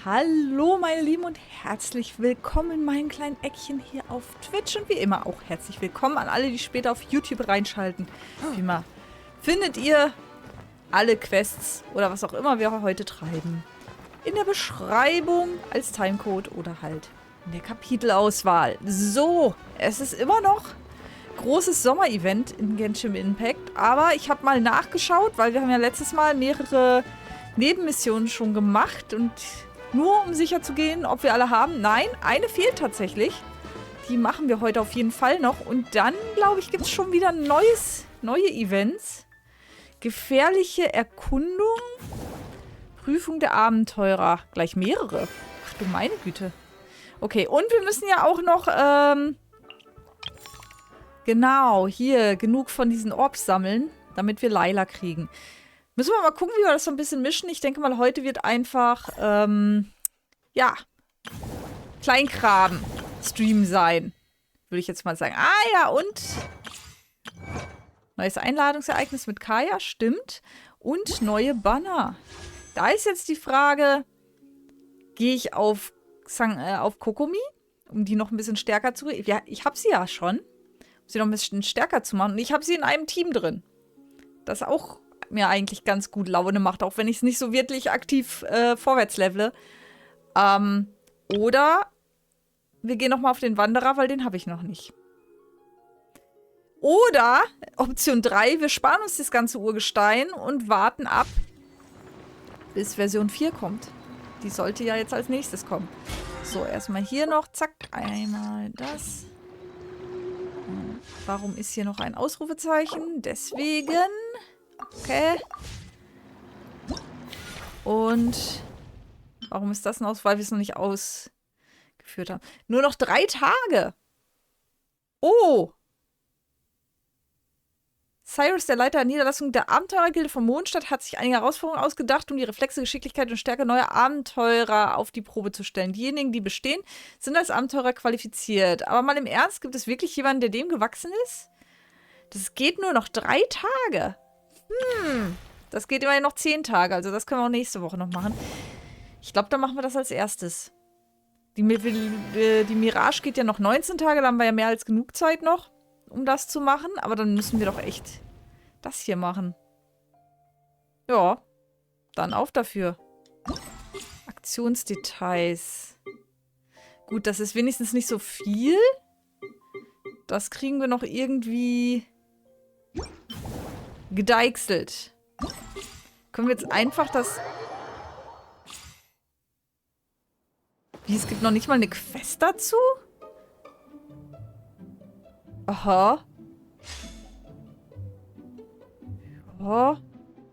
Hallo meine Lieben und herzlich willkommen in meinem kleinen Eckchen hier auf Twitch und wie immer auch herzlich willkommen an alle, die später auf YouTube reinschalten. Wie immer findet ihr alle Quests oder was auch immer wir heute treiben in der Beschreibung als Timecode oder halt in der Kapitelauswahl. So, es ist immer noch großes Sommerevent in Genshin Impact, aber ich habe mal nachgeschaut, weil wir haben ja letztes Mal mehrere Nebenmissionen schon gemacht und nur um sicher zu gehen, ob wir alle haben. Nein, eine fehlt tatsächlich. Die machen wir heute auf jeden Fall noch. Und dann, glaube ich, gibt es schon wieder neue Events. Gefährliche Erkundung. Prüfung der Abenteurer. Gleich mehrere. Ach du meine Güte. Okay, und wir müssen ja auch noch, genau, hier genug von diesen Orbs sammeln, damit wir Laila kriegen. Müssen wir mal gucken, wie wir das so ein bisschen mischen. Ich denke mal, heute wird einfach, ja, Kleinkram-Stream sein. Würde ich jetzt mal sagen. Ah ja, und neues Einladungsereignis mit Kaya, stimmt. Und neue Banner. Da ist jetzt die Frage, gehe ich auf Kokomi, um die noch ein bisschen stärker zu... Ja, ich habe sie ja schon. Um sie noch ein bisschen stärker zu machen. Und ich habe sie in einem Team drin. Das auch mir eigentlich ganz gut Laune macht, auch wenn ich es nicht so wirklich aktiv vorwärts levele. Oder wir gehen nochmal auf den Wanderer, weil den habe ich noch nicht. Oder Option 3, wir sparen uns das ganze Urgestein und warten ab, bis Version 4 kommt. Die sollte ja jetzt als nächstes kommen. So, erstmal hier noch, zack, einmal das. Warum ist hier noch ein Ausrufezeichen? Deswegen... Okay. Und warum ist das noch? Weil wir es noch nicht ausgeführt haben. Nur noch 3 Tage. Oh. Cyrus, der Leiter der Niederlassung der Abenteurergilde von Mondstadt, hat sich einige Herausforderungen ausgedacht, um die Reflexe, Geschicklichkeit und Stärke neuer Abenteurer auf die Probe zu stellen. Diejenigen, die bestehen, sind als Abenteurer qualifiziert. Aber mal im Ernst, gibt es wirklich jemanden, der dem gewachsen ist? Das geht nur noch 3 Tage. Das geht immerhin noch 10 Tage, also das können wir auch nächste Woche noch machen. Ich glaube, dann machen wir das als erstes. Die Mirage geht ja noch 19 Tage, da haben wir ja mehr als genug Zeit noch, um das zu machen. Aber dann müssen wir doch echt das hier machen. Ja, dann auf dafür. Aktionsdetails. Gut, das ist wenigstens nicht so viel. Das kriegen wir noch irgendwie... gedeichselt. Können wir jetzt einfach das... Wie, es gibt noch nicht mal eine Quest dazu? Aha. Ja,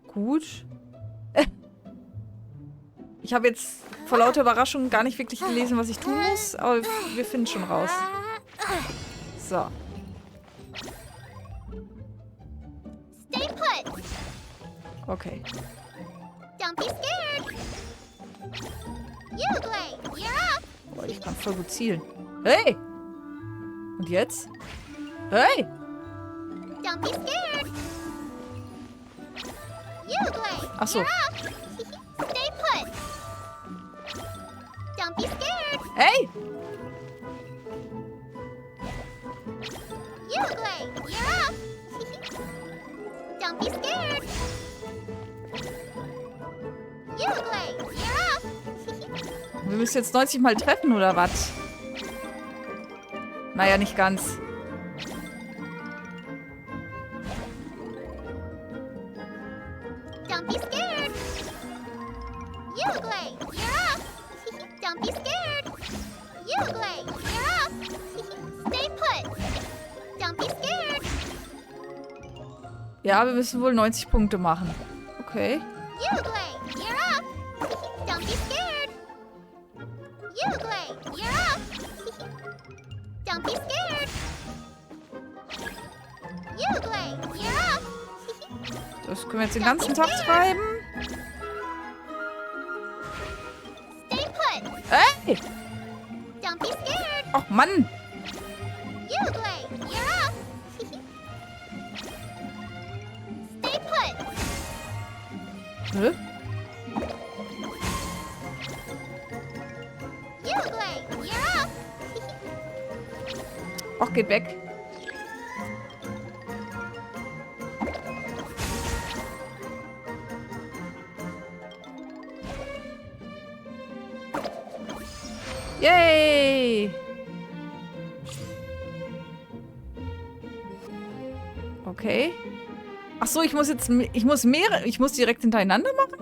gut. Ich habe jetzt vor lauter Überraschung gar nicht wirklich gelesen, was ich tun muss, aber wir finden schon raus. So. Okay. Boah, ich kann voll gut zielen. Hey! Und jetzt? Hey! Ach so. Hey! Wir müssen jetzt 90 Mal treffen, oder was? Naja, nicht ganz. Ja, wir müssen wohl 90 Punkte machen. Okay. Das können wir jetzt den ganzen Tag treiben. Hey! Ach Mann! Hä? Och, geht weg. Yay! Okay. Ach so, ich muss direkt hintereinander machen?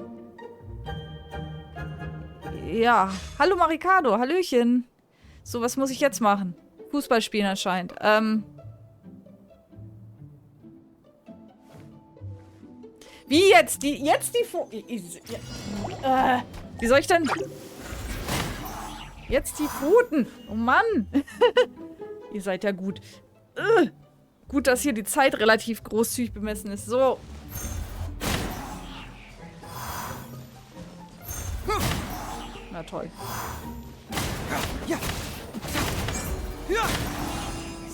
Ja. Hallo Marikado, hallöchen. So, was muss ich jetzt machen? Fußball spielen anscheinend. Wie jetzt? Wie soll ich denn... Jetzt die Pfoten. Oh Mann. Ihr seid ja gut. Gut, dass hier die Zeit relativ großzügig bemessen ist. So. Na toll.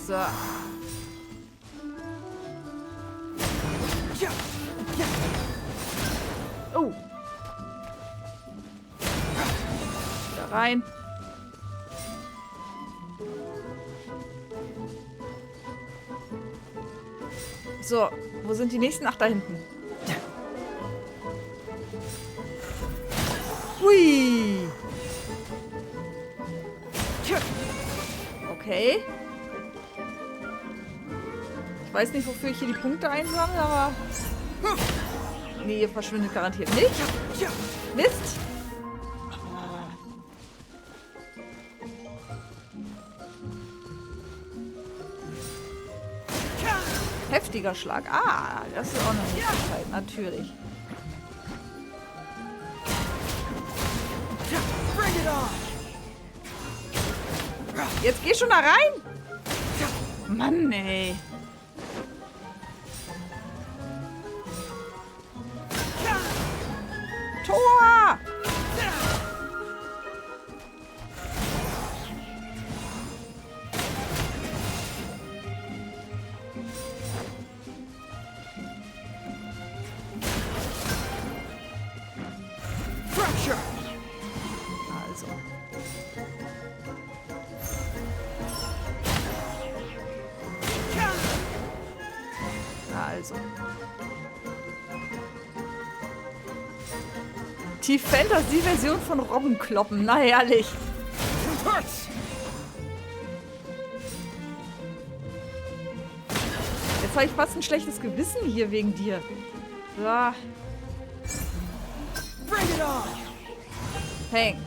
So. Oh. Da rein. So, wo sind die nächsten? Ach, da hinten. Hui. Okay. Ich weiß nicht, wofür ich hier die Punkte einsammle, aber... Nee, ihr verschwindet garantiert nicht. Mist. Heftiger Schlag. Ah, das ist auch eine Möglichkeit, natürlich. Jetzt geh schon da rein! Mann, ey. Tor! Also. Also. Die Fantasie-Version von Robbenkloppen. Na herrlich. Jetzt habe ich fast ein schlechtes Gewissen hier wegen dir. So. Häng.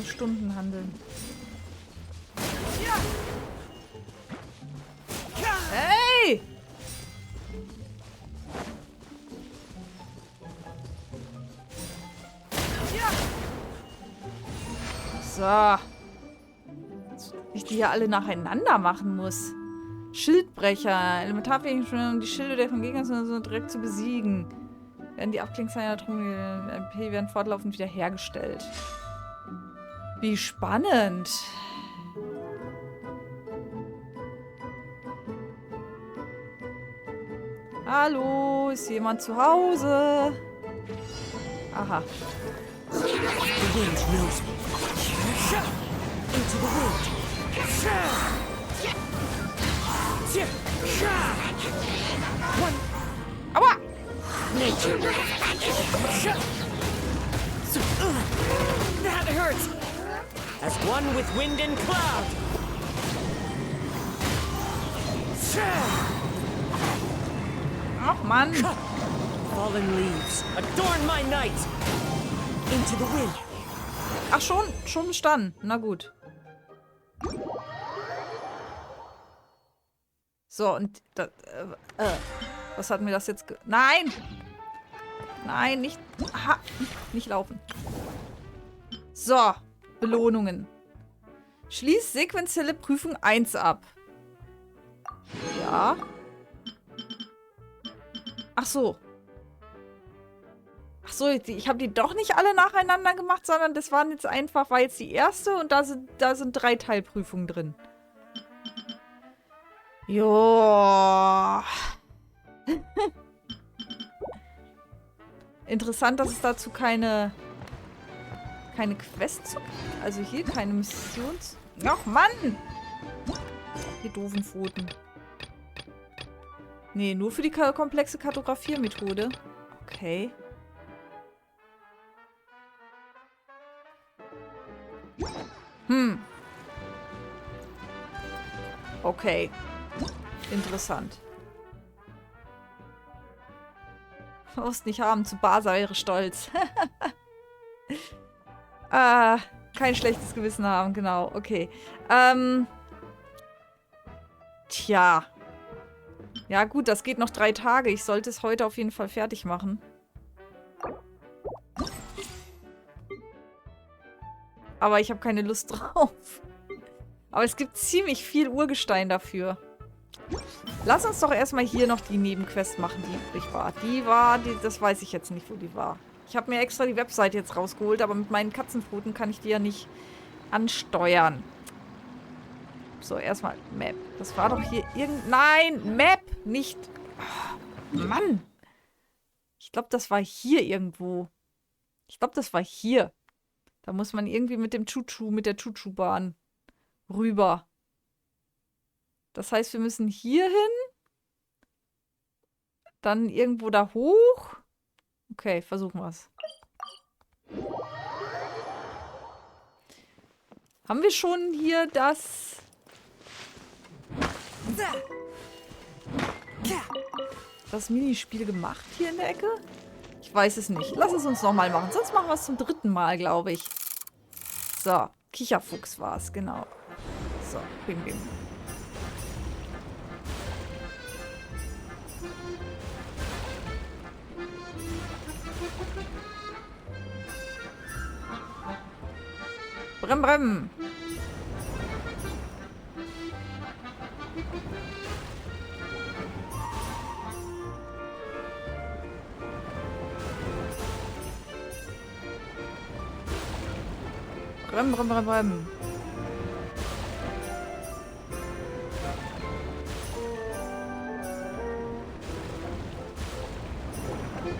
Stunden handeln. Hey! So. Dass ich die hier alle nacheinander machen muss. Schildbrecher. Elementarfähig schon, um die Schilde der von Gegnern so direkt zu besiegen. Werden die Abklingszeichen der MP werden fortlaufend wiederhergestellt. Wie spannend. Hallo, ist jemand zu Hause? Aha. Aua! That hurts! As one with wind and cloud! Ach, Mann! Fallen leaves, adorn my night! Into the wind! Ach, schon bestanden. Na gut. So, und... was hat mir das jetzt... Nein! Nein, nicht... Aha, nicht laufen. So, Belohnungen. Schließ Sequenzielle Prüfung I ab. Ja. Ach so. Ach so, ich habe die doch nicht alle nacheinander gemacht, sondern das waren jetzt einfach, war jetzt die erste und da sind 3 Teilprüfungen drin. Jo. Interessant, dass es dazu keine Quests gibt. Also hier keine Missions... Ach, Mann! Die doofen Pfoten. Nee, nur für die komplexe Kartografiermethode. Okay. Okay. Interessant. Brauchst nicht haben, zu Basa wäre stolz. Kein schlechtes Gewissen haben, genau. Okay. Tja. Ja gut, das geht noch 3 Tage. Ich sollte es heute auf jeden Fall fertig machen. Aber ich habe keine Lust drauf. Aber es gibt ziemlich viel Urgestein dafür. Lass uns doch erstmal hier noch die Nebenquest machen, die übrig war. Das weiß ich jetzt nicht, wo die war. Ich habe mir extra die Webseite jetzt rausgeholt, aber mit meinen Katzenpfoten kann ich die ja nicht ansteuern. So, erstmal Map. Das war doch hier Nein, Map! Nicht... Oh, Mann! Ich glaube, das war hier irgendwo. Ich glaube, das war hier. Da muss man irgendwie mit der Chuchu-Bahn rüber. Das heißt, wir müssen hier hin. Dann irgendwo da hoch. Okay, versuchen wir es. Haben wir schon hier das Minispiel gemacht hier in der Ecke? Ich weiß es nicht. Lass es uns nochmal machen. Sonst machen wir es zum 3. Mal, glaube ich. So, Kicherfuchs war es, genau. So, bing, bing. Brem, brem. Brem, brem, brem, brem.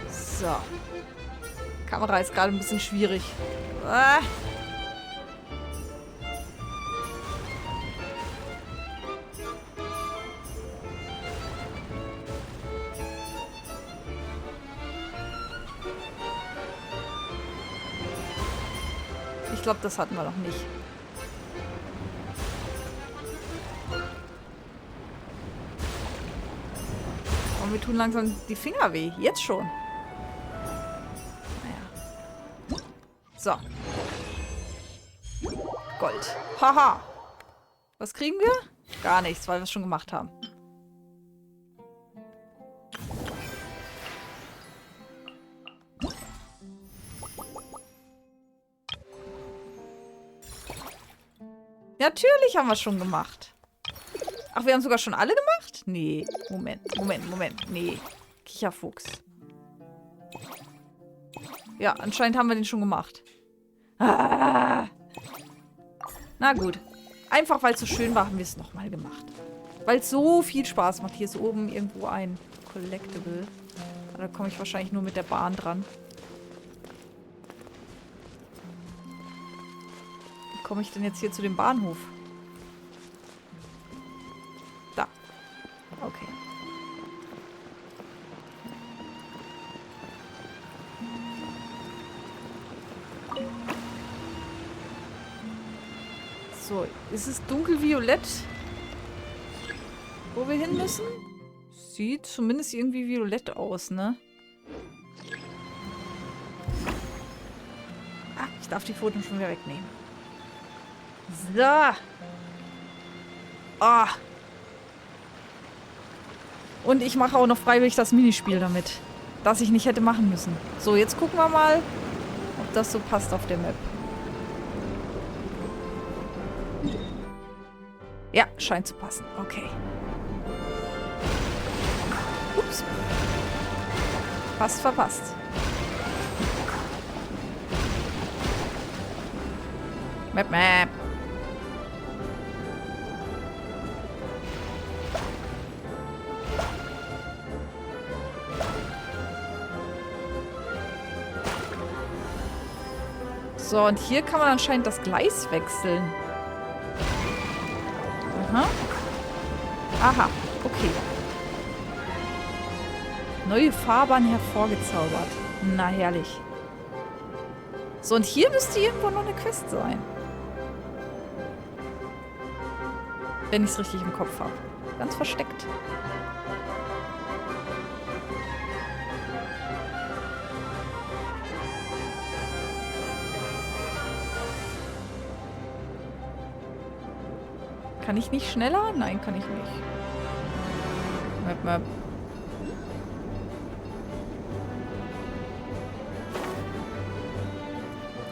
So. Kamera ist gerade ein bisschen schwierig. Ah. Ich glaube, das hatten wir noch nicht. Und mir tun langsam die Finger weh. Jetzt schon. Naja. So. Gold. Haha. Was kriegen wir? Gar nichts, weil wir es schon gemacht haben. Natürlich haben wir es schon gemacht. Ach, wir haben sogar schon alle gemacht? Nee. Moment. Nee. Kicherfuchs. Ja, anscheinend haben wir den schon gemacht. Ah. Na gut. Einfach, weil es so schön war, haben wir es nochmal gemacht. Weil es so viel Spaß macht. Hier ist oben irgendwo ein Collectible. Da komme ich wahrscheinlich nur mit der Bahn dran. Wie komme ich denn jetzt hier zu dem Bahnhof? Da. Okay. So, ist es dunkelviolett, wo wir hin müssen? Sieht zumindest irgendwie violett aus, ne? Ah, ich darf die Pfoten schon wieder wegnehmen. So. Ah. Und ich mache auch noch freiwillig das Minispiel damit. Das ich nicht hätte machen müssen. So, jetzt gucken wir mal, ob das so passt auf der Map. Ja, scheint zu passen. Okay. Ups. Fast verpasst. Map, map. So, und hier kann man anscheinend das Gleis wechseln. Aha. Aha, okay. Neue Fahrbahn hervorgezaubert. Na, herrlich. So, und hier müsste irgendwo noch eine Quest sein. Wenn ich es richtig im Kopf habe. Ganz versteckt. Kann ich nicht schneller? Nein, kann ich nicht. Map, map.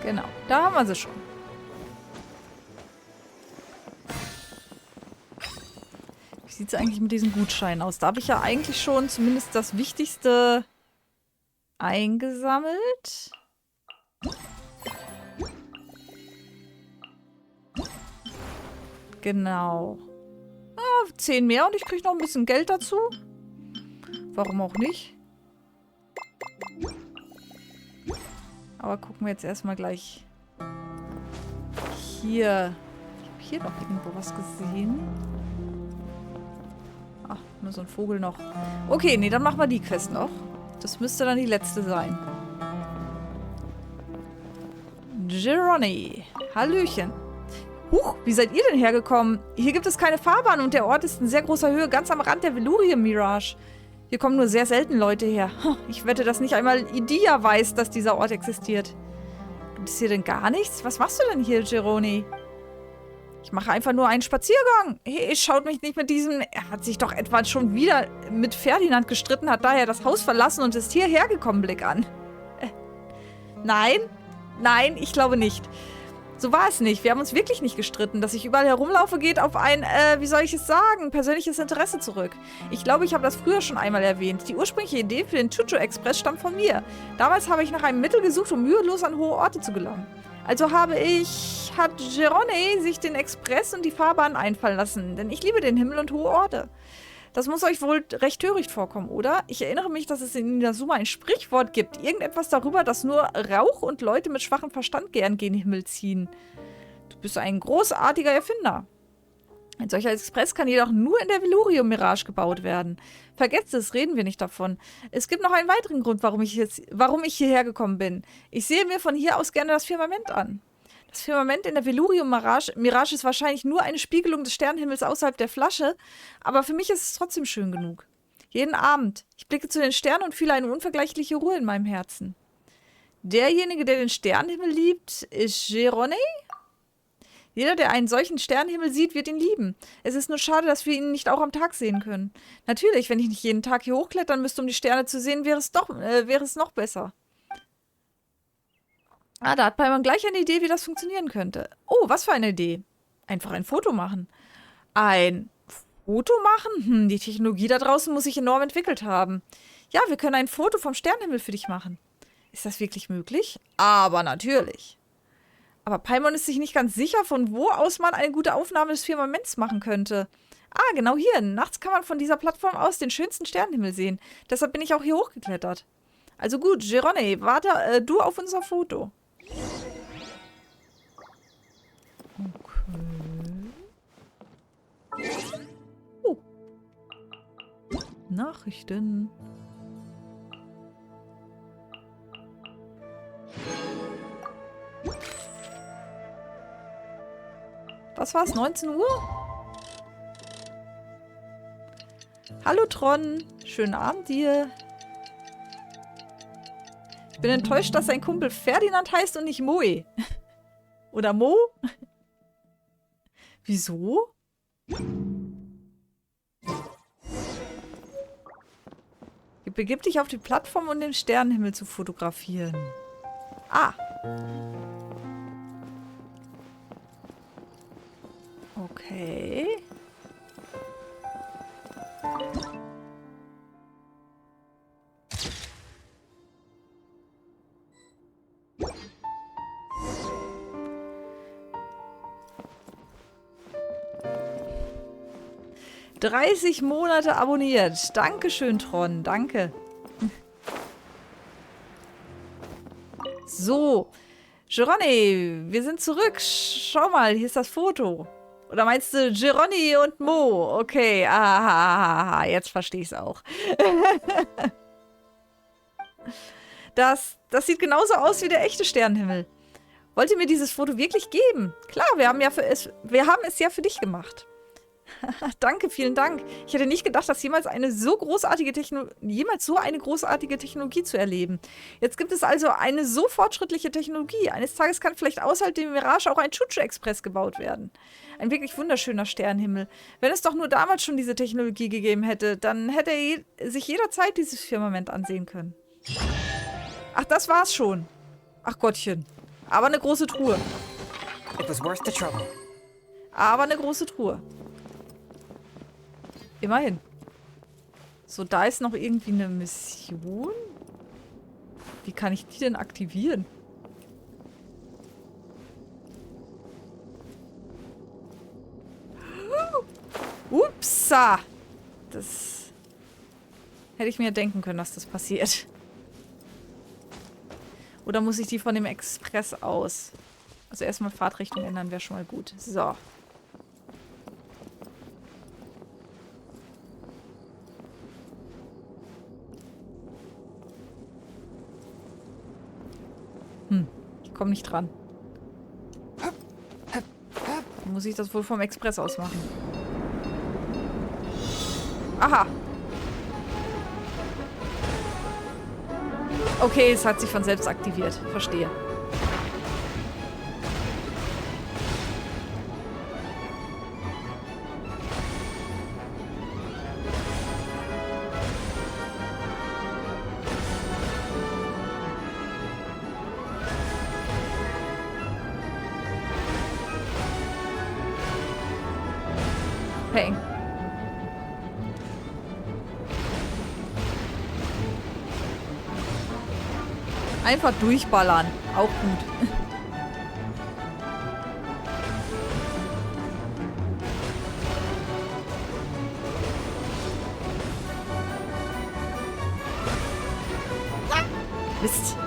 Genau, da haben wir sie schon. Wie sieht es eigentlich mit diesen Gutscheinen aus? Da habe ich ja eigentlich schon zumindest das Wichtigste eingesammelt. Genau. Ah, 10 mehr und ich kriege noch ein bisschen Geld dazu. Warum auch nicht? Aber gucken wir jetzt erstmal gleich hier. Ich habe hier noch irgendwo was gesehen. Ach, nur so ein Vogel noch. Okay, nee, dann machen wir die Quest noch. Das müsste dann die letzte sein. Gironi. Hallöchen. Huch, wie seid ihr denn hergekommen? Hier gibt es keine Fahrbahn und der Ort ist in sehr großer Höhe, ganz am Rand der Verluriyam-Mirage. Hier kommen nur sehr selten Leute her. Ich wette, dass nicht einmal Idia weiß, dass dieser Ort existiert. Gibt es hier denn gar nichts? Was machst du denn hier, Gironi? Ich mache einfach nur einen Spaziergang. Hey, schaut mich nicht mit diesem... Er hat sich doch etwa schon wieder mit Ferdinand gestritten, hat daher das Haus verlassen und ist hierher gekommen, Blick an. Nein? Nein, ich glaube nicht. So war es nicht. Wir haben uns wirklich nicht gestritten. Dass ich überall herumlaufe, geht auf ein, wie soll ich es sagen, persönliches Interesse zurück. Ich glaube, ich habe das früher schon einmal erwähnt. Die ursprüngliche Idee für den Chuchu-Express stammt von mir. Damals habe ich nach einem Mittel gesucht, um mühelos an hohe Orte zu gelangen. Also hat Gironi sich den Express und die Fahrbahn einfallen lassen. Denn ich liebe den Himmel und hohe Orte. Das muss euch wohl recht töricht vorkommen, oder? Ich erinnere mich, dass es in Inazuma ein Sprichwort gibt. Irgendetwas darüber, dass nur Rauch und Leute mit schwachem Verstand gern gen Himmel ziehen. Du bist ein großartiger Erfinder. Ein solcher Express kann jedoch nur in der Verluriyam-Mirage gebaut werden. Vergesst es, reden wir nicht davon. Es gibt noch einen weiteren Grund, warum ich hierher gekommen bin. Ich sehe mir von hier aus gerne das Firmament an. Das Firmament in der Verluriyam-Mirage ist wahrscheinlich nur eine Spiegelung des Sternenhimmels außerhalb der Flasche, aber für mich ist es trotzdem schön genug. Jeden Abend. Ich blicke zu den Sternen und fühle eine unvergleichliche Ruhe in meinem Herzen. Derjenige, der den Sternenhimmel liebt, ist Gironi? Jeder, der einen solchen Sternenhimmel sieht, wird ihn lieben. Es ist nur schade, dass wir ihn nicht auch am Tag sehen können. Natürlich, wenn ich nicht jeden Tag hier hochklettern müsste, um die Sterne zu sehen, wäre es noch besser. Ah, da hat Paimon gleich eine Idee, wie das funktionieren könnte. Oh, was für eine Idee. Einfach ein Foto machen. Ein Foto machen? Die Technologie da draußen muss sich enorm entwickelt haben. Ja, wir können ein Foto vom Sternenhimmel für dich machen. Ist das wirklich möglich? Aber natürlich. Aber Paimon ist sich nicht ganz sicher, von wo aus man eine gute Aufnahme des Firmaments machen könnte. Ah, genau hier. Nachts kann man von dieser Plattform aus den schönsten Sternenhimmel sehen. Deshalb bin ich auch hier hochgeklettert. Also gut, Gironi, warte du auf unser Foto. Okay. Oh. Nachrichten. Was war's? 19 Uhr? Hallo Tron. Schönen Abend dir. Ich bin enttäuscht, dass sein Kumpel Ferdinand heißt und nicht Moe. Oder Mo? Wieso? Begib dich auf die Plattform, um den Sternenhimmel zu fotografieren. Ah. Okay. 30 Monate abonniert. Dankeschön, Tron. Danke. So. Geronni, wir sind zurück. Schau mal, hier ist das Foto. Oder meinst du Geronni und Mo? Okay, aha, jetzt verstehe ich es auch. Das sieht genauso aus wie der echte Sternenhimmel. Wollt ihr mir dieses Foto wirklich geben? Klar, wir haben es ja für dich gemacht. Danke, vielen Dank. Ich hätte nicht gedacht, dass jemals so eine großartige Technologie zu erleben. Jetzt gibt es also eine so fortschrittliche Technologie. Eines Tages kann vielleicht außerhalb dem Mirage auch ein Chuchu-Express gebaut werden. Ein wirklich wunderschöner Sternenhimmel. Wenn es doch nur damals schon diese Technologie gegeben hätte, dann hätte er sich jederzeit dieses Firmament ansehen können. Ach, das war's schon. Ach Gottchen. Aber eine große Truhe. It was worth the trouble. Aber eine große Truhe. Immerhin. So, da ist noch irgendwie eine Mission. Wie kann ich die denn aktivieren? Upsa! Das hätte ich mir denken können, dass das passiert. Oder muss ich die von dem Express aus? Also erstmal Fahrtrichtung ändern wäre schon mal gut. So. Ich komme nicht dran. Dann muss ich das wohl vom Express aus machen. Aha. Okay, es hat sich von selbst aktiviert. Verstehe. Hey. Einfach durchballern. Auch gut. Mist.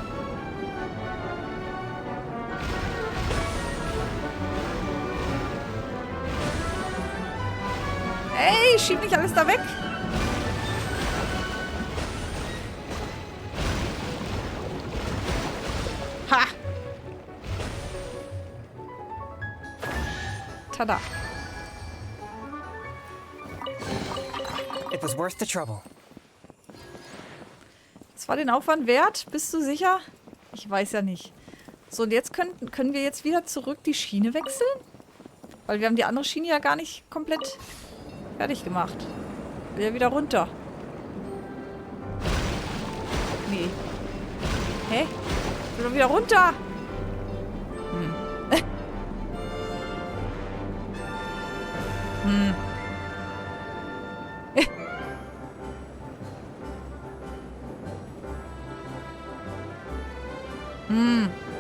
Ey, schieb nicht alles da weg. Ha! Tada. It was worth the trouble. Das war den Aufwand wert? Bist du sicher? Ich weiß ja nicht. So, und jetzt können wir jetzt wieder zurück die Schiene wechseln? Weil wir haben die andere Schiene ja gar nicht komplett fertig gemacht. Will ja wieder runter. Nee. Hä? Ich will doch wieder runter.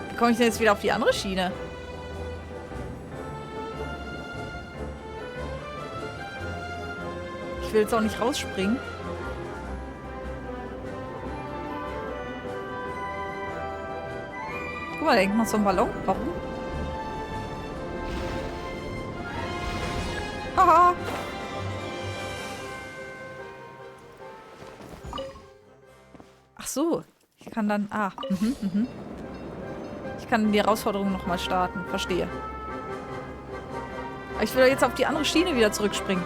Wie komme ich denn jetzt wieder auf die andere Schiene? Ich will jetzt auch nicht rausspringen. Guck mal, da hängt noch so ein Ballon. Warum? Haha. Ach so. Ich kann dann... Ah. Ich kann die Herausforderung nochmal starten. Verstehe. Aber ich will jetzt auf die andere Schiene wieder zurückspringen.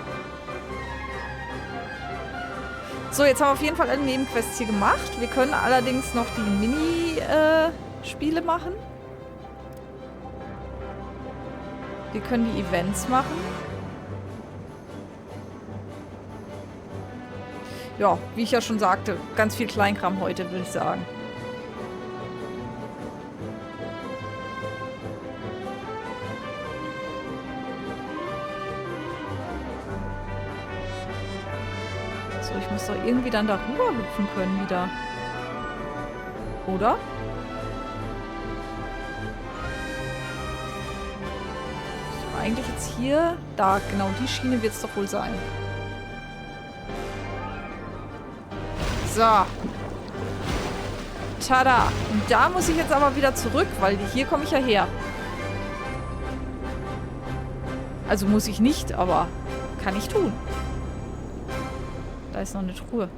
So, jetzt haben wir auf jeden Fall alle Nebenquests hier gemacht. Wir können allerdings noch die Mini-Spiele machen. Wir können die Events machen. Ja, wie ich ja schon sagte, ganz viel Kleinkram heute, würde ich sagen. So, ich muss doch irgendwie dann darüber hüpfen können wieder. Oder? So, eigentlich jetzt hier... Da, genau, die Schiene wird es doch wohl sein. So. Tada. Und da muss ich jetzt aber wieder zurück, weil hier komme ich ja her. Also muss ich nicht, aber kann ich tun. Da ist noch eine Truhe.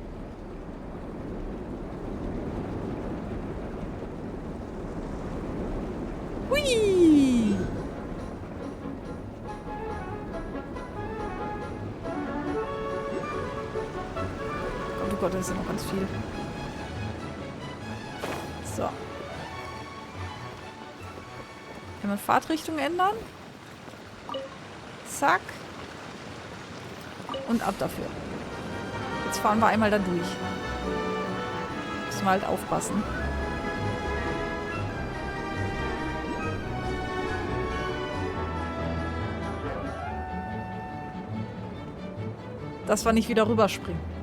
Hui! Oh Gott, da ist ja noch ganz viel. So. Kann man Fahrtrichtung ändern? Zack. Und ab dafür. Jetzt fahren wir einmal da durch. Müssen wir halt aufpassen. Dass wir nicht wieder rüberspringen.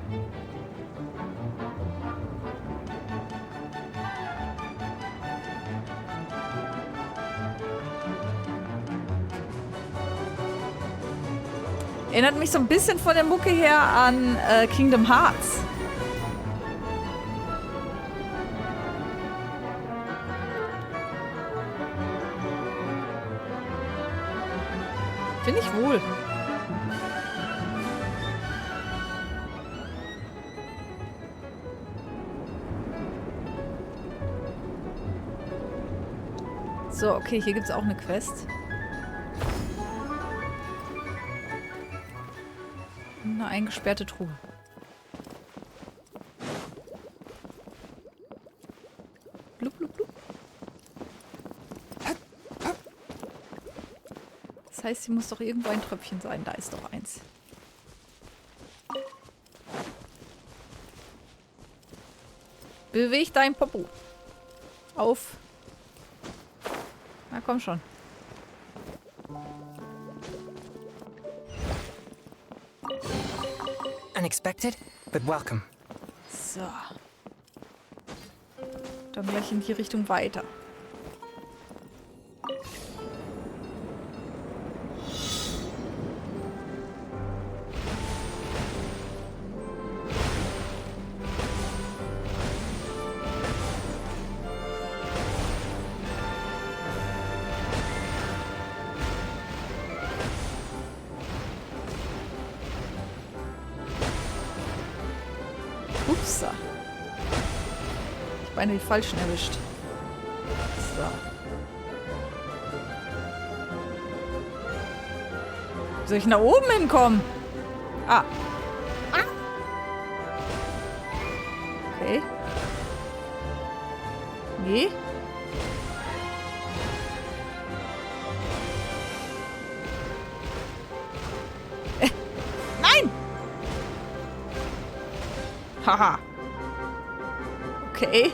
Erinnert mich so ein bisschen von der Mucke her an Kingdom Hearts. Finde ich wohl. So, okay, hier gibt es auch eine Quest. Eine eingesperrte Truhe. Blub, blub, blub. Das heißt, hier muss doch irgendwo ein Tröpfchen sein. Da ist doch eins. Beweg dein Popo. Auf. Na komm schon. Unexpected, but welcome. So. Dann gleich in die Richtung weiter. Upsa. Ich habe die falschen erwischt. So. Wie soll ich nach oben hinkommen? Ah. Okay. Nee. Nein! Haha. Okay.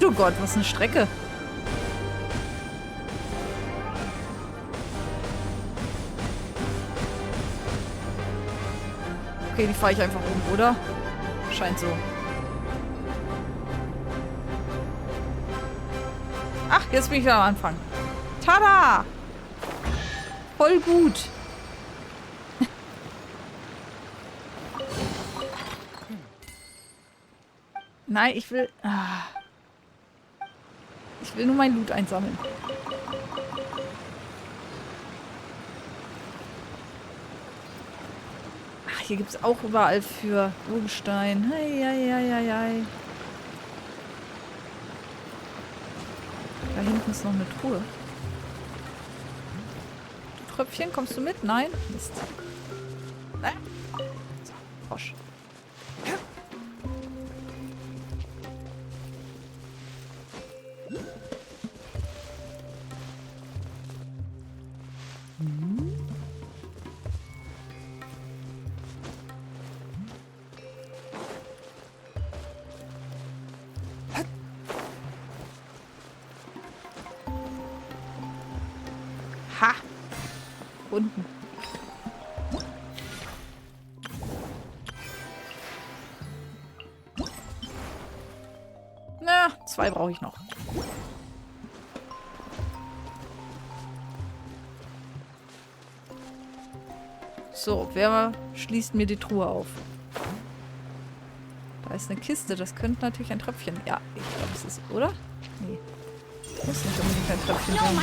Oh Gott, was eine Strecke. Okay, die fahre ich einfach um, oder? Scheint so. Ach, jetzt bin ich wieder am Anfang. Tada! Voll gut. Nein, ich will... Ich will nur mein Loot einsammeln. Ach, hier gibt es auch überall für Urgestein. Hei, hei, hei, hei, hei. Da hinten ist noch eine Truhe. Du Tröpfchen, kommst du mit? Nein? Mist. So, Frosch. Ha! Unten. Na, 2 brauche ich noch. So, wer schließt mir die Truhe auf? Da ist eine Kiste. Das könnte natürlich ein Tröpfchen. Ja, ich glaube, es ist, oder? Nee. Muss nicht unbedingt ein Tröpfchen sein.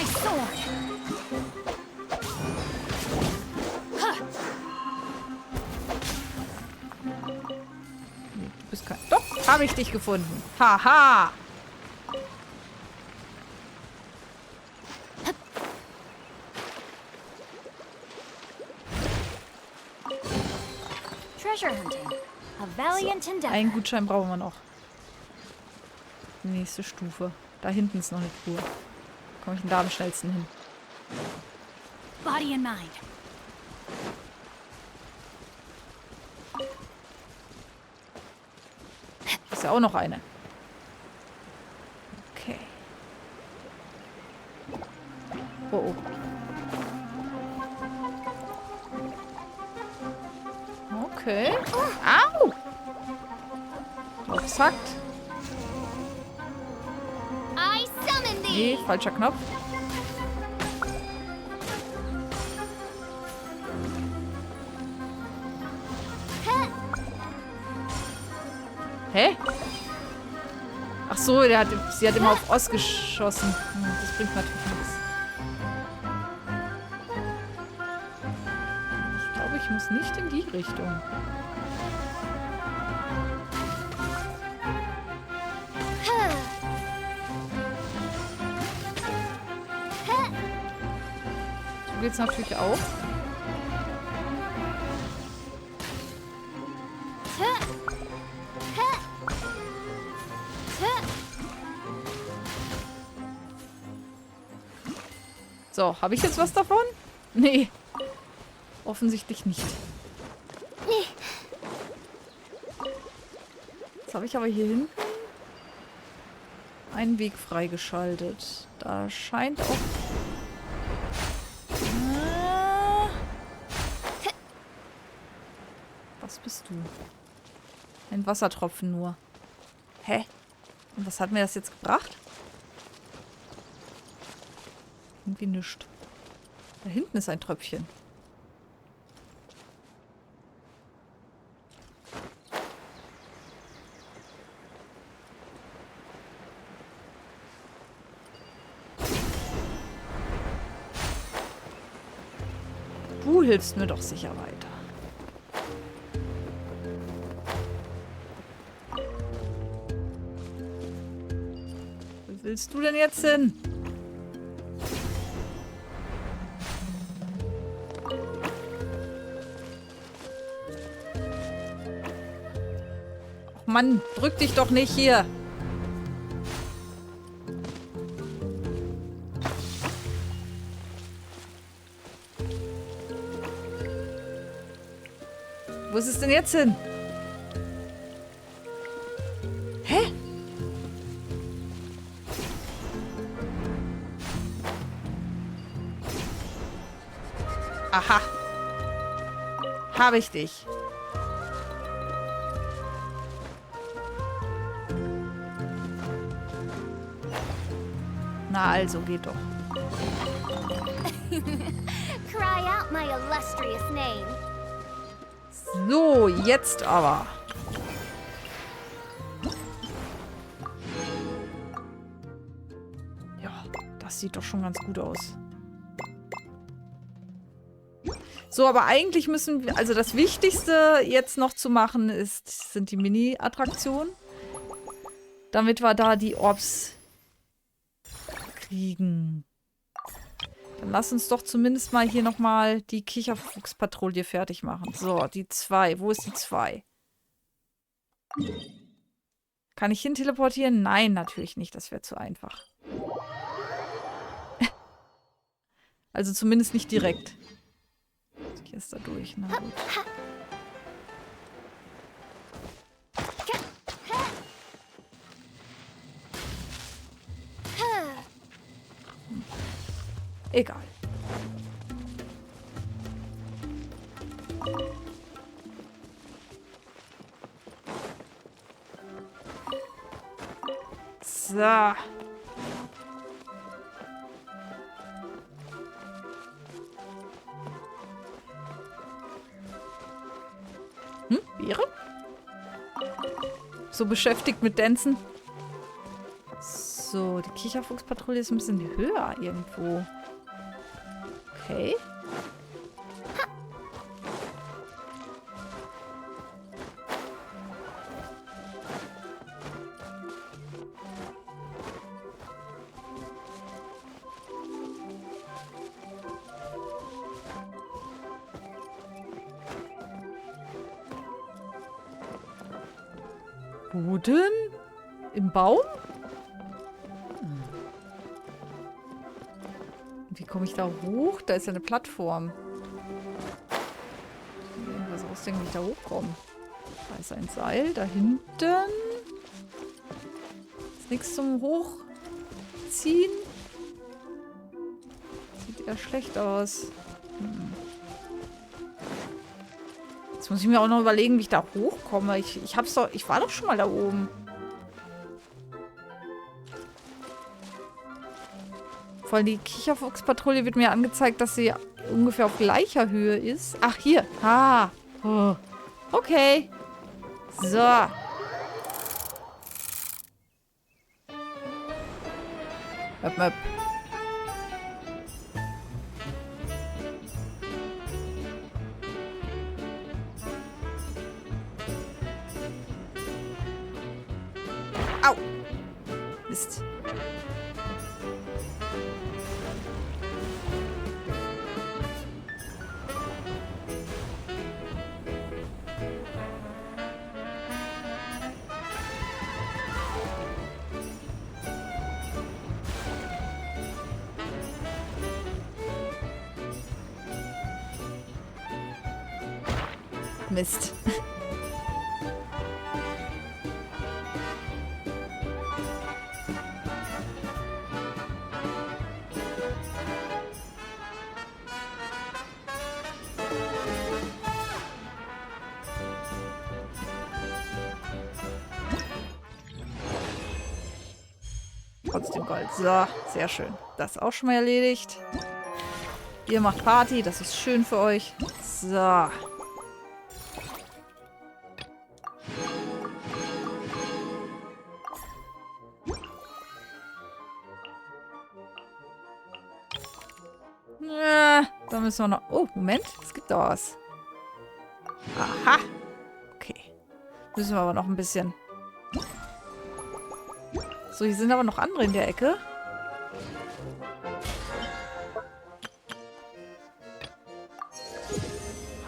Nee, du bist kein... Doch, habe ich dich gefunden. Haha! Treasure hunting. A valiant So, endeavor. einen Gutschein brauchen wir noch. Nächste Stufe. Da hinten ist noch eine Truhe. Komme ich denn da am schnellsten hin? Body and mind. Ist ja auch noch eine. Okay. Oh, oh. Okay. Au! Exakt. I summon Nee, thee. falscher Knopf. Hä? Ach so, sie hat immer auf Ost geschossen. Das bringt natürlich nichts. Ich glaube, ich muss nicht in die Richtung. So geht's natürlich auch. So, habe ich jetzt was davon? Nee. Offensichtlich nicht. Jetzt habe ich aber hier hinten einen Weg freigeschaltet. Da scheint auch... Was bist du? Ein Wassertropfen nur. Hä? Und was hat mir das jetzt gebracht? Irgendwie nichts. Da hinten ist ein Tröpfchen. Du hilfst mir doch sicher weiter. Wo willst du denn jetzt hin? Ach Mann, drück dich doch nicht hier. Wo ist es denn jetzt hin? Hä? Aha. Habe ich dich. Na also, geht doch. Cry out my illustrious name. So, jetzt aber. Ja, das sieht doch schon ganz gut aus. So, aber eigentlich müssen wir, also das Wichtigste jetzt noch zu machen sind die Mini-Attraktionen. Damit wir da die Orbs kriegen. Dann lass uns doch zumindest mal hier nochmal die Kicherfuchs-Patrouille fertig machen. So, die 2. Wo ist die 2? Kann ich hin teleportieren? Nein, natürlich nicht. Das wäre zu einfach. Also zumindest nicht direkt. Hier ist da durch. Na gut. Egal. So. Beere? So beschäftigt mit Dancen. So, die Kicherfuchs-Patrouille ist ein bisschen höher irgendwo. Okay. Wo denn? Im Baum? Wie komme ich da hoch? Da ist ja eine Plattform. Ich muss mir irgendwas ausdenken, wie ich da hochkomme. Da ist ein Seil. Da hinten. Ist nichts zum Hochziehen. Sieht eher schlecht aus. Jetzt muss ich mir auch noch überlegen, wie ich da hochkomme. Ich war doch schon mal da oben. Vor allem die Kicherfuchs-Patrouille wird mir angezeigt, dass sie ungefähr auf gleicher Höhe ist. Ach, hier. Ah. Oh. Okay. So. Möp. Au. Mist. Mist. Trotzdem Gold. So, sehr schön. Das ist auch schon mal erledigt. Ihr macht Party, das ist schön für euch. So. Da müssen wir noch... Oh, Moment. Es gibt da was. Aha. Okay. Müssen wir aber noch ein bisschen... So, hier sind aber noch andere in der Ecke.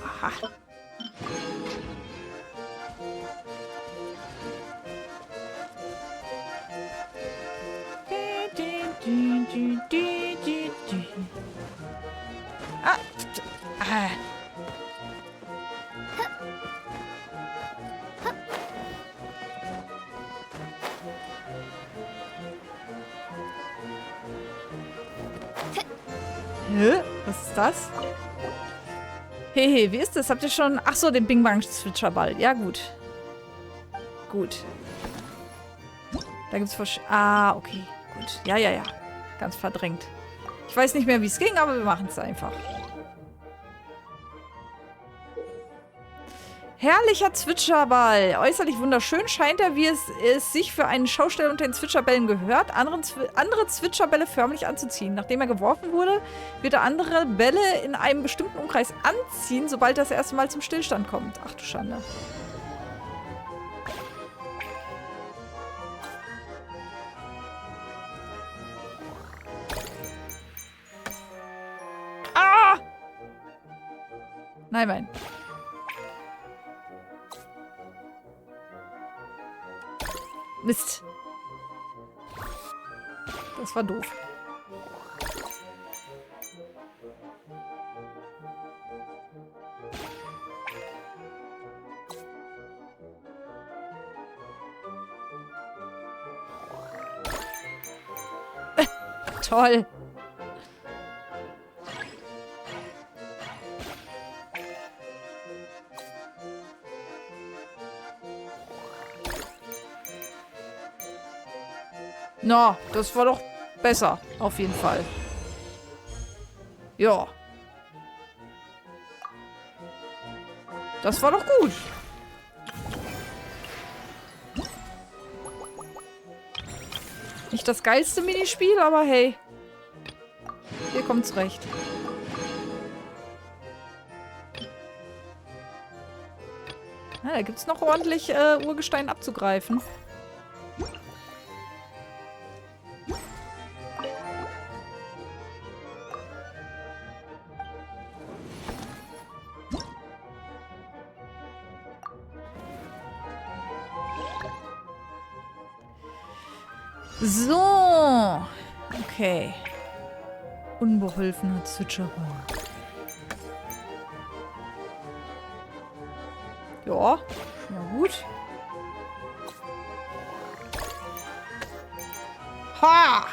Aha. Ah. Ah. Hä? Was ist das? Hehe, wie ist das? Habt ihr schon... Ach so, den Bing-Bang-Zwitscherball. Ja, gut. Gut. Da gibt's... Ah, okay. Gut. Ja, ja, ja. Ganz verdrängt. Ich weiß nicht mehr, wie es ging, aber wir machen es einfach. Herrlicher Zwitscherball. Äußerlich wunderschön scheint er, wie es sich für einen Schausteller unter den Zwitscherbällen gehört, andere Zwitscherbälle förmlich anzuziehen. Nachdem er geworfen wurde, wird er andere Bälle in einem bestimmten Umkreis anziehen, sobald er das erste Mal zum Stillstand kommt. Ach du Schande. Ah! Nein. Mist. Das war doof. Toll. Na, das war doch besser. Auf jeden Fall. Ja. Das war doch gut. Nicht das geilste Minispiel, aber hey. Ihr kommt zurecht. Ah, da gibt es noch ordentlich Urgestein abzugreifen. So. Okay. Unbeholfener Zwitscherball. Ja, schon mal gut. Ha!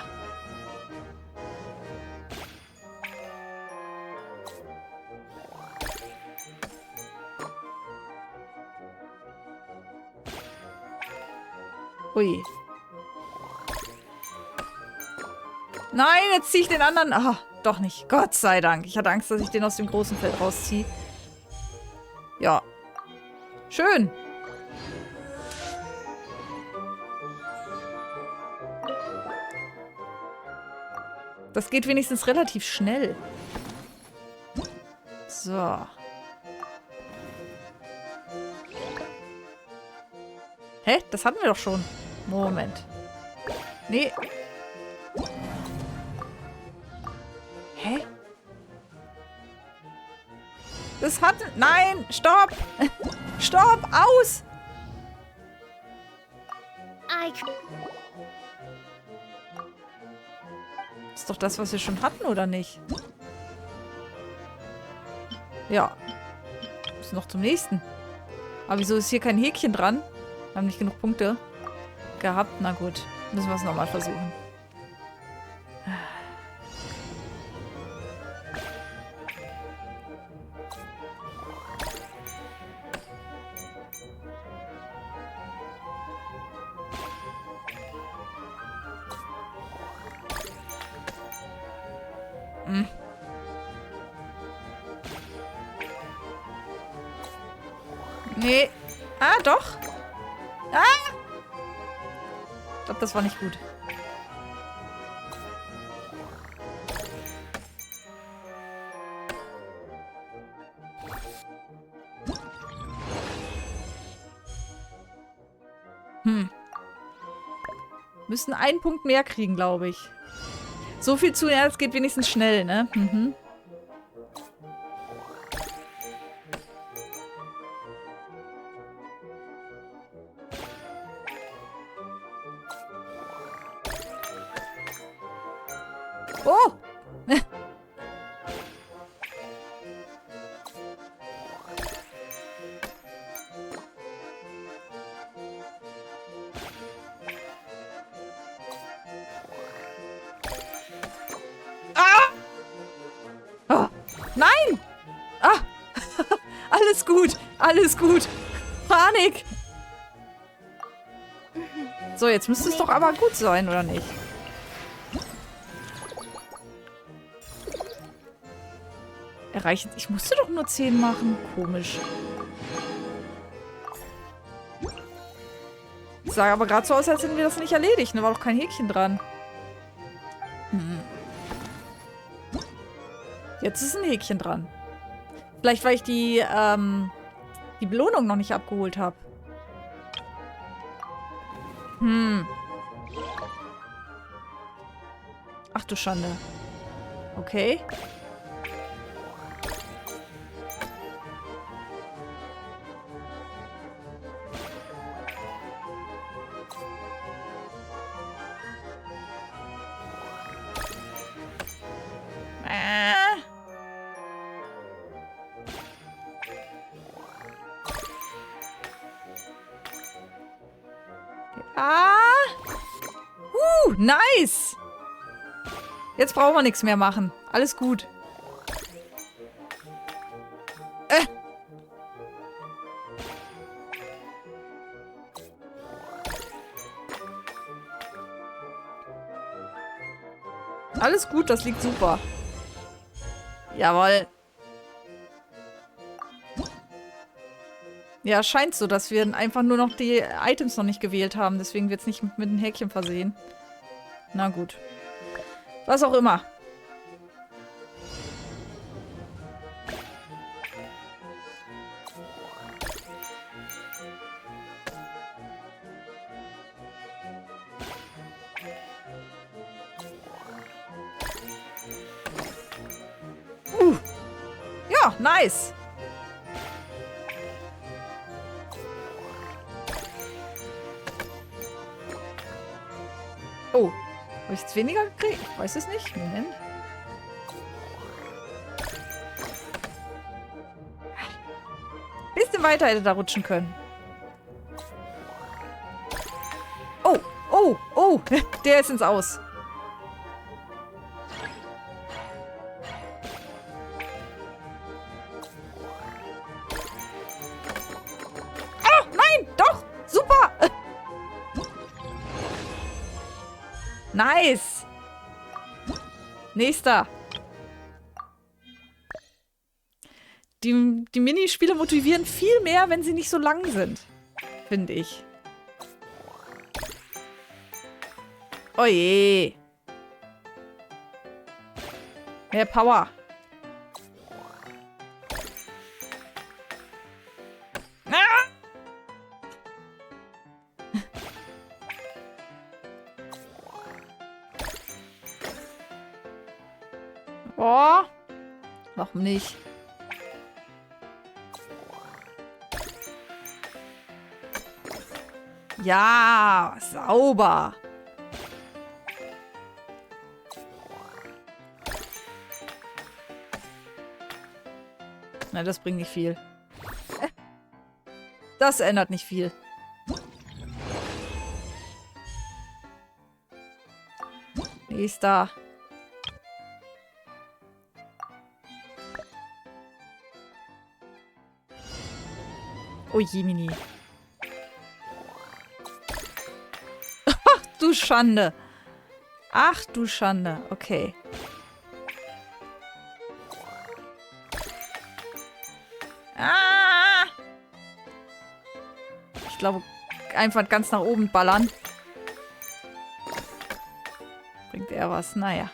Ui. Nein, jetzt ziehe ich den anderen... Ah, doch nicht. Gott sei Dank. Ich hatte Angst, dass ich den aus dem großen Feld rausziehe. Ja. Schön. Das geht wenigstens relativ schnell. So. Hä? Das hatten wir doch schon. Moment. Nee. Hä? Das hat... Nein! Stopp! Stopp! Aus! Ist doch das, was wir schon hatten, oder nicht? Ja. Müssen noch zum nächsten. Aber wieso ist hier kein Häkchen dran? Wir haben nicht genug Punkte gehabt. Na gut. Müssen wir es nochmal versuchen. Nee. Ah, doch. Ah! Ich glaube, das war nicht gut. Müssen einen Punkt mehr kriegen, glaube ich. So viel zu, ja, es geht wenigstens schnell, ne? Mhm. Oh! Nein! Ah! Alles gut! Alles gut! Panik! So, jetzt müsste es doch aber gut sein, oder nicht? Erreichen. Ich musste doch nur 10 machen. Komisch. Ich sah aber gerade so aus, als hätten wir das nicht erledigt. Da war doch kein Häkchen dran. Jetzt ist ein Häkchen dran. Vielleicht, weil ich die Belohnung noch nicht abgeholt habe. Ach du Schande. Okay. Nice! Jetzt brauchen wir nichts mehr machen. Alles gut. Alles gut, das liegt super. Jawohl. Ja, scheint so, dass wir einfach nur noch die Items noch nicht gewählt haben. Deswegen wird es nicht mit einem Häkchen versehen. Na gut. Was auch immer. Ja, nice. Oh, habe ich jetzt weniger gekriegt? Ich weiß es nicht. Moment. Bisschen weiter hätte da rutschen können. Oh, oh, oh. Der ist ins Aus. Nice. Nächster. Die Minispiele motivieren viel mehr, wenn sie nicht so lang sind. Finde ich. Oh je. Mehr Power. Oh, warum nicht? Ja, sauber. Na, das bringt nicht viel. Das ändert nicht viel. Nächster. Oh Jemini. Ach du Schande. Ach du Schande. Okay. Ah! Ich glaube, einfach ganz nach oben ballern. Bringt eher was. Naja.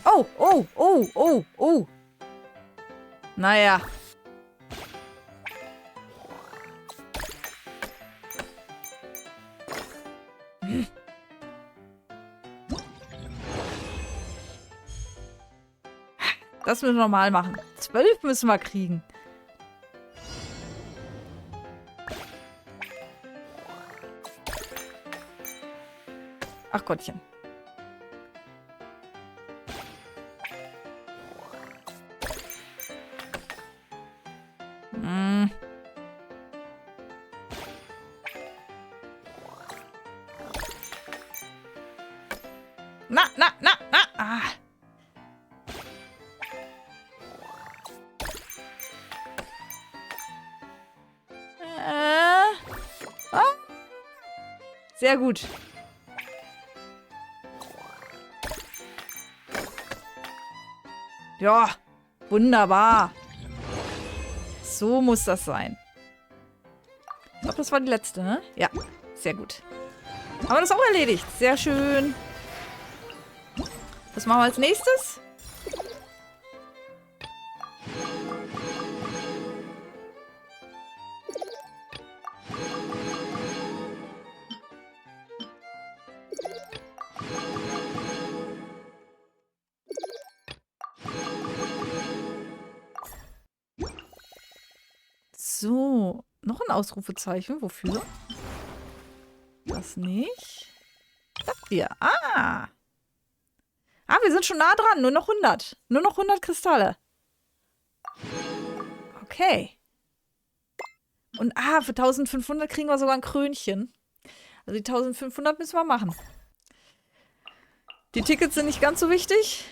Oh, oh, oh, oh, oh. Naja. Das müssen wir normal machen. 12 müssen wir kriegen. Ach Gottchen. Na. Ah. Ah. Sehr gut. Ja, wunderbar. So muss das sein. Ich glaube, das war die letzte, ne? Ja, sehr gut. Haben wir das auch erledigt. Sehr schön. Was machen wir als nächstes? So, noch ein Ausrufezeichen. Wofür? Das nicht. Das hier. Ah! Ah, wir sind schon nah dran. Nur noch 100. Nur noch 100 Kristalle. Okay. Und für 1500 kriegen wir sogar ein Krönchen. Also die 1500 müssen wir machen. Die Tickets sind nicht ganz so wichtig.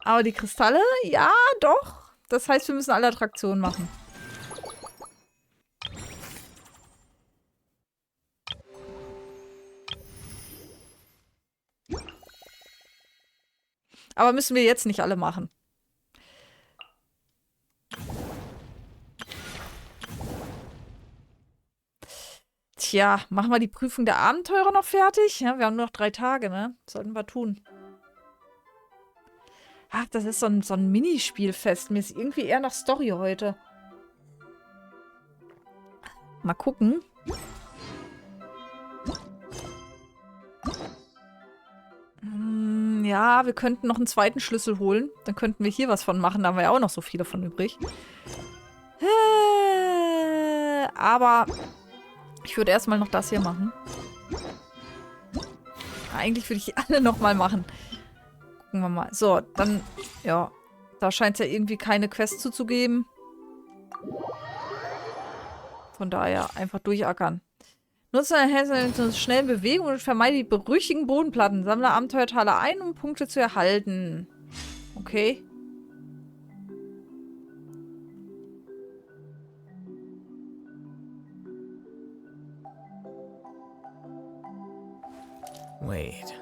Aber die Kristalle, ja, doch. Das heißt, wir müssen alle Attraktionen machen. Aber müssen wir jetzt nicht alle machen. Tja, machen wir die Prüfung der Abenteurer noch fertig? Ja, wir haben nur noch 3 Tage, ne? Sollten wir tun. Ach, das ist so ein Minispielfest. Mir ist irgendwie eher nach Story heute. Mal gucken. Ja, wir könnten noch einen zweiten Schlüssel holen. Dann könnten wir hier was von machen. Da haben wir ja auch noch so viele von übrig. Aber ich würde erstmal noch das hier machen. Eigentlich würde ich alle nochmal machen. Gucken wir mal. So, dann, ja. Da scheint es ja irgendwie keine Quest zuzugeben. Von daher einfach durchackern. Nutze deine Hände zur schnellen Bewegung und vermeide die brüchigen Bodenplatten. Sammle Abenteuertaler ein, um Punkte zu erhalten. Okay. Wait.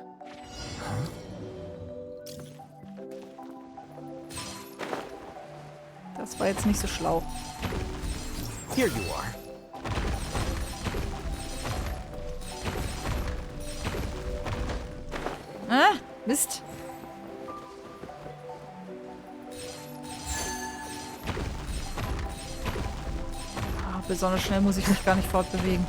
Das war jetzt nicht so schlau. Here you are. Ah, Mist. Ah, besonders schnell muss ich mich gar nicht fortbewegen.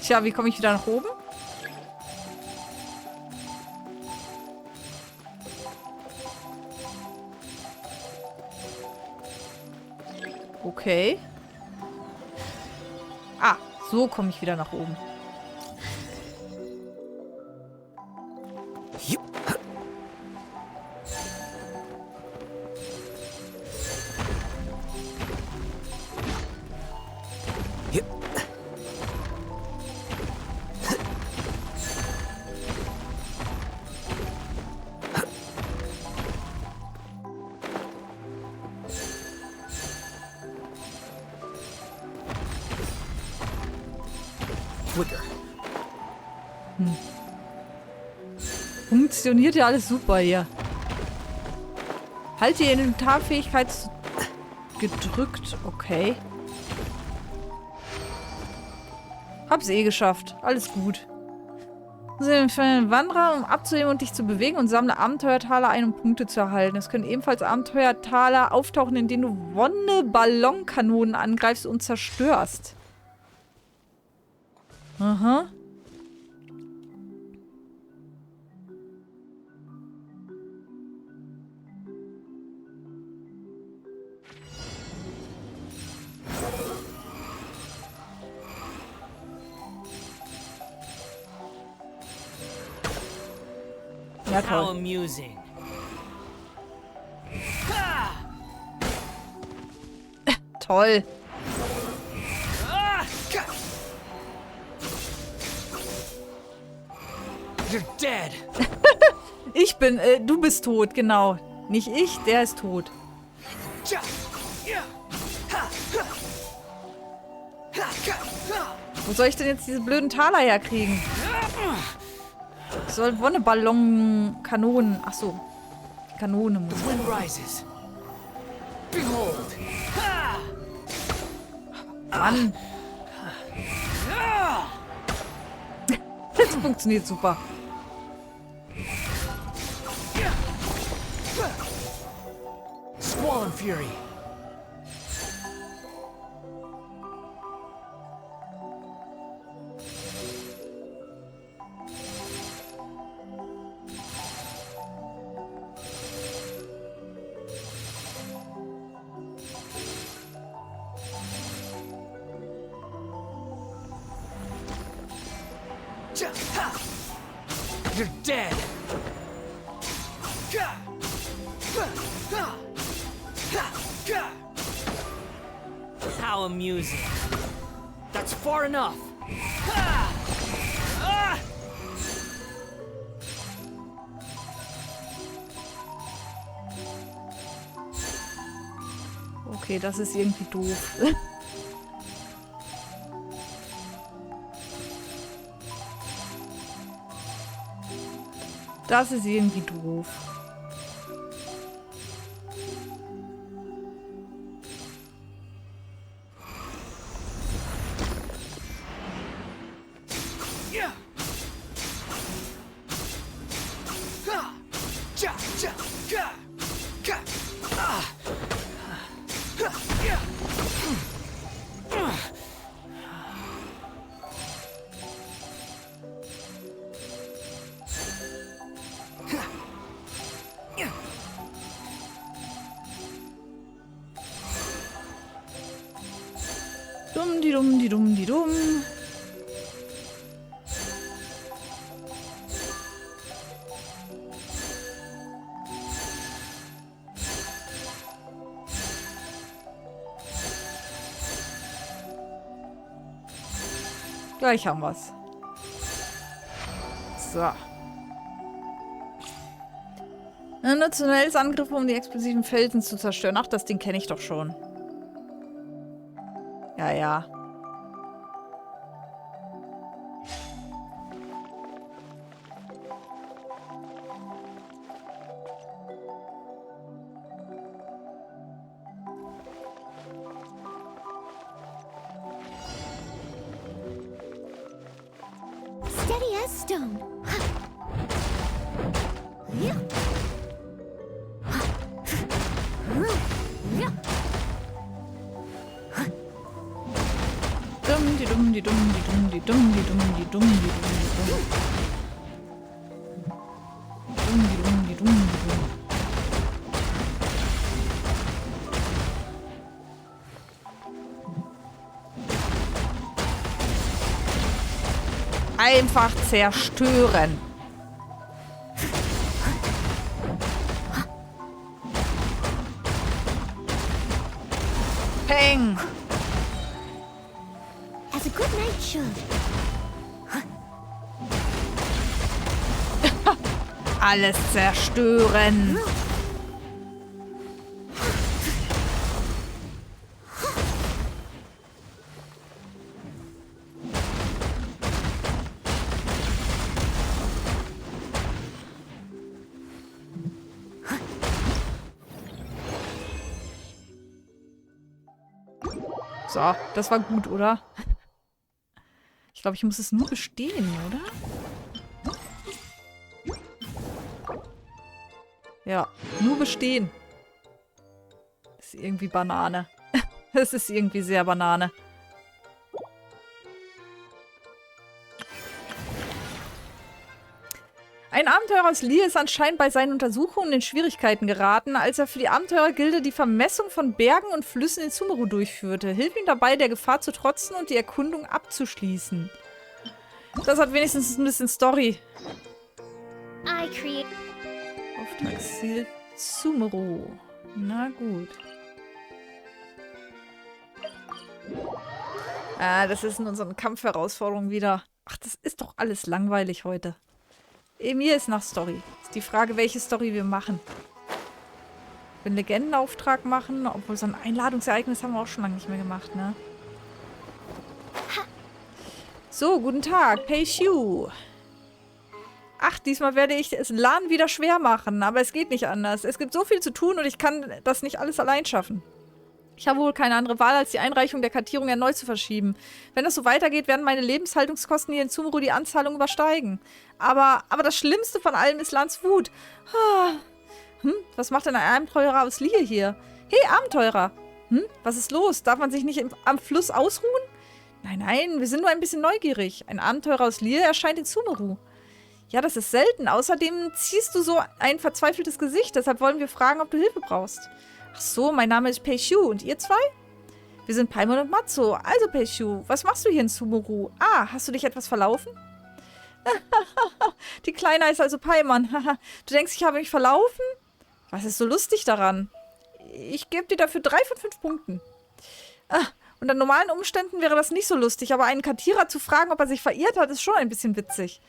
Tja, wie komme ich wieder nach oben? Okay. Ah, so komme ich wieder nach oben. Funktioniert ja alles super hier. Halt die Inventarfähigkeit gedrückt. Okay. Hab's eh geschafft. Alles gut. Für einen Wanderer, um abzuheben und dich zu bewegen, und sammle Abenteuertaler ein, um Punkte zu erhalten. Es können ebenfalls Abenteuertaler auftauchen, in denen du Wonne-Ballonkanonen angreifst und zerstörst. Aha. Ja, How toll. amusing. Toll. You're dead. Ich bin, du bist tot, genau. Nicht ich, der ist tot. Wo soll ich denn jetzt diese blöden Taler herkriegen? Ich soll Wonne-Ballon-Kanonen. Ach so. Die Kanone muss. The wind rises. Behold. Mann. Das funktioniert super. Squall and fury. You're dead. How amusing. That's far enough. Okay, das ist irgendwie doof. Das ist irgendwie doof. Dumm. Gleich haben wir's. So. Nutze Angriffe, um die explosiven Felsen zu zerstören. Ach, das Ding kenne ich doch schon. Ja, ja. Steady as stone. Einfach zerstören. Peng. As a good night should. Alles zerstören. So, das war gut, oder? Ich glaube, ich muss es nur bestehen, oder? Ja, nur bestehen. Ist irgendwie Banane. Es ist irgendwie sehr Banane. Ein Abenteurer aus Lie ist anscheinend bei seinen Untersuchungen in Schwierigkeiten geraten, als er für die Abenteurergilde die Vermessung von Bergen und Flüssen in Sumeru durchführte. Hilf ihm dabei, der Gefahr zu trotzen und die Erkundung abzuschließen. Das hat wenigstens ein bisschen Story. Auftragsziel Sumeru. Na gut. Ah, das ist in unseren Kampfherausforderungen wieder. Ach, das ist doch alles langweilig heute. Mir ist nach Story. Ist die Frage, welche Story wir machen. Wir einen Legendenauftrag machen, obwohl so ein Einladungsereignis haben wir auch schon lange nicht mehr gemacht, ne? So, guten Tag. Peishu. Ach, diesmal werde ich es Lan wieder schwer machen, aber es geht nicht anders. Es gibt so viel zu tun und ich kann das nicht alles allein schaffen. Ich habe wohl keine andere Wahl, als die Einreichung der Kartierung erneut zu verschieben. Wenn das so weitergeht, werden meine Lebenshaltungskosten hier in Sumeru die Anzahlung übersteigen. Aber das Schlimmste von allem ist Lans Wut. Was macht denn ein Abenteurer aus Lie hier? Hey, Abenteurer! Was ist los? Darf man sich nicht am Fluss ausruhen? Nein, wir sind nur ein bisschen neugierig. Ein Abenteurer aus Lie erscheint in Sumeru. Ja, das ist selten. Außerdem ziehst du so ein verzweifeltes Gesicht. Deshalb wollen wir fragen, ob du Hilfe brauchst. Ach so, mein Name ist Peishu. Und ihr zwei? Wir sind Paimon und Matzo. Also, Peishu, was machst du hier in Sumeru? Ah, hast du dich etwas verlaufen? Die Kleine heißt also Paimon. Du denkst, ich habe mich verlaufen? Was ist so lustig daran? Ich gebe dir dafür 3 von 5 Punkten. Unter normalen Umständen wäre das nicht so lustig, aber einen Kartierer zu fragen, ob er sich verirrt hat, ist schon ein bisschen witzig.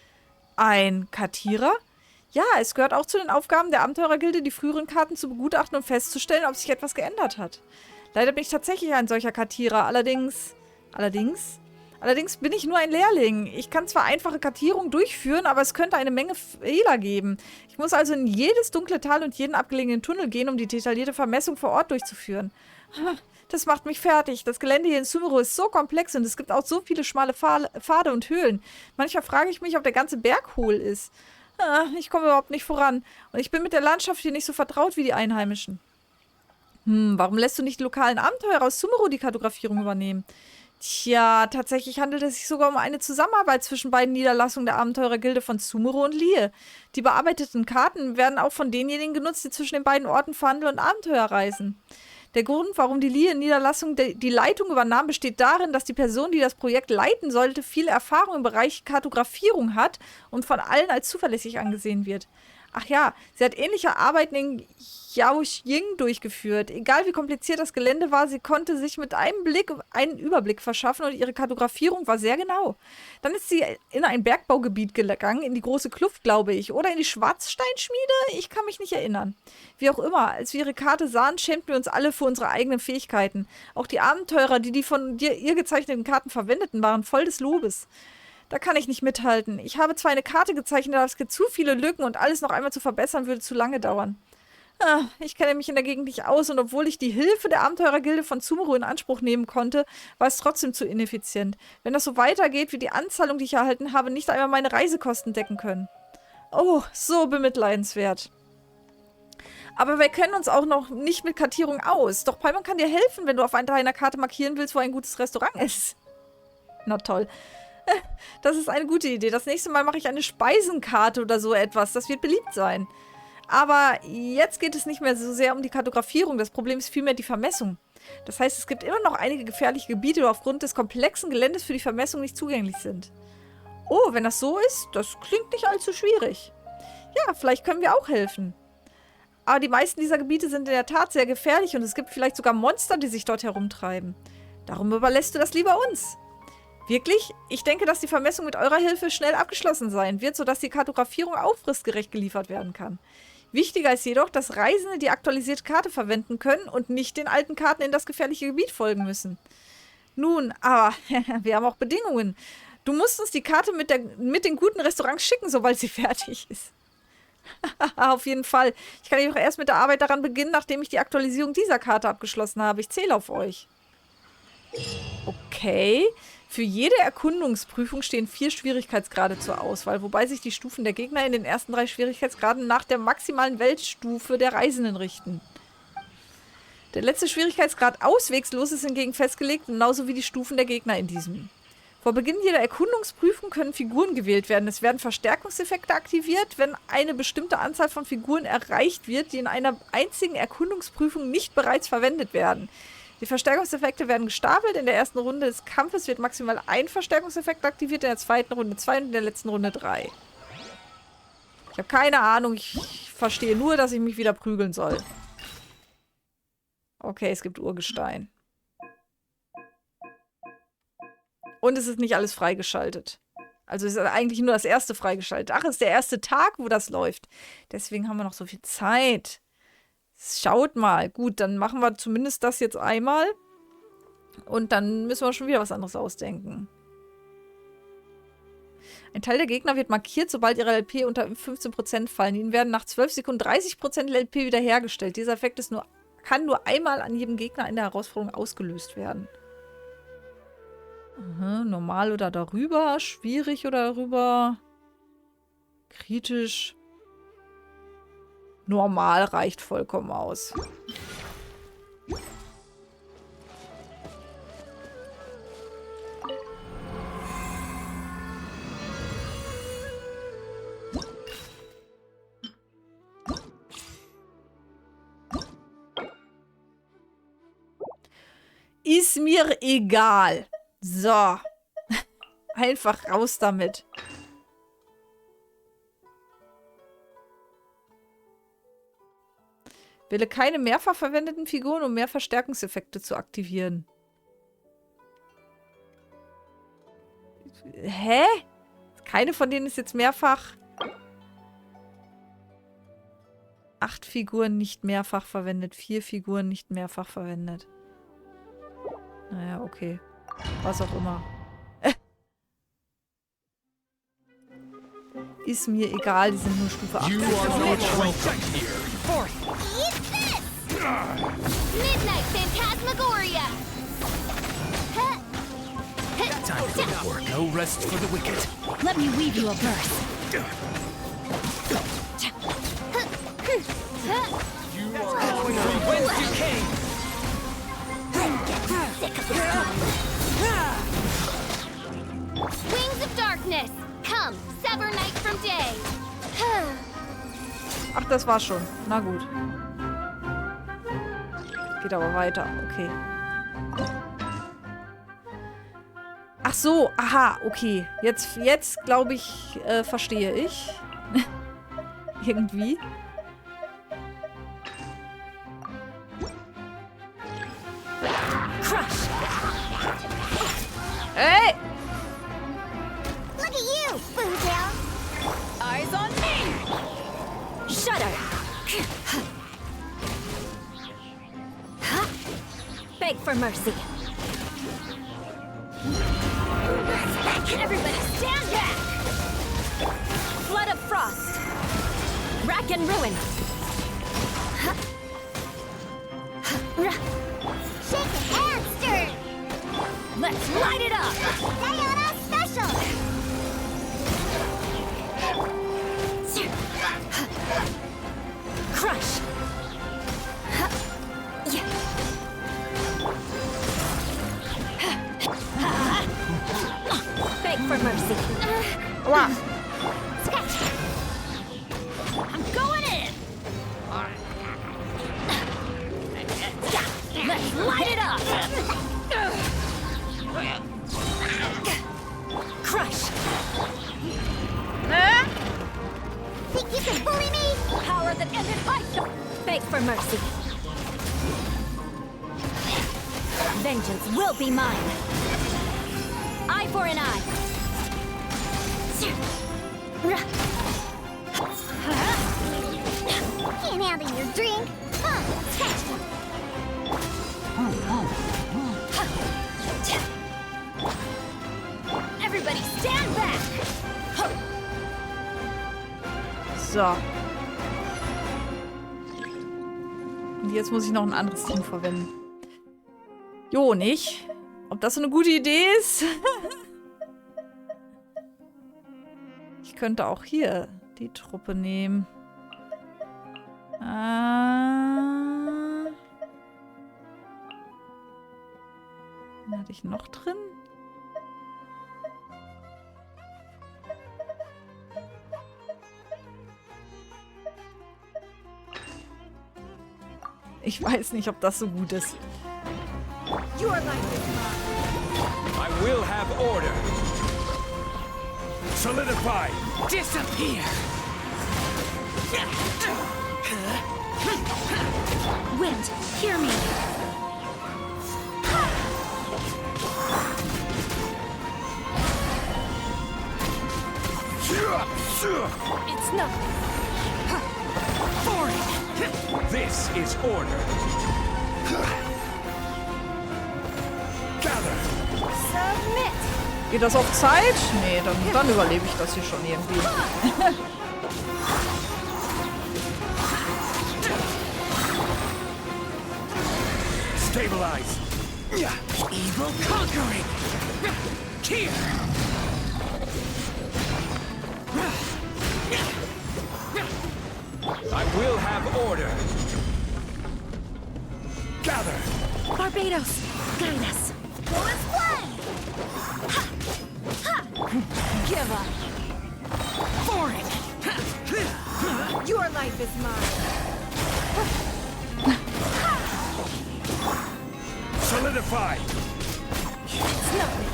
Ein Kartierer? Ja, es gehört auch zu den Aufgaben der Abenteurergilde, die früheren Karten zu begutachten und festzustellen, ob sich etwas geändert hat. Leider bin ich tatsächlich ein solcher Kartierer. Allerdings bin ich nur ein Lehrling. Ich kann zwar einfache Kartierungen durchführen, aber es könnte eine Menge Fehler geben. Ich muss also in jedes dunkle Tal und jeden abgelegenen Tunnel gehen, um die detaillierte Vermessung vor Ort durchzuführen. Das macht mich fertig. Das Gelände hier in Sumeru ist so komplex und es gibt auch so viele schmale Pfade und Höhlen. Manchmal frage ich mich, ob der ganze Berg hohl ist. Ich komme überhaupt nicht voran. Und ich bin mit der Landschaft hier nicht so vertraut wie die Einheimischen. Warum lässt du nicht die lokalen Abenteurer aus Sumeru die Kartografierung übernehmen? Tja, tatsächlich handelt es sich sogar um eine Zusammenarbeit zwischen beiden Niederlassungen der Abenteurergilde von Sumeru und Viele. Die bearbeiteten Karten werden auch von denjenigen genutzt, die zwischen den beiden Orten verhandeln und Abenteuer reisen. Der Grund, warum die Viele-Niederlassung die Leitung übernahm, besteht darin, dass die Person, die das Projekt leiten sollte, viele Erfahrung im Bereich Kartografierung hat und von allen als zuverlässig angesehen wird. Ach ja, sie hat ähnliche Arbeiten in Yaoxing durchgeführt. Egal wie kompliziert das Gelände war, sie konnte sich mit einem Blick einen Überblick verschaffen und ihre Kartografierung war sehr genau. Dann ist sie in ein Bergbaugebiet gegangen, in die große Kluft, glaube ich, oder in die Schwarzsteinschmiede? Ich kann mich nicht erinnern. Wie auch immer, als wir ihre Karte sahen, schämten wir uns alle für unsere eigenen Fähigkeiten. Auch die Abenteurer, die von ihr gezeichneten Karten verwendeten, waren voll des Lobes. Da kann ich nicht mithalten. Ich habe zwar eine Karte gezeichnet, aber es gibt zu viele Lücken und alles noch einmal zu verbessern würde zu lange dauern. Ich kenne mich in der Gegend nicht aus und obwohl ich die Hilfe der Abenteurergilde von Sumeru in Anspruch nehmen konnte, war es trotzdem zu ineffizient. Wenn das so weitergeht, wird die Anzahlung, die ich erhalten habe, nicht einmal meine Reisekosten decken können. Oh, so bemitleidenswert. Aber wir kennen uns auch noch nicht mit Kartierung aus. Doch Paimon kann dir helfen, wenn du auf deiner Karte markieren willst, wo ein gutes Restaurant ist. Na toll. Das ist eine gute Idee. Das nächste Mal mache ich eine Speisenkarte oder so etwas. Das wird beliebt sein. Aber jetzt geht es nicht mehr so sehr um die Kartografierung. Das Problem ist vielmehr die Vermessung. Das heißt, es gibt immer noch einige gefährliche Gebiete, die aufgrund des komplexen Geländes für die Vermessung nicht zugänglich sind. Oh, wenn das so ist, das klingt nicht allzu schwierig. Ja, vielleicht können wir auch helfen. Aber die meisten dieser Gebiete sind in der Tat sehr gefährlich und es gibt vielleicht sogar Monster, die sich dort herumtreiben. Darum überlässt du das lieber uns. Wirklich? Ich denke, dass die Vermessung mit eurer Hilfe schnell abgeschlossen sein wird, sodass die Kartografierung auch fristgerecht geliefert werden kann. Wichtiger ist jedoch, dass Reisende die aktualisierte Karte verwenden können und nicht den alten Karten in das gefährliche Gebiet folgen müssen. Nun, aber wir haben auch Bedingungen. Du musst uns die Karte mit den guten Restaurants schicken, sobald sie fertig ist. Auf jeden Fall. Ich kann jedoch erst mit der Arbeit daran beginnen, nachdem ich die Aktualisierung dieser Karte abgeschlossen habe. Ich zähle auf euch. Okay. Für jede Erkundungsprüfung stehen 4 Schwierigkeitsgrade zur Auswahl, wobei sich die Stufen der Gegner in den ersten 3 Schwierigkeitsgraden nach der maximalen Weltstufe der Reisenden richten. Der letzte Schwierigkeitsgrad auswegslos ist hingegen festgelegt, genauso wie die Stufen der Gegner in diesem. Vor Beginn jeder Erkundungsprüfung können Figuren gewählt werden. Es werden Verstärkungseffekte aktiviert, wenn eine bestimmte Anzahl von Figuren erreicht wird, die in einer einzigen Erkundungsprüfung nicht bereits verwendet werden. Die Verstärkungseffekte werden gestapelt. In der ersten Runde des Kampfes wird maximal ein Verstärkungseffekt aktiviert, in der zweiten Runde 2 und in der letzten Runde 3. Ich habe keine Ahnung. Ich verstehe nur, dass ich mich wieder prügeln soll. Okay, es gibt Urgestein. Und es ist nicht alles freigeschaltet. Also ist eigentlich nur das erste freigeschaltet. Ach, es ist der erste Tag, wo das läuft. Deswegen haben wir noch so viel Zeit. Schaut mal. Gut, dann machen wir zumindest das jetzt einmal. Und dann müssen wir schon wieder was anderes ausdenken. Ein Teil der Gegner wird markiert, sobald ihre LP unter 15% fallen. Ihnen werden nach 12 Sekunden 30% LP wiederhergestellt. Dieser Effekt kann nur einmal an jedem Gegner in der Herausforderung ausgelöst werden. Aha, normal oder darüber, schwierig oder darüber, kritisch. Normal reicht vollkommen aus. Ist mir egal. So. Einfach raus damit. Wähle keine mehrfach verwendeten Figuren, um mehr Verstärkungseffekte zu aktivieren. Hä? Keine von denen ist jetzt mehrfach. 8 Figuren nicht mehrfach verwendet. 4 Figuren nicht mehrfach verwendet. Naja, okay. Was auch immer. Ist mir egal, die sind nur Stufe 8. You are right here. Eat this! Midnight Phantasmagoria! Time for the work. No rest for the wicked. Let me weave you a verse. You are going from whence you came. Sick of this. Wings of darkness! Come, sever night from day! Ach, das war schon. Na gut. Geht aber weiter. Okay. Ach so. Aha. Okay. Jetzt glaube ich, verstehe ich. Irgendwie. Crush! Ey! Look at you, Boomtail! Eyes on me! Shudder! Beg for mercy. Everybody stand back! Flood of frost! Rack and ruin! Shake and stir! Let's light it up! Diana special! Crush! Beg for mercy. Wow. Sketch! I'm going in! Let's light it up! Crush! Think you can bully me? Power that ended life! Beg for mercy. Vengeance will be mine. Eye for an eye. Can't handle your drink. Everybody stand back. So. Und jetzt muss ich noch ein anderes Team verwenden. Jo, nicht? Ob das so eine gute Idee ist? Ich könnte auch hier die Truppe nehmen. Wen hatte ich noch drin? Ich weiß nicht, ob das so gut ist. Your life is mine. I will have order. Solidify. Disappear. Wind, hear me. It's nothing. This is order. Gather. Submit. Geht das auf Zeit? Nee, dann überlebe ich das hier schon irgendwie. Stabilize. Evil conquering. Here. I will have order. Gather. Barbados, guide us. Forest flame. Give up. Foreign. Your life is mine. Solidify. It's nothing.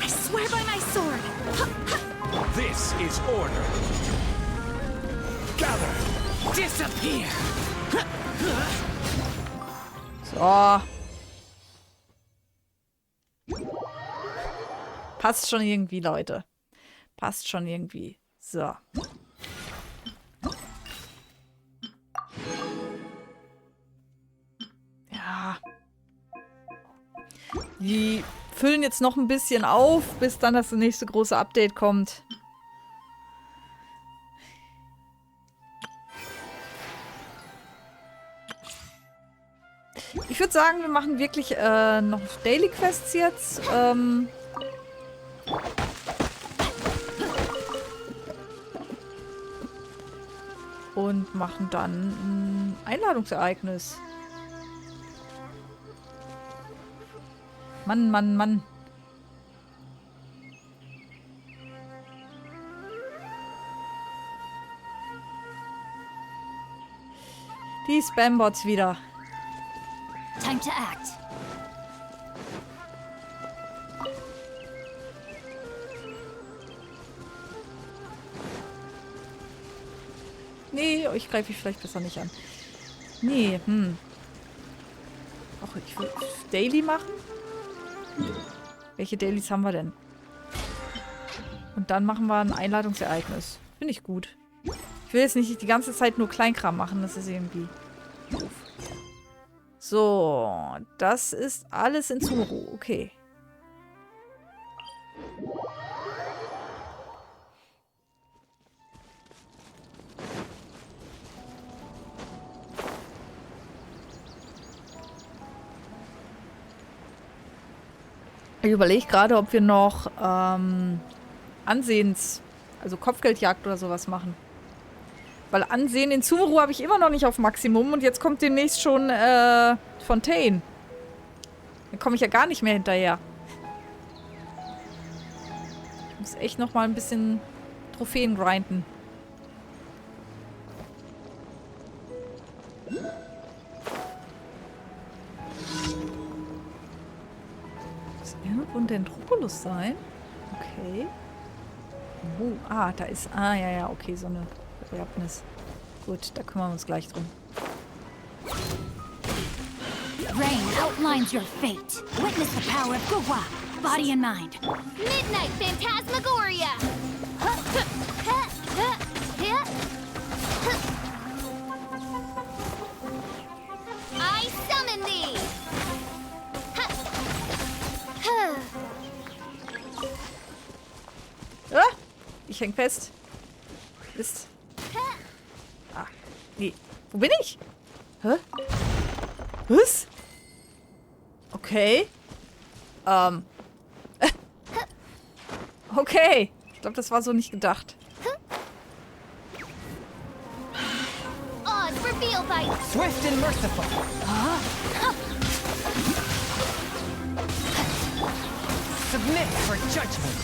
I swear by my sword. This is order. Gather. Disappear. So. Passt schon irgendwie, Leute. Passt schon irgendwie. So. Die füllen jetzt noch ein bisschen auf, bis dann das nächste große Update kommt. Ich würde sagen, wir machen wirklich noch Daily Quests jetzt. Und machen dann ein Einladungsereignis. Mann, Mann, Mann. Die Spambots wieder. Time to act. Nee, euch greife ich vielleicht besser nicht an. Nee, Ach, ich will Daily machen? Welche Dailies haben wir denn? Und dann machen wir ein Einladungsereignis. Finde ich gut. Ich will jetzt nicht die ganze Zeit nur Kleinkram machen. Das ist irgendwie doof. So, das ist alles in Zuru. Okay. Ich überlege gerade, ob wir noch also Kopfgeldjagd oder sowas machen. Weil Ansehen in Zuru habe ich immer noch nicht auf Maximum und jetzt kommt demnächst schon Fontaine. Dann komme ich ja gar nicht mehr hinterher. Ich muss echt noch mal ein bisschen Trophäen grinden. Muss irgendwo ein Dendropolis sein? Okay. Da ist... ja, okay, so eine Begräbnis. Gut, da kümmern wir uns gleich drum. Rain outlines your fate. Witness the power of Gugwa, body and mind. Midnight Phantasmagoria. I summon thee. Ich häng fest. Mist. Nee. Wo bin ich? Hä? Was? Okay. Okay. Ich glaube, das war so nicht gedacht. Odds revealed by Swift and merciful. Submit for judgment.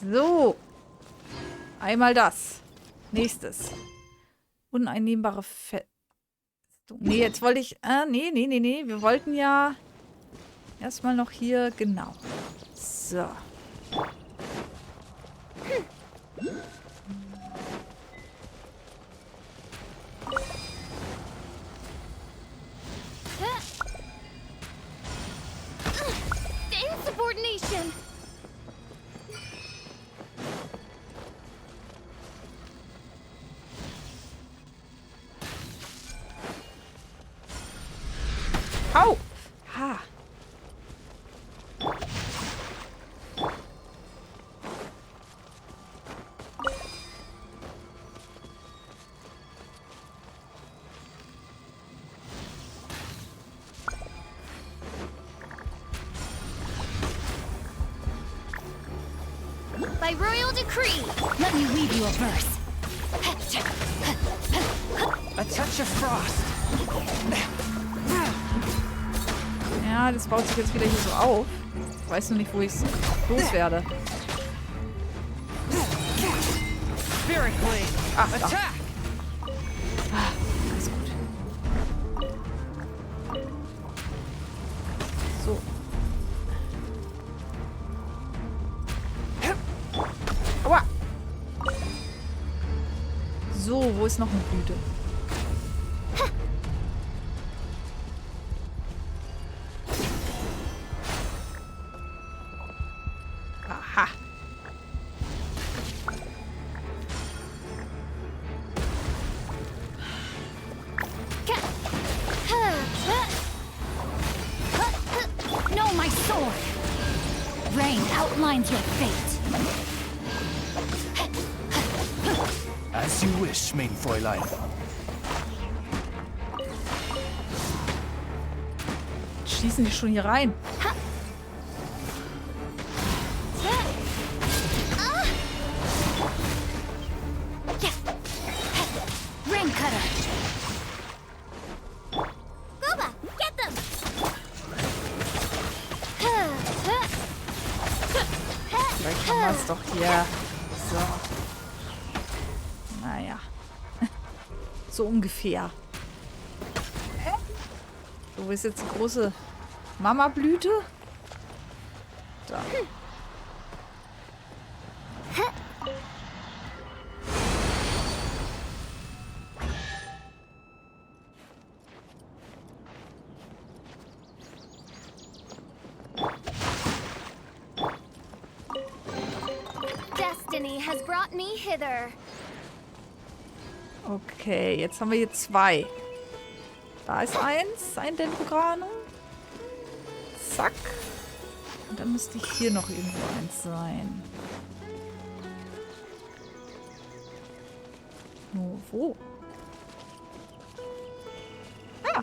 So. Einmal das. Nächstes. Uneinnehmbare Festung. Nee, jetzt wollte ich... Nee. Wir wollten ja erstmal noch hier... Genau. So. insubordination. Au! Ha! By royal decree, let me weave you a verse. A touch of frost. Ja, das baut sich jetzt wieder hier so auf. Ich weiß nur nicht, wo ich es loswerde. Spirit Blade. Ach, da. Attack. Alles gut. So. Aua! So, wo ist noch eine Blüte? Aha. outlines your fate. As you wish, Maiden-Fräulein. Schießen die schon hier rein? Rain cutter. Gooba, get them. Vielleicht haben wir es doch hier. So. Naja. So ungefähr. So, wo ist jetzt die große Mama-Blüte? Da. Destiny has brought me hither. Okay, jetzt haben wir hier 2. Da ist eins, ein Dendrokrano. Zack. Und dann müsste hier noch irgendwo eins sein. Nur wo? Ah.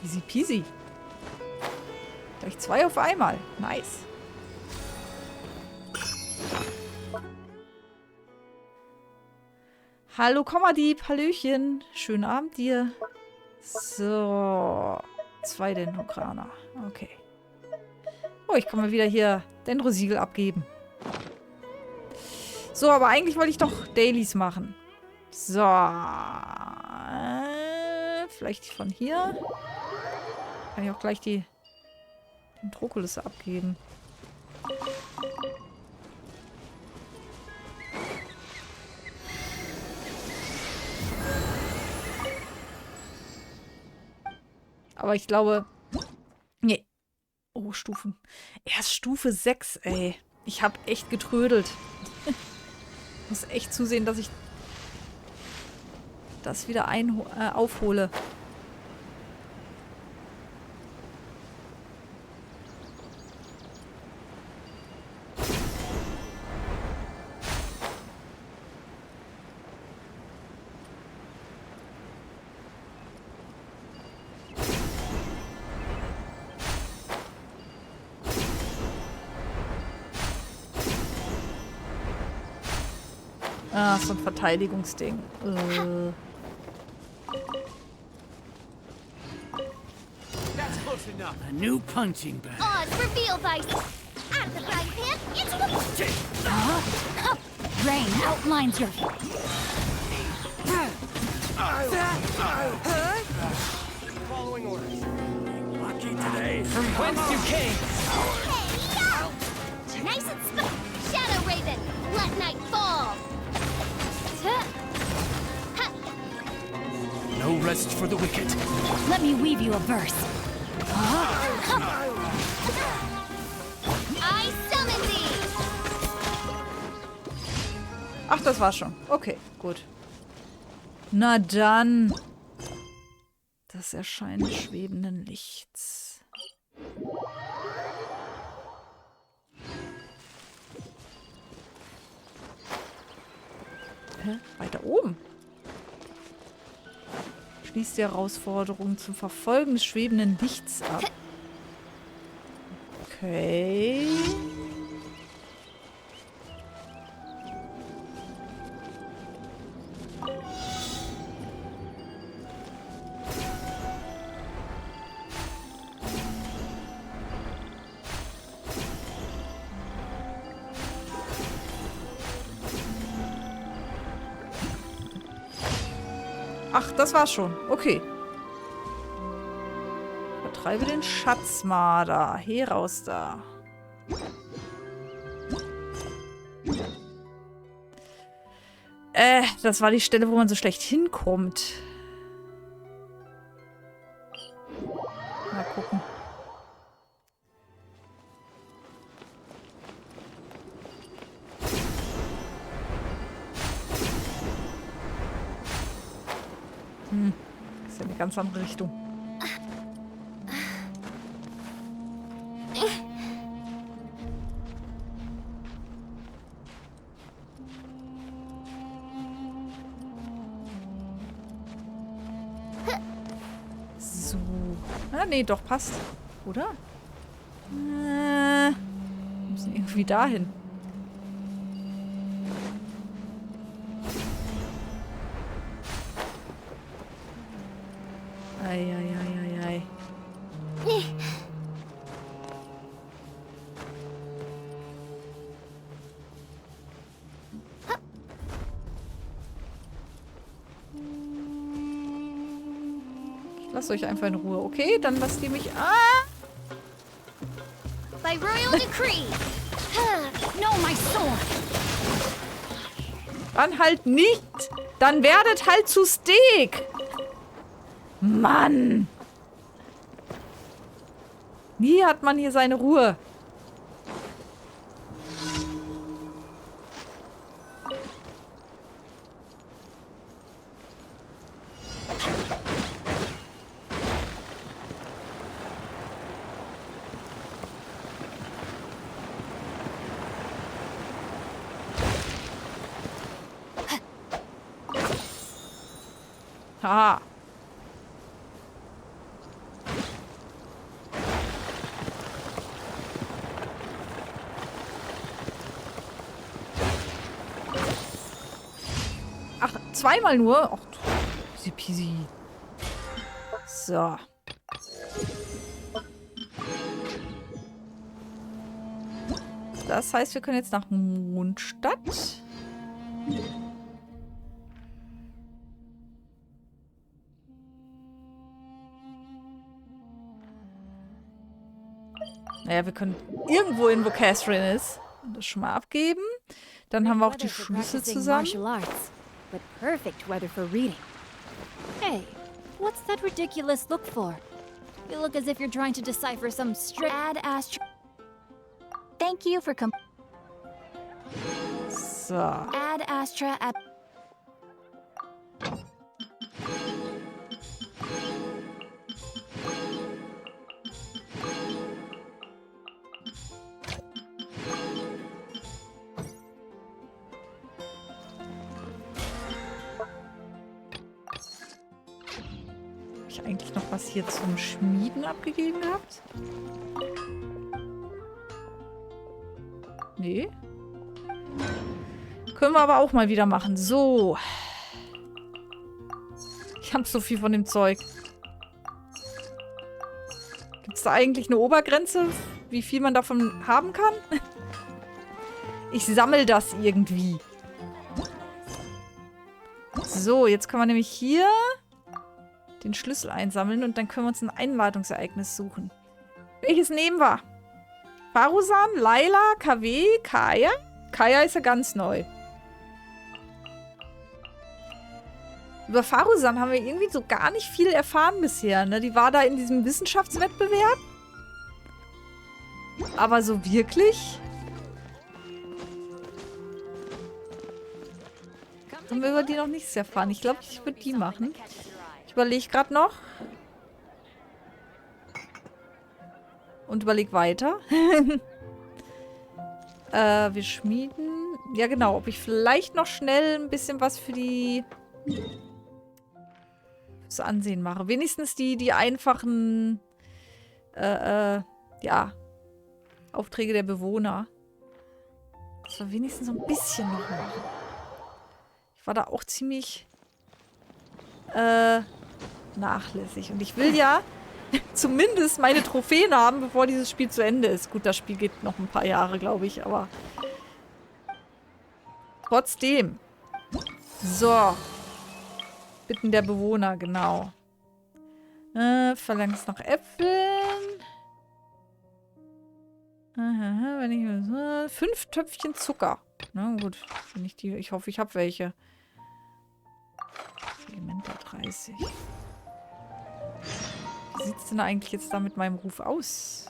Easy peasy. Gleich 2 auf einmal. Nice. Hallo Kommadieb, Hallöchen. Schönen Abend dir. So. 2 Dendrokraner. Okay. Oh, ich kann mal wieder hier Dendrosiegel abgeben. So, aber eigentlich wollte ich doch Dailies machen. So. Vielleicht von hier. Kann ich auch gleich den Trokulus abgeben. Aber ich glaube... Nee. Oh, Stufen. Erst Stufe 6, ey. Ich habe echt getrödelt. Muss echt zusehen, dass ich das wieder aufhole. Ah, so ein Verteidigungsding. That's close enough. A new punching bag. Odds reveal by... Out of the frying pan, into the... Rain outlines your... Following orders. Lucky today. From whence you came. Hey, nice and Shadow Raven, let night fall. No rest for the wicked. Let me weave you a verse. I summon thee. Ach, das war's schon. Okay, gut. Na dann. Das Erscheinen des schwebenden Lichts. Hä? Weiter oben. Schließt die Herausforderung zum Verfolgen des schwebenden Lichts ab. Okay. Ach, das war's schon. Okay. Vertreibe den Schatzmarder. Heraus da. Das war die Stelle, wo man so schlecht hinkommt. Mal gucken. Das ist ja eine ganz andere Richtung. nee, doch, passt. Oder? Wir müssen irgendwie dahin. Ei. Lasst euch einfach in Ruhe, okay? Dann lasst ihr mich... Ah! By royal decree. No, my sword. Dann halt nicht. Dann werdet halt zu Steak. Mann. Nie hat man hier seine Ruhe. Haha. Ach, zweimal nur? Ach, easy peasy. So. Das heißt, wir können jetzt nach Mondstadt. Naja, wir können irgendwo hin, wo Catherine ist. Und das schon mal abgeben. Dann haben wir auch die Schlüssel zusammen. But perfect weather for reading. Hey, what's that ridiculous look for? You look as if you're trying to decipher some Ad Astra. Thank you for So. Ad Astra. Eigentlich noch was hier zum Schmieden abgegeben gehabt? Nee. Können wir aber auch mal wieder machen. So. Ich habe so viel von dem Zeug. Gibt es da eigentlich eine Obergrenze, wie viel man davon haben kann? Ich sammle das irgendwie. So, jetzt können wir nämlich hier den Schlüssel einsammeln und dann können wir uns ein Einladungsereignis suchen. Welches nehmen wir? Faruzan, Laila, KW, Kaya? Kaya ist ja ganz neu. Über Faruzan haben wir irgendwie so gar nicht viel erfahren bisher, ne? Die war da in diesem Wissenschaftswettbewerb. Aber so wirklich haben wir über die noch nichts erfahren. Ich glaube, ich würde die machen. Ich überlege gerade noch. Und überlege weiter. Wir schmieden. Ja, genau. Ob ich vielleicht noch schnell ein bisschen was für die fürs Ansehen mache. Wenigstens die einfachen ja, Aufträge der Bewohner. Das war wenigstens so ein bisschen noch machen. Ich war da auch ziemlich nachlässig. Und ich will ja zumindest meine Trophäen haben, bevor dieses Spiel zu Ende ist. Gut, das Spiel geht noch ein paar Jahre, glaube ich, aber trotzdem. So. Bitten der Bewohner, genau. Verlangst nach Äpfeln. Wenn ich 5 Töpfchen Zucker. Na gut, wenn ich die. Ich hoffe, ich habe welche. Elemente 30. Wie sieht es denn eigentlich jetzt da mit meinem Ruf aus?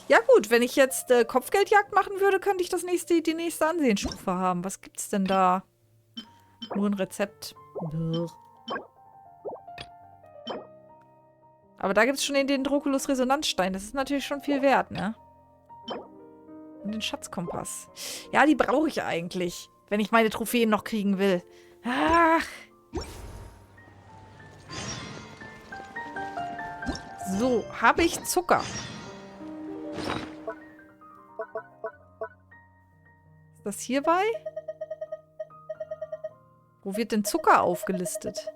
Ja gut, wenn ich jetzt Kopfgeldjagd machen würde, könnte ich die nächste Ansehensstufe haben. Was gibt's denn da? Nur ein Rezept. Brr. Aber da gibt es schon den Dendroculus-Resonanzstein. Das ist natürlich schon viel wert, ne? Und den Schatzkompass. Ja, die brauche ich eigentlich, wenn ich meine Trophäen noch kriegen will. Ach. So, habe ich Zucker? Ist das hierbei? Wo wird denn Zucker aufgelistet?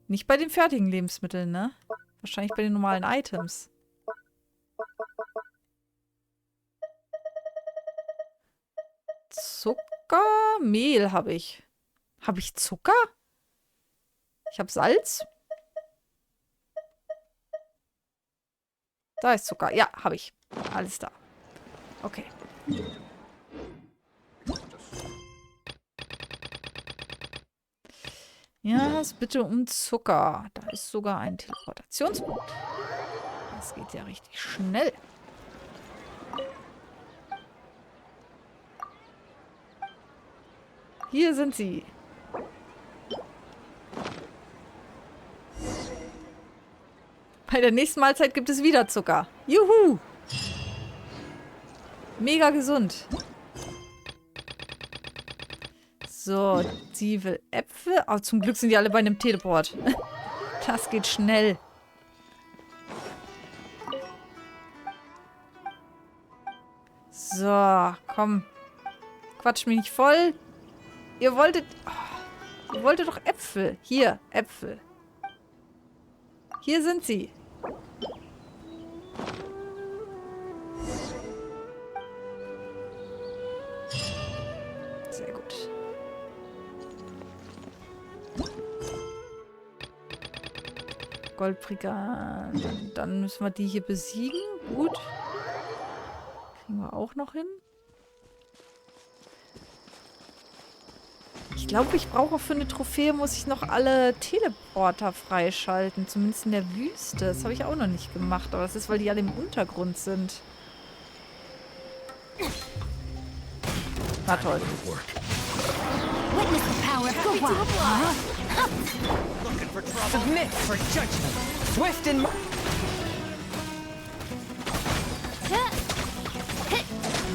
Nicht bei den fertigen Lebensmitteln, ne? Wahrscheinlich bei den normalen Items. Zucker, Mehl habe ich. Habe ich Zucker? Ich habe Salz. Da ist Zucker. Ja, habe ich. Alles da. Okay. Ja, es bitte um Zucker. Da ist sogar ein Teleportationspunkt. Das geht ja richtig schnell. Hier sind sie. Bei der nächsten Mahlzeit gibt es wieder Zucker. Juhu! Mega gesund. So, sie will Äpfel. Oh, zum Glück sind die alle bei einem Teleport. Das geht schnell. So, komm. Quatsch mich nicht voll. Ihr wolltet... Oh, ihr wolltet doch Äpfel. Hier, Äpfel. Hier sind sie. Sehr gut. Goldbrigade. Dann müssen wir die hier besiegen. Gut. Kriegen wir auch noch hin. Ich glaube, ich brauche für eine Trophäe, muss ich noch alle Teleporter freischalten. Zumindest in der Wüste. Das habe ich auch noch nicht gemacht. Aber das ist, weil die alle im Untergrund sind. Na toll. Witness the power of Gugwa. Submit for judgment. Swift and...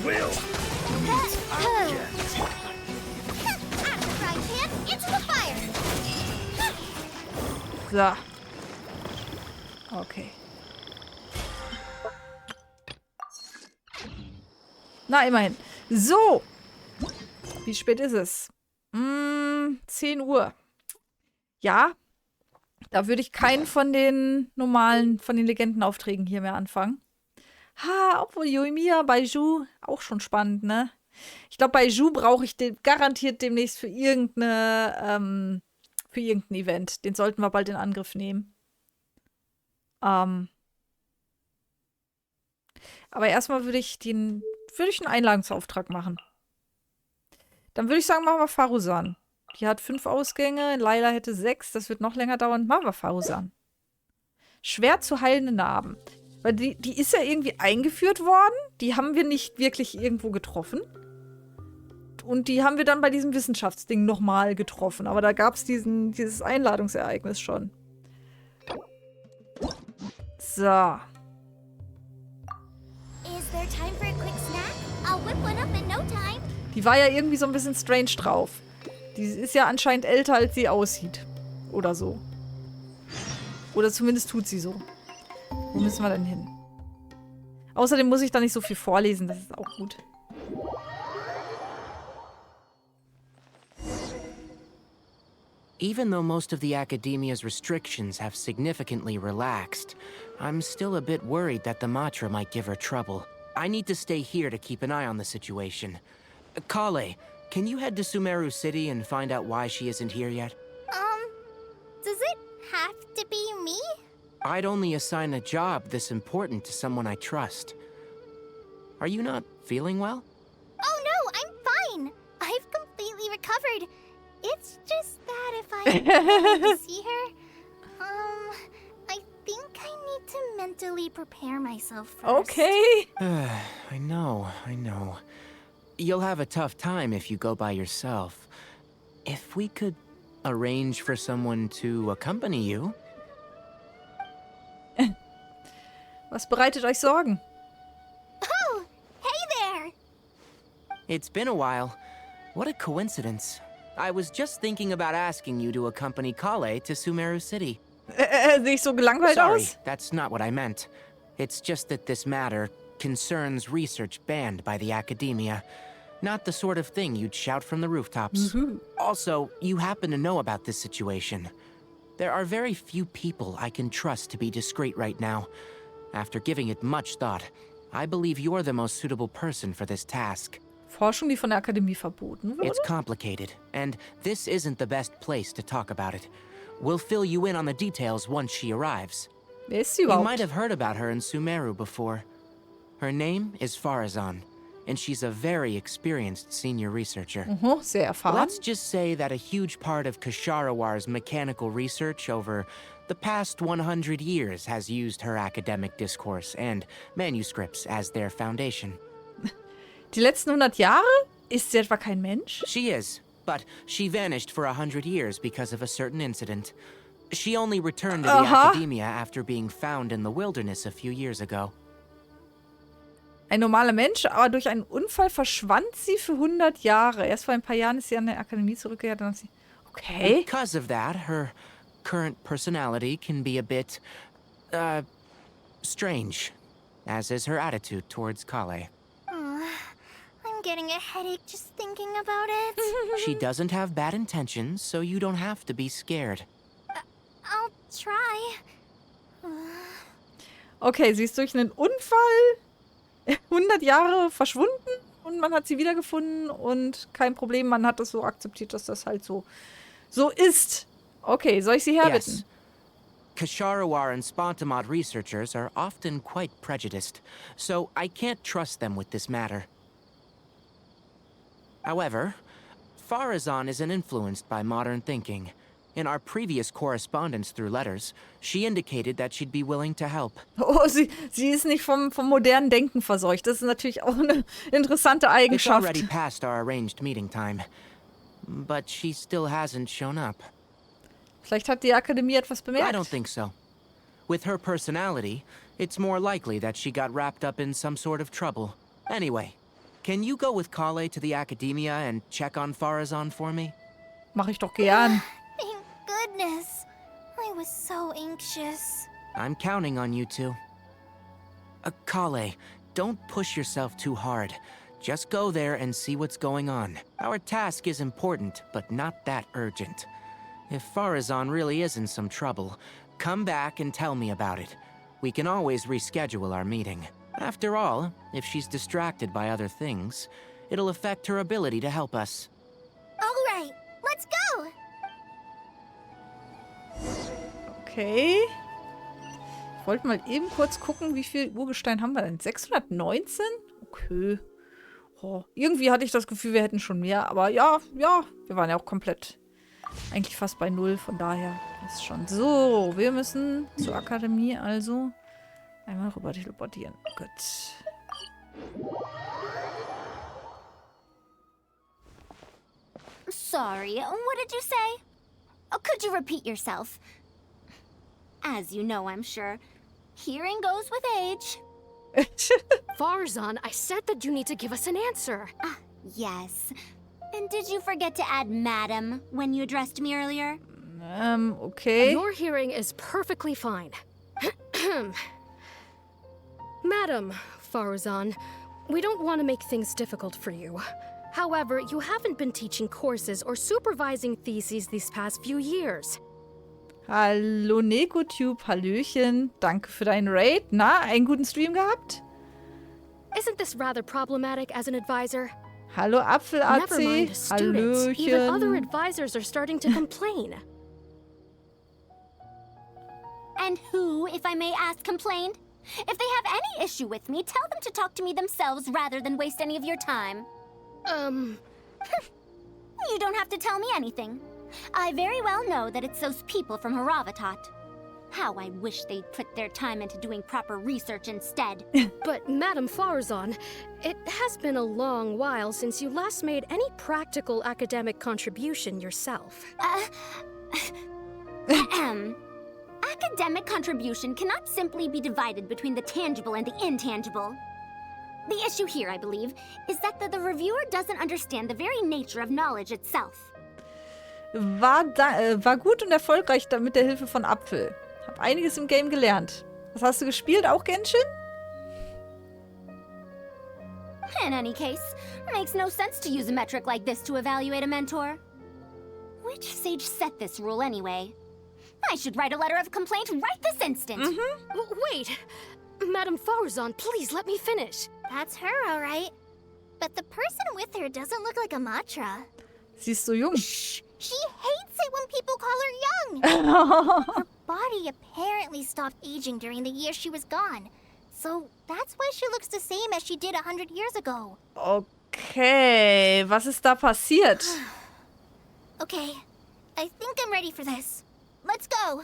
Will. So. Okay. Na, immerhin. So. Wie spät ist es? 10 Uhr. Ja. Da würde ich keinen von den normalen, von den Legendenaufträgen hier mehr anfangen. Ha, obwohl Yoimiya, Baiju, auch schon spannend, ne? Ich glaube, Baiju brauche ich garantiert demnächst für irgendein Event. Den sollten wir bald in Angriff nehmen. Aber erstmal würde ich einen Einladungsauftrag machen. Dann würde ich sagen, machen wir Faruzan. Die hat 5 Ausgänge, Laila hätte 6. Das wird noch länger dauern. Machen wir Faruzan. Schwer zu heilende Narben. Weil die ist ja irgendwie eingeführt worden. Die haben wir nicht wirklich irgendwo getroffen. Und die haben wir dann bei diesem Wissenschaftsding nochmal getroffen. Aber da gab es dieses Einladungsereignis schon. So. Die war ja irgendwie so ein bisschen strange drauf. Die ist ja anscheinend älter, als sie aussieht. Oder so. Oder zumindest tut sie so. Wo müssen wir denn hin? Außerdem muss ich da nicht so viel vorlesen. Das ist auch gut. Even though most of the Academia's restrictions have significantly relaxed, I'm still a bit worried that the Matra might give her trouble. I need to stay here to keep an eye on the situation. Kale, can you head to Sumeru City and find out why she isn't here yet? Does it have to be me? I'd only assign a job this important to someone I trust. Are you not feeling well? Oh no, I'm fine. I've completely recovered. It's just that if I want to see her, I think I need to mentally prepare myself first. Okay. I know. You'll have a tough time if you go by yourself. If we could arrange for someone to accompany you. Was bereitet euch Sorgen? Oh, hey there. It's been a while. What a coincidence. I was just thinking about asking you to accompany Kale to Sumeru City. Sehe ich so gelangweilt Sorry, aus? that's not what I meant. It's just that this matter concerns research banned by the academia. Not the sort of thing you'd shout from the rooftops. Also, you happen to know about this situation. There are very few people I can trust to be discreet right now. After giving it much thought, I believe you're the most suitable person for this task. Forschung, die von der Akademie verboten wurde? It's complicated, and this isn't the best place to talk about it. We'll fill you in on the details once she arrives. Wer ist sie You überhaupt? might have heard about her in Sumeru before. Her name is Faruzan, and she's a very experienced senior researcher. Sehr erfahren. Let's just say that a huge part of Kasharawar's mechanical research over the past 100 years has used her academic discourse and manuscripts as their foundation. Die letzten 100 Jahre? Ist sie etwa kein Mensch? She is, but she vanished for 100 years because of a certain incident. She only returned to the academia after being found in the wilderness a few years ago. Ein normaler Mensch, aber durch einen Unfall verschwand sie für 100 Jahre. Erst vor ein paar Jahren ist sie an der Akademie zurückgekehrt. Dann hat sie... Okay. Because of that, her current personality can be a bit, strange, as is her attitude towards Kale. I'm getting a headache just thinking about it. She doesn't have bad intentions, so you don't have to be scared. I'll try. Okay, sie ist durch einen Unfall 100 Jahre verschwunden und man hat sie wiedergefunden und kein Problem, man hat es so akzeptiert, dass das halt so ist. Okay, soll ich sie herbitten? Yes. Kasharawar and Spontamod researchers are often quite prejudiced, so I can't trust them with this matter. However, Faruzan isn't influenced by modern thinking. In our previous correspondence through letters, she indicated that she'd be willing to help. Oh, sie ist nicht vom modernen Denken verseucht. Das ist natürlich auch eine interessante It's Eigenschaft. already past our arranged meeting time, but she still hasn't shown up. Vielleicht hat die Akademie etwas I bemerkt. don't think so. With her personality, it's more likely that she got wrapped up in some sort of trouble. Anyway, can you go with Kale to the academia and check on Faruzan for me? Mach ich doch gern. Thank goodness. I was so anxious. I'm counting on you two. Kale, don't push yourself too hard. Just go there and see what's going on. Our task is important, but not that urgent. If Faruzan really is in some trouble, come back and tell me about it. We can always reschedule our meeting. After all, if she's distracted by other things, it'll affect her ability to help us. All right, let's go. Okay. Ich wollte mal eben kurz gucken, wie viel Urgestein haben wir denn? 619? Okay. Oh, irgendwie hatte ich das Gefühl, wir hätten schon mehr. Aber ja, wir waren ja auch komplett eigentlich fast bei 0. Von daher ist schon so. Wir müssen zur Akademie also einmal rüber teleportieren. Gut. Sorry, what did you say? Oh, could you repeat yourself? As you know, I'm sure, hearing goes with age. Faruzan, I said that you need to give us an answer. Yes. And did you forget to add madam when you addressed me earlier? Okay. Your hearing is perfectly fine. Madam Faruzan, we don't want to make things difficult for you. However, you haven't been teaching courses or supervising theses these past few years. Hallo Nekotube, Hallöchen. Danke für deinen Raid. Na, einen guten Stream gehabt? Isn't this rather problematic as an advisor? Hallo Apfel-AC. Never mind students. Even other Hallöchen. advisors are starting to complain. And who, if I may ask, complained? If they have any issue with me, tell them to talk to me themselves rather than waste any of your time. You don't have to tell me anything. I very well know that it's those people from Haravatat. How I wish they'd put their time into doing proper research instead. But Madam Faruzan, it has been a long while since you last made any practical academic contribution yourself. Academic contribution cannot simply be divided between the tangible and the intangible. The issue here, I believe, is that the reviewer doesn't understand the very nature of knowledge itself. War gut und erfolgreich mit der Hilfe von Apfel. Hab einiges im Game gelernt. Was hast du gespielt? Auch Genshin? In any case, makes no sense to use a metric like this to evaluate a mentor. Which sage set this rule anyway? I should write a letter of complaint right this instant. Wait! Madam Faruzan, please let me finish. That's her, all right. But the person with her doesn't look like a Matra. Sie ist so jung. Shh! She hates it when people call her young! Her body apparently stopped aging during the year she was gone. So that's why she looks the same as she did 100 years ago. Okay, was ist da passiert? Okay, I think I'm ready for this. Let's go!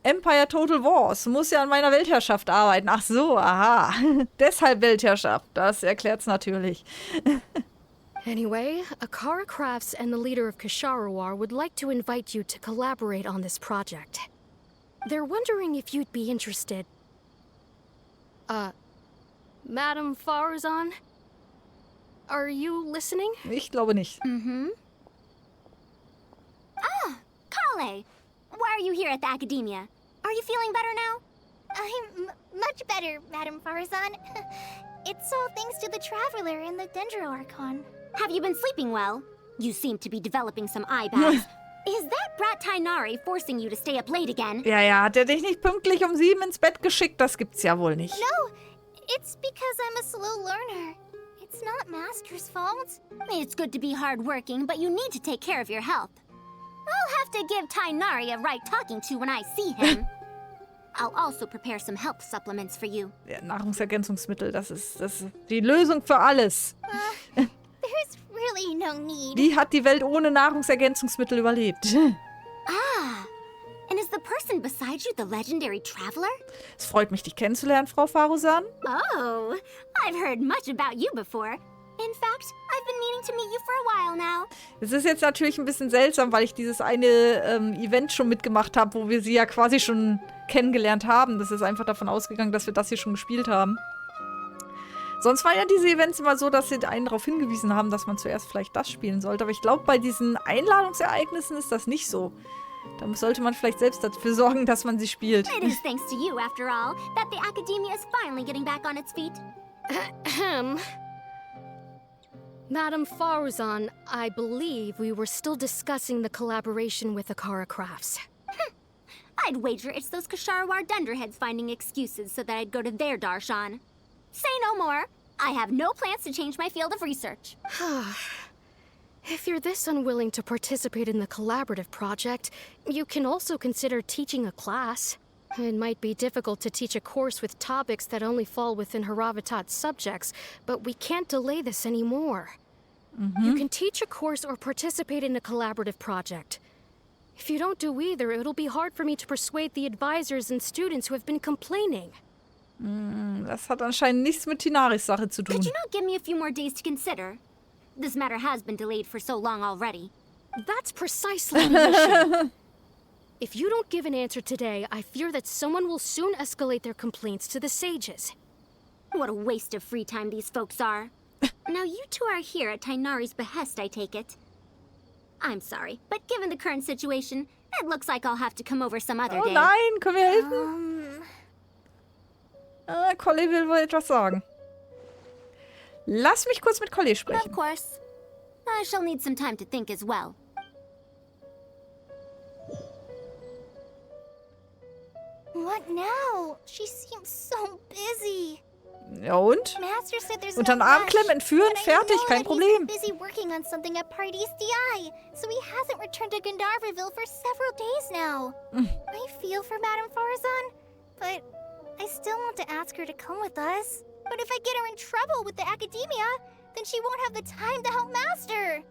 Empire Total Wars. Muss ja an meiner Weltherrschaft arbeiten. Ach so, aha. Deshalb Weltherrschaft. Das erklärt's natürlich. Anyway, Akara Crafts and the leader of Kisharawar would like to invite you to collaborate on this project. They're wondering if you'd be interested. Madam Faruzan? Are you listening? Ich glaube nicht. Kale, why are you here at the academia? Are you feeling better now? I'm much better, Madam Faruzan. It's all thanks to the Traveler and the Dendro Archon. Have you been sleeping well? You seem to be developing some eye bags. Is that brat Tainari forcing you to stay up late again? Ja, hat er dich nicht pünktlich um 7 ins Bett geschickt? Das gibt's ja wohl nicht. No, it's because I'm a slow learner. It's not Master's fault. It's good to be hardworking, but you need to take care of your health. I'll have to give Tainari a right talking to when I see him. I'll also prepare some health supplements for you. Ja, Nahrungsergänzungsmittel, das ist die Lösung für alles. There's really no need. Wie hat die Welt ohne Nahrungsergänzungsmittel überlebt? And is the person beside you the legendary traveler? Es freut mich, dich kennenzulernen, Frau Faruzan. Oh, I've heard much about you before. In fact, I've been meaning to meet you for a while now. Es ist jetzt natürlich ein bisschen seltsam, weil ich dieses eine Event schon mitgemacht habe, wo wir sie ja quasi schon kennengelernt haben. Das ist einfach davon ausgegangen, dass wir das hier schon gespielt haben. Sonst waren ja diese Events immer so, dass sie einen darauf hingewiesen haben, dass man zuerst vielleicht das spielen sollte. Aber ich glaube, bei diesen Einladungsereignissen ist das nicht so. Da sollte man vielleicht selbst dafür sorgen, dass man sie spielt. It is thanks to you, after all, that the academia is finally getting back on its feet. Madam Faruzan, I believe we were still discussing the collaboration with Akara Crafts. I'd wager it's those Kisharawar dunderheads finding excuses so that I'd go to their darshan. Say no more. I have no plans to change my field of research. If you're this unwilling to participate in the collaborative project, you can also consider teaching a class. It might be difficult to teach a course with topics that only fall within Haravatat's subjects, but we can't delay this anymore. You can teach a course or participate in a collaborative project. If you don't do either, it'll be hard for me to persuade the advisors and students who have been complaining. Das hat anscheinend nichts mit Tinaris Sache zu tun. Could you not give me a few more days to consider? This matter has been delayed for so long already. That's precisely the issue. If you don't give an answer today, I fear that someone will soon escalate their complaints to the sages. What a waste of free time these folks are. Now you two are here at Tainari's behest, I take it. I'm sorry, but given the current situation, it looks like I'll have to come over some other day. Oh nein, können wir helfen? Collie will wohl etwas sagen. Lass mich kurz mit Collie sprechen. Of course. I shall need some time to think as well. What now? She seems so busy. Ja und? Master said there's Unter den no Arm rush, klemmen, entführen, but I fertig, know kein that Problem. He's busy working on something at Pardees DI, so he hasn't returned to Gandharvaville for several days now. I feel for Madame Faruzan, but I still want to ask her to come with us. But if I get her in trouble with the academia, then she won't have the time to help Master.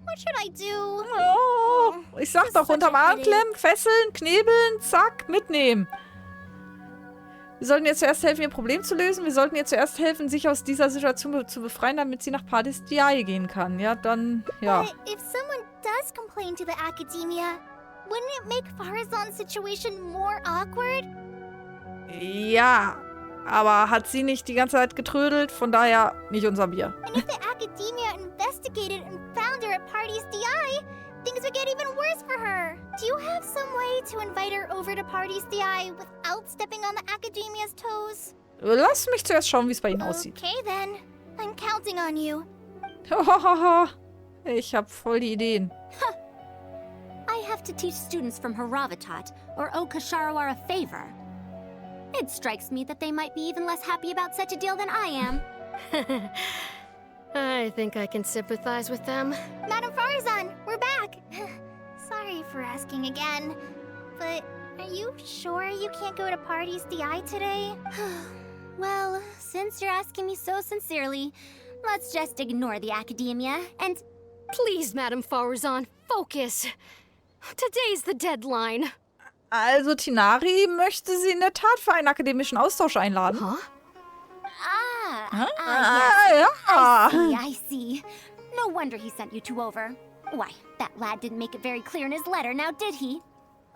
What should I do? Oh, ich sag doch, unterm Arm klemmen, fesseln, knebeln, zack, mitnehmen. Wir sollten ihr zuerst helfen, ihr Problem zu lösen. Wir sollten ihr zuerst helfen, sich aus dieser Situation zu befreien, damit sie nach Pardees DI gehen kann. Ja, dann, ja. But if someone does complain to the academia, wouldn't it make Faruzan's situation more awkward? Ja, aber hat sie nicht die ganze Zeit getrödelt, von daher nicht unser Bier. And if the academia investigated and found her at Pardees DI, you have some way to invite her over to Parties DI without stepping on the Academia's toes? Lass mich zuerst schauen, wie es bei Ihnen aussieht. Okay then. I'm counting on you. Ich hab voll die Ideen. I have to teach students from Haravatat or Okasharawar a favor. It strikes me that they might be even less happy about such a deal than I am. I think I can sympathize with them. Madam Faruzan, we're back. Sorry for asking again, but are you sure you can't go to Parties DI today? Well, since you're asking me so sincerely, let's just ignore the academia and... Please, Madam Faruzan, focus. Today's the deadline. Also, Tinari möchte sie in der Tat für einen akademischen Austausch einladen. Huh? Yes. Ja. I see. No wonder he sent you two over. Why, that lad didn't make it very clear in his letter, now did he?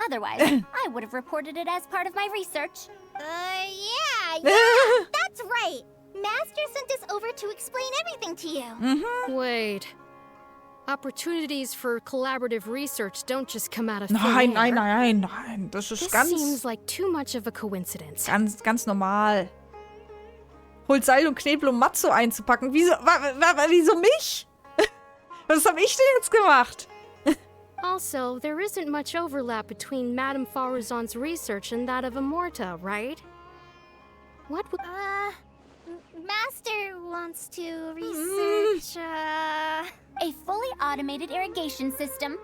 Otherwise, I would have reported it as part of my research. Yeah, that's right. Master sent us over to explain everything to you. Wait. Opportunities for collaborative research don't just come out of thin Nein. air. Das ist This seems like too much of a coincidence. ganz normal. Holt Seil und Knebel, um Matzo einzupacken. Wieso mich? Was hab ich denn jetzt gemacht? Also, there isn't much overlap between Madame Faruzan's research and that of Amorta, right? What would... Master wants to research, A fully automated irrigation system.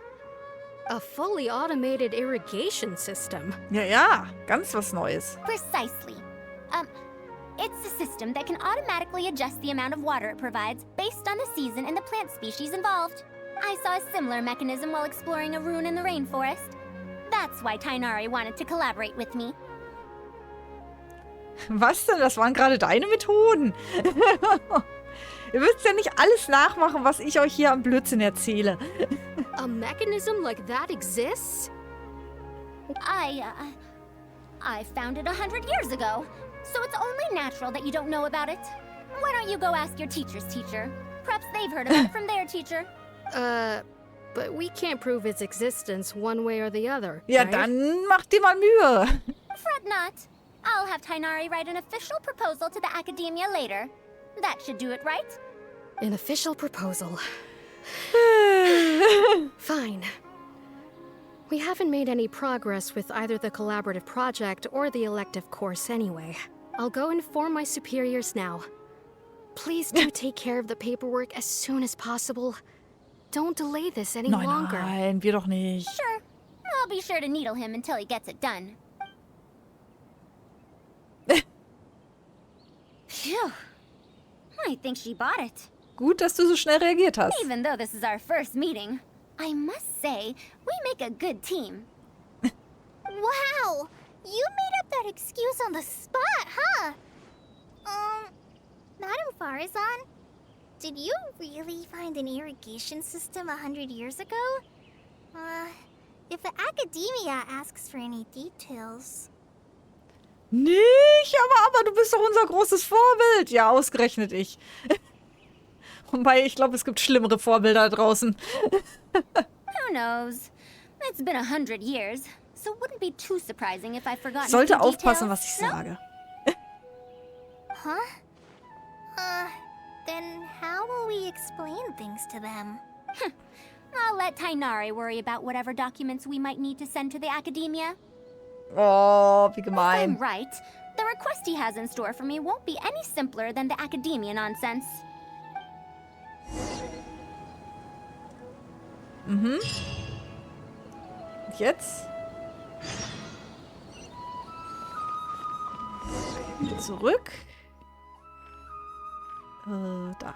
A fully automated irrigation system? Ja, ganz was Neues. Precisely. It's a system that can automatically adjust the amount of water it provides based on the season and the plant species involved. I saw a similar mechanism while exploring a rune in the rainforest. That's why Tainari wanted to collaborate with me. Was denn? Das waren gerade deine Methoden. Ihr müsst ja nicht alles nachmachen, was ich euch hier am Blödsinn erzähle. A mechanism like that exists? I found it 100 years ago, so it's only natural that you don't know about it. Why don't you go ask your teacher's teacher? Perhaps they've heard about it from their teacher. But we can't prove its existence one way or the other, Ja, right? dann macht dir mal Mühe. Fret not. I'll have Tainari write an official proposal to the Academia later. That should do it, right? An official proposal. Fine. We haven't made any progress with either the collaborative project or the elective course anyway. I'll go inform my superiors now. Please do take care of the paperwork as soon as possible. Don't delay this any longer. Nein, wir doch nicht. Sure. I'll be sure to needle him until he gets it done. Phew. I think she bought it. Gut, dass du so schnell reagiert hast. Even though this is our first meeting, I must say, we make a good team. Wow! You made up that excuse on the spot, huh? Madam Faruzan, did you really find an irrigation system 100 years ago? If the Academia asks for any details... Nicht, aber du bist doch unser großes Vorbild. Ja, ausgerechnet ich. Wobei, ich glaube, es gibt schlimmere Vorbilder da draußen. Who knows? It's been 100 years, so it wouldn't be too surprising if I forgot. Sollte aufpassen, was ich sage. Huh? Then how will we explain things to them? I'll let Tainari worry about whatever documents we might need to send to the Academia. Oh, wie If I'm gemein. right, the request he has in store for me won't be any simpler than the Academia nonsense. Und jetzt? Zurück. Da.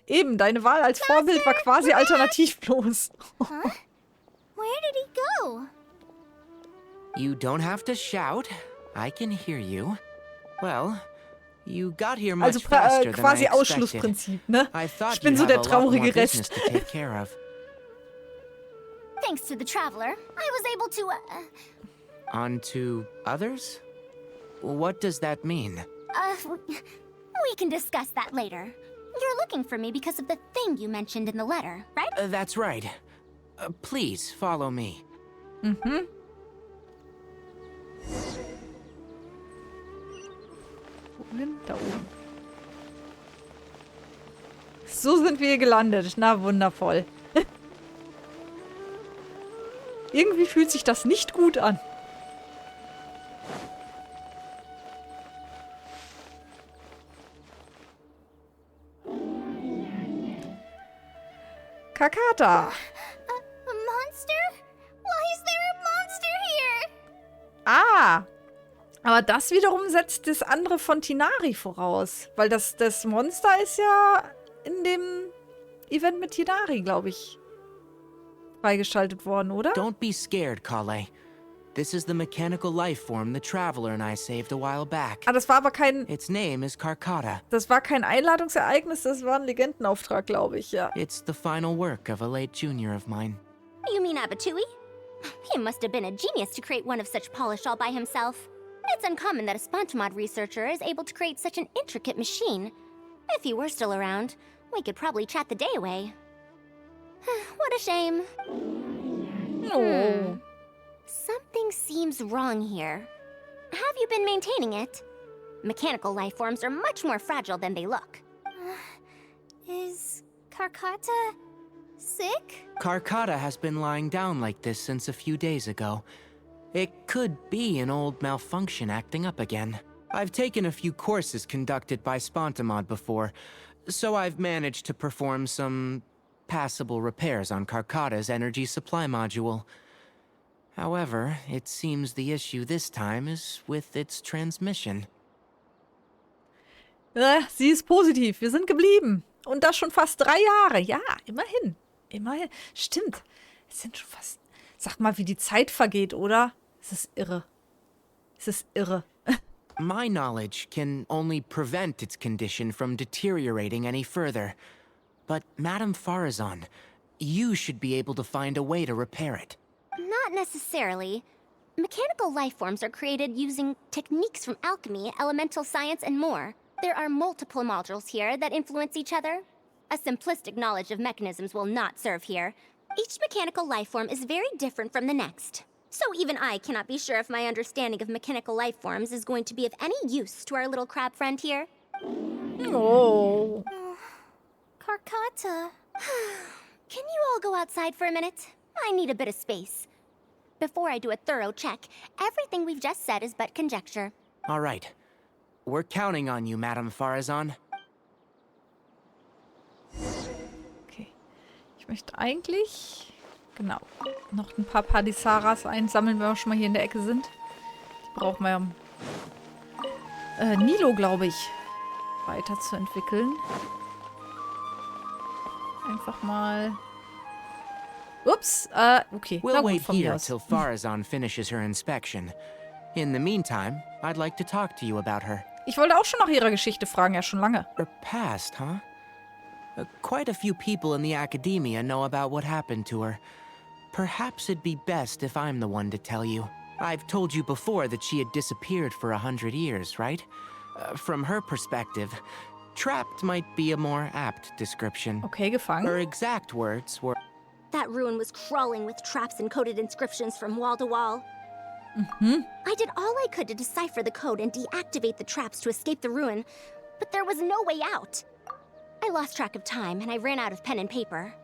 Eben, deine Wahl als Vorbild war quasi alternativlos. Huh? Where did he go? You don't have to shout. I can hear you. Well, you got here much Also faster than I quasi expected. Ausschlussprinzip, ne? I thought Ich bin you'd so have der a lot more traurige business Rest. to take care of. Thanks to the Traveler, I was able to, On to others? What does that mean? we can discuss that later. You're looking for me because of the thing you mentioned in the letter, right? That's right. Please, follow me. Mhm. Wohin? Da oben. So sind wir hier gelandet. Na, wundervoll. Irgendwie fühlt sich das nicht gut an. Kakata. A monster? Why is there a monster here? Ah. Aber das wiederum setzt das andere von Tighnari voraus. Weil das Monster ist ja in dem Event mit Tighnari, glaube ich, freigeschaltet worden, oder? Don't be scared, Kale. This is the mechanical life form the Traveler and I saved a while back. Ah, das war aber kein... Its name is Karkata. Das war kein Einladungsereignis, das war ein Legendenauftrag, glaube ich, ja. It's the final work of a late junior of mine. You mean Abatui? He must have been a genius to create one of such polish all by himself. It's uncommon that a Spontamod researcher is able to create such an intricate machine. If he were still around, we could probably chat the day away. What a shame. Oh. Something seems wrong here. Have you been maintaining it? Mechanical life forms are much more fragile than they look. Is Karkata sick? Karkata has been lying down like this since a few days ago. It could be an old malfunction acting up again. I've taken a few courses conducted by Spontamod before, so I've managed to perform some passable repairs on Karkata's energy supply module. However, it seems the issue this time is with its transmission. Sie ist positiv. Wir sind geblieben. Und das schon fast 3 Jahre. Ja, immerhin. Immerhin. Stimmt. Es sind schon fast... Sag mal, wie die Zeit vergeht, oder? Es ist irre. Es ist irre. My knowledge can only prevent its condition from deteriorating any further. But Madame Faruzan, you should be able to find a way to repair it. Not necessarily. Mechanical life forms are created using techniques from alchemy, elemental science, and more. There are multiple modules here that influence each other. A simplistic knowledge of mechanisms will not serve here. Each mechanical life form is very different from the next. So even I cannot be sure if my understanding of mechanical life forms is going to be of any use to our little crab friend here. Oh. Karkata. Can you all go outside for a minute? I need a bit of space. Before I do a thorough check, everything we've just said is but conjecture. All right. We're counting on you, Madame Faruzan. Okay. Ich möchte eigentlich... Genau. Noch ein paar Padisaras einsammeln, wenn wir schon mal hier in der Ecke sind. Die brauchen wir ja, Nilo, glaube ich, weiterzuentwickeln. Einfach mal... Ups, okay. We'll Na gut, wait von mir here aus. till Faruzan finishes her inspection. In the meantime, I'd like to talk to you about her. Ich wollte auch schon nach ihrer Geschichte fragen, ja schon lange. Her past, huh? Quite a few people in the academia know about what happened to her. Perhaps it'd be best if I'm the one to tell you. I've told you before that she had disappeared for 100 years, right? From her perspective, trapped might be a more apt description. Okay, gefangen. Her exact words were... That ruin was crawling with traps and coded inscriptions from wall to wall. I did all I could to decipher the code and deactivate the traps to escape the ruin, but there was no way out. I lost track of time and I ran out of pen and paper.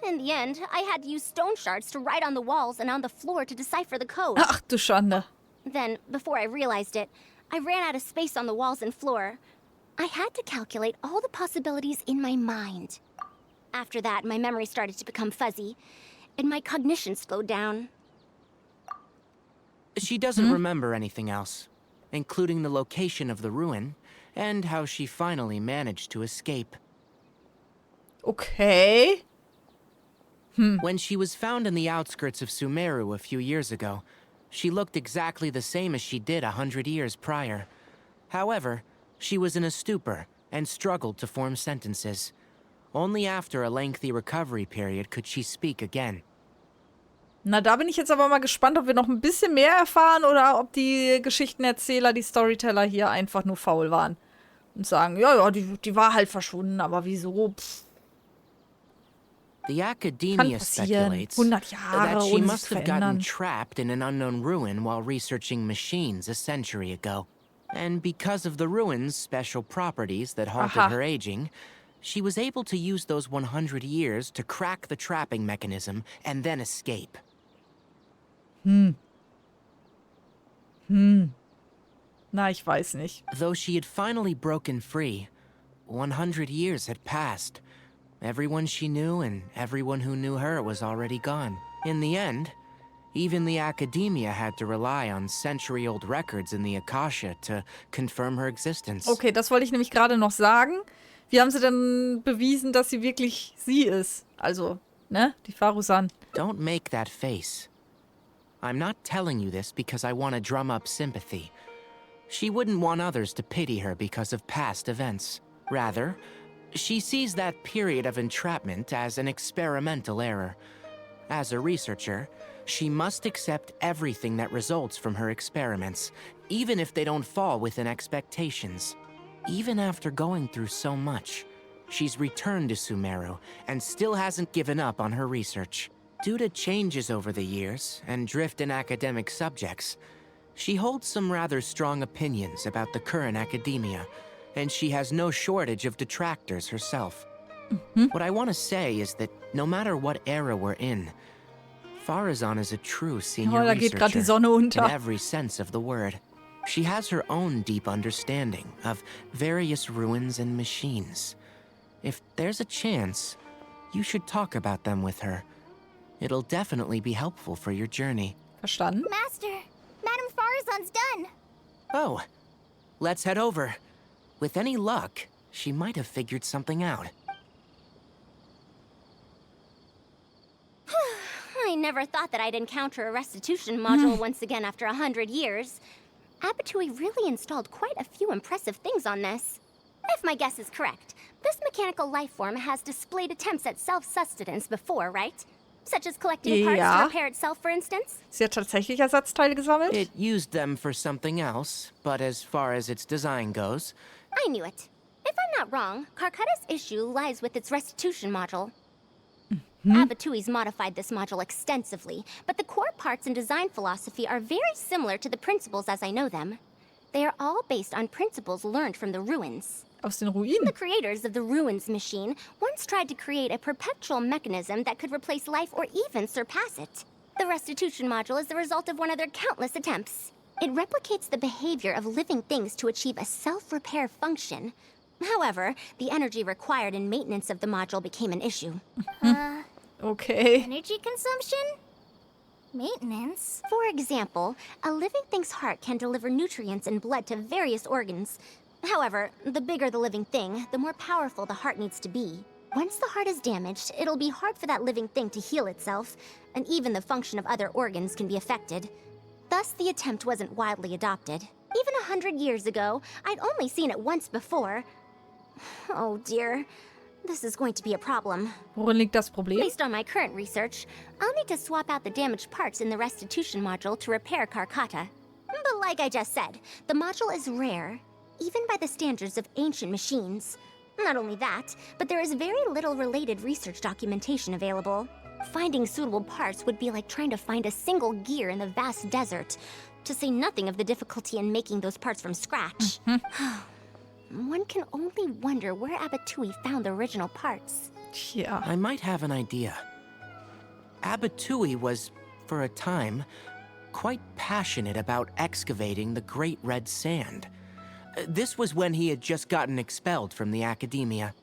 In the end, I had to use stone shards to write on the walls and on the floor to decipher the code. Ach du Schande. Then, before I realized it, I ran out of space on the walls and floor. I had to calculate all the possibilities in my mind. After that, my memory started to become fuzzy, and my cognition slowed down. She doesn't remember anything else, including the location of the ruin, and how she finally managed to escape. Okay. When she was found in the outskirts of Sumeru a few years ago, she looked exactly the same as she did 100 years prior. However, she was in a stupor and struggled to form sentences. Only after a lengthy recovery period could she speak again. Na, da bin ich jetzt aber mal gespannt, ob wir noch ein bisschen mehr erfahren oder ob die Geschichtenerzähler, die Storyteller hier einfach nur faul waren Und sagen, ja, die war halt verschwunden, aber wieso? Pff. The academia speculates 100 Jahre, that she ohne sich must zu have gotten verändern. trapped in an unknown ruin while researching machines a century ago. And because of the ruin's special properties that halted Aha. her aging, she was able to use those 100 years to crack the trapping mechanism and then escape. Na, ich weiß nicht. Though she had finally broken free, 100 years had passed. Everyone she knew and everyone who knew her was already gone. In the end, even the academia had to rely on century-old records in the Akasha to confirm her existence. Okay, das wollte ich nämlich gerade noch sagen. Wie haben sie denn bewiesen, dass sie wirklich sie ist? Also, ne, die Faruzan. Don't make that face. I'm not telling you this because I want to drum up sympathy. She wouldn't want others to pity her because of past events. Rather, she sees that period of entrapment as an experimental error. As a researcher, she must accept everything that results from her experiments, even if they don't fall within expectations. Even after going through so much, she's returned to Sumeru and still hasn't given up on her research. Due to changes over the years and drift in academic subjects, she holds some rather strong opinions about the current academia, and she has no shortage of detractors herself. What I want to say is that no matter what era we're in, Faruzan is a true senior Da geht gerade die researcher Sonne in unter. every sense of the word. She has her own deep understanding of various ruins and machines. If there's a chance, you should talk about them with her. It'll definitely be helpful for your journey. Verstanden? Master, Madame Faruzan's done. Oh, let's head over. With any luck, she might have figured something out. I never thought that I'd encounter a restitution module once again after 100 years. Abatui really installed quite a few impressive things on this. If my guess is correct, this mechanical life form has displayed attempts at self-sustenance before, right? Such as collecting parts Ja. to repair itself, for instance? Sie hat tatsächlich Ersatzteile gesammelt? It used them for something else, but as far as its design goes, I knew it. If I'm not wrong, Carcata's issue lies with its restitution module. Abatui's modified this module extensively, but the core parts and design philosophy are very similar to the principles as I know them. They are all based on principles learned from the ruins. Aus den Ruinen? The creators of the ruins machine once tried to create a perpetual mechanism that could replace life or even surpass it. The restitution module is the result of one of their countless attempts. It replicates the behavior of living things to achieve a self-repair function. However, the energy required in maintenance of the module became an issue. Okay. Energy consumption? Maintenance? For example, a living thing's heart can deliver nutrients and blood to various organs. However, the bigger the living thing, the more powerful the heart needs to be. Once the heart is damaged, it'll be hard for that living thing to heal itself, and even the function of other organs can be affected. Thus, the attempt wasn't widely adopted. Even 100 years ago, I'd only seen it once before. Oh dear, this is going to be a problem. Worin liegt das Problem? Based on my current research, I'll need to swap out the damaged parts in the restitution module to repair Carcata. But like I just said, the module is rare, even by the standards of ancient machines. Not only that, but there is very little related research documentation available. Finding suitable parts would be like trying to find a single gear in the vast desert, to say nothing of the difficulty in making those parts from scratch. One can only wonder where Abatui found the original parts. Tja. I might have an idea. Abatui was, for a time, quite passionate about excavating the Great Red Sand. This was when he had just gotten expelled from the academia.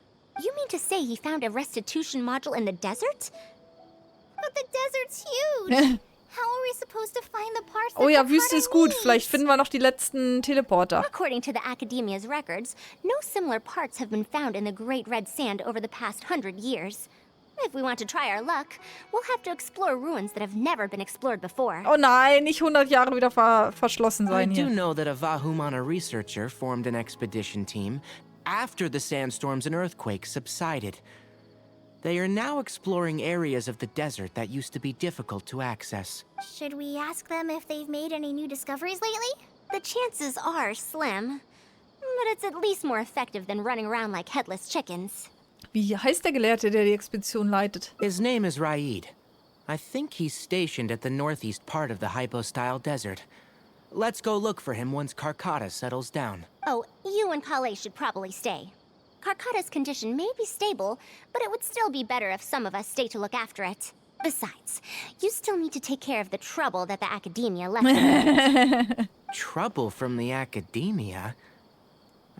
You mean to say he found a restitution module in the desert? But the desert's huge. How are we supposed to find the parts that Oh ja, Carcata Wüste ist gut. needs? Vielleicht finden wir noch die letzten Teleporter. According to the Academia's records, no similar parts have been found in the Great Red Sand over the past 100 years. If we want to try our luck, we'll have to explore ruins that have never been explored before. Oh nein, nicht 100 Jahre wieder verschlossen I sein do hier. know that a Vahumana researcher formed an expedition team after the sandstorms and earthquakes subsided. They are now exploring areas of the desert that used to be difficult to access. Should we ask them if they've made any new discoveries lately? The chances are slim. But it's at least more effective than running around like headless chickens. Wie heißt der Gelehrte, der die Expedition leitet? His name is Raid. I think he's stationed at the northeast part of the Hypostyle Desert. Let's go look for him once Karkata settles down. Oh, you and Kale should probably stay. Karkata's condition may be stable, but it would still be better if some of us stay to look after it. Besides, you still need to take care of the trouble that the Academia left behind. Trouble from the Academia?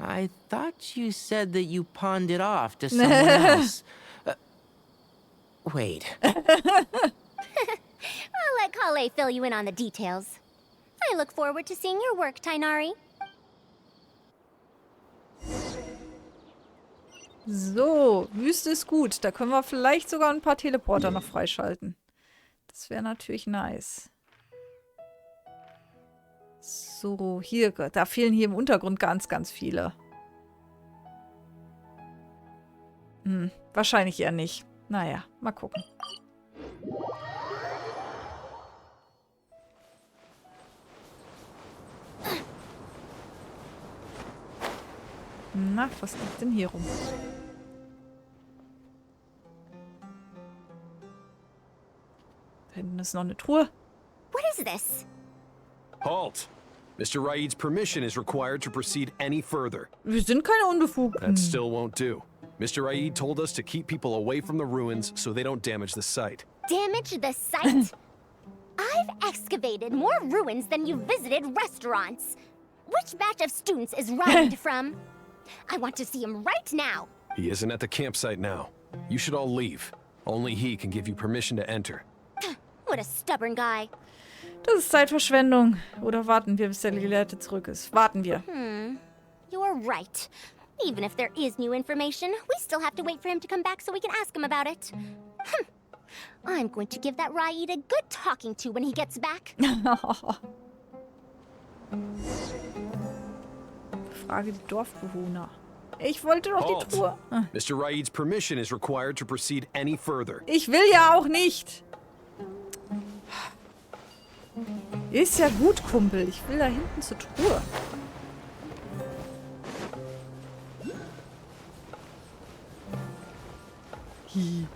I thought you said that you pawned it off to someone else. Wait. I'll let Kale fill you in on the details. I look forward to seeing your work, Tainari. So, Wüste ist gut. Da können wir vielleicht sogar ein paar Teleporter noch freischalten. Das wäre natürlich nice. So, hier, da fehlen hier im Untergrund ganz, ganz viele. Wahrscheinlich eher nicht. Naja, mal gucken. Na, was liegt denn hier rum? Da hinten ist noch eine Truhe. What is this? Halt! Mr. Raid's permission is required to proceed any further. Wir sind keine Unbefugten. That still won't do. Mr. Raid told us to keep people away from the ruins so they don't damage the site. Damage the site? I've excavated more ruins than you visited restaurants. Which batch of students is Raid from? I want to see him right now. He isn't at the campsite now. You should all leave. Only he can give you permission to enter. What a stubborn guy. Das ist Zeitverschwendung. Oder warten wir, bis der Gelehrte zurück ist? Warten wir. You're right. Even if there is new information, we still have to wait for him to come back so we can ask him about it. I'm going to give that Raid a good talking to when he gets back. Frage die Dorfbewohner. Ich wollte doch die Truhe. Mr. Raid's permission is required to proceed any further. Ich will ja auch nicht. Ist ja gut, Kumpel. Ich will da hinten zur Truhe. Hi.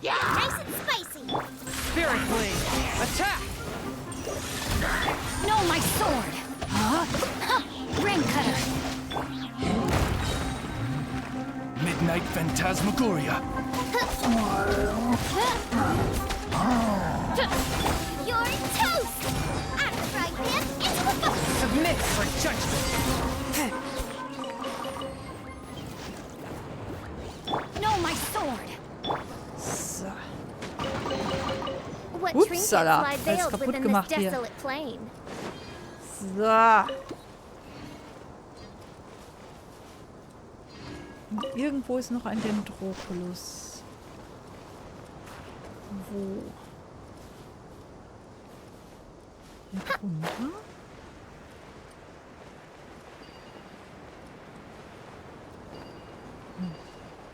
Nice and spicy. Spirit Blade! Attack! No, my sword! Ring cutter! Midnight Phantasmagoria. You're toast! I'll try him into the box. Submit for judgment! No, my sword! So. What trinkets Upsala. lie Alles veiled kaputt within gemacht this hier. desolate plain? So. Und irgendwo ist noch ein Dendroculus. Wo? Hier runter?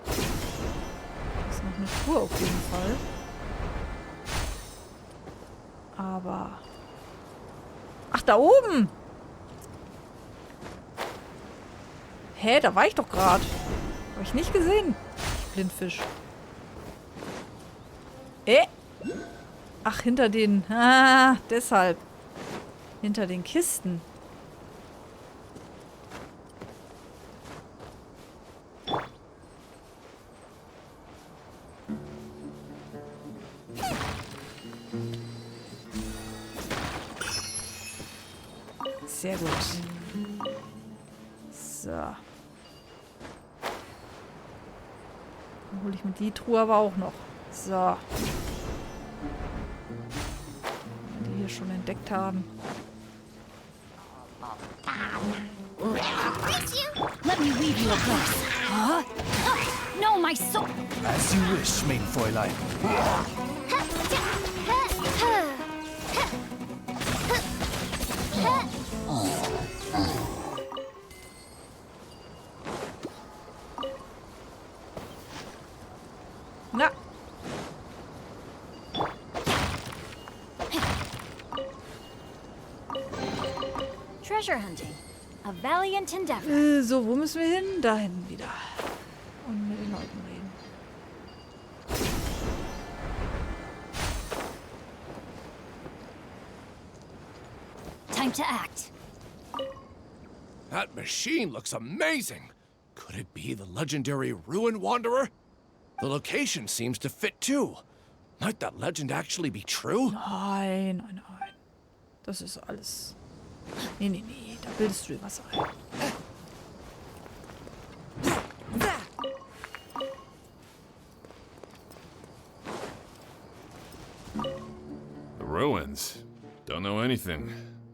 Das ist noch eine Truhe auf jeden Fall. Aber... Ach, da oben! Hä, da war ich doch gerade. Habe ich nicht gesehen. Blindfisch. Ach, hinter den... Ah, deshalb. Hinter den Kisten. Sehr gut. So. Dann hole ich mir die Truhe aber auch noch. So. Wenn die hier schon entdeckt haben. Let me weave you a course. Huh? No, my sword! As you wish, main Fräulein. Na. treasure hunting. A valiant endeavor. So, wo müssen wir hin? Dahin wieder. Und mit den Leuten reden. Time to act. That machine looks amazing. Could it be the legendary Ruin Wanderer? The location seems to fit too. Might that legend actually be true? Nein, nein, nein. Das ist alles... Nee, nee, nee. Da bildest du dir was ein. The ruins. Don't know anything.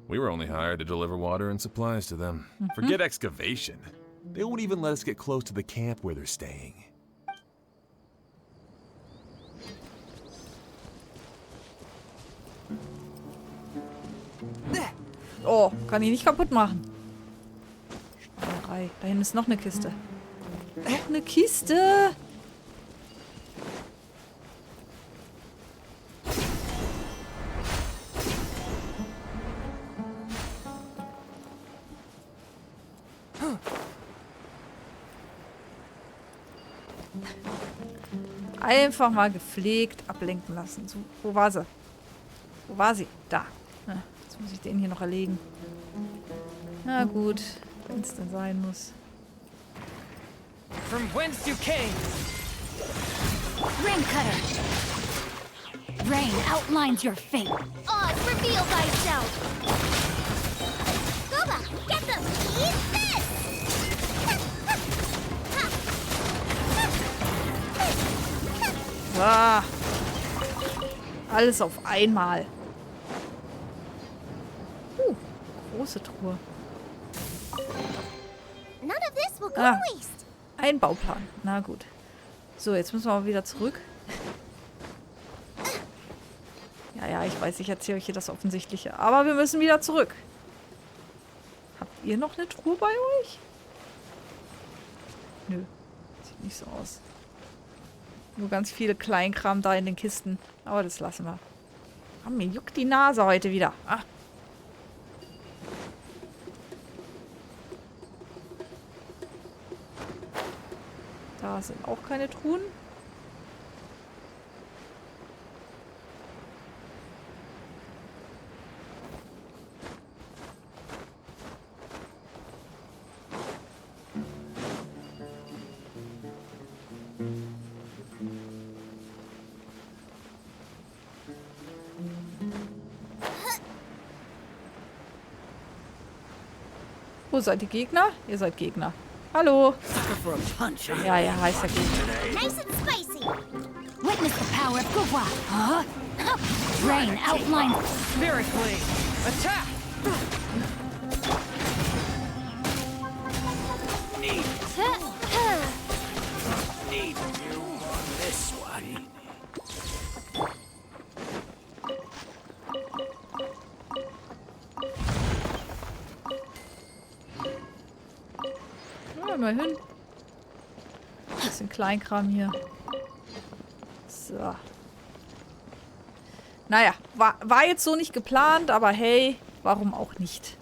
We were only hired to deliver water and supplies to them. Forget excavation. They won't even let us get close to the camp where they're staying. Oh, kann ich nicht kaputt machen. Schweinerei. Da hinten ist noch eine Kiste. Noch eine Kiste! Einfach mal gepflegt ablenken lassen. So, wo war sie? Wo war sie? Da. Na, jetzt muss ich den hier noch erlegen. Na gut, wenn es denn sein muss. From whence you came. Rain Cutter. Rain outlines your fate. Oz, reveal thyself! Goba, get them! Eat this! Ah, alles auf einmal. Große Truhe. None of this will go Ah. to waste. Ein Bauplan. Na gut. So, jetzt müssen wir mal wieder zurück. Ja, ja, ich weiß, ich erzähle euch hier das Offensichtliche. Aber wir müssen wieder zurück. Habt ihr noch eine Truhe bei euch? Nö. Sieht nicht so aus. Nur ganz viele Kleinkram da in den Kisten. Aber das lassen wir. Ah, mir juckt die Nase heute wieder. Ah. Da sind auch keine Truhen. Wo seid ihr Gegner? Ihr seid Gegner. Hallo. Ja, ja, heißt der Gegner. Nice and spicy. Witness the power of Gugwa. Huh? Rain outlines. Spirit Blade. Attack! Need you on this one. Ja, mal hin. Bisschen Kleinkram hier. So. Naja, war jetzt so nicht geplant, aber hey, warum auch nicht?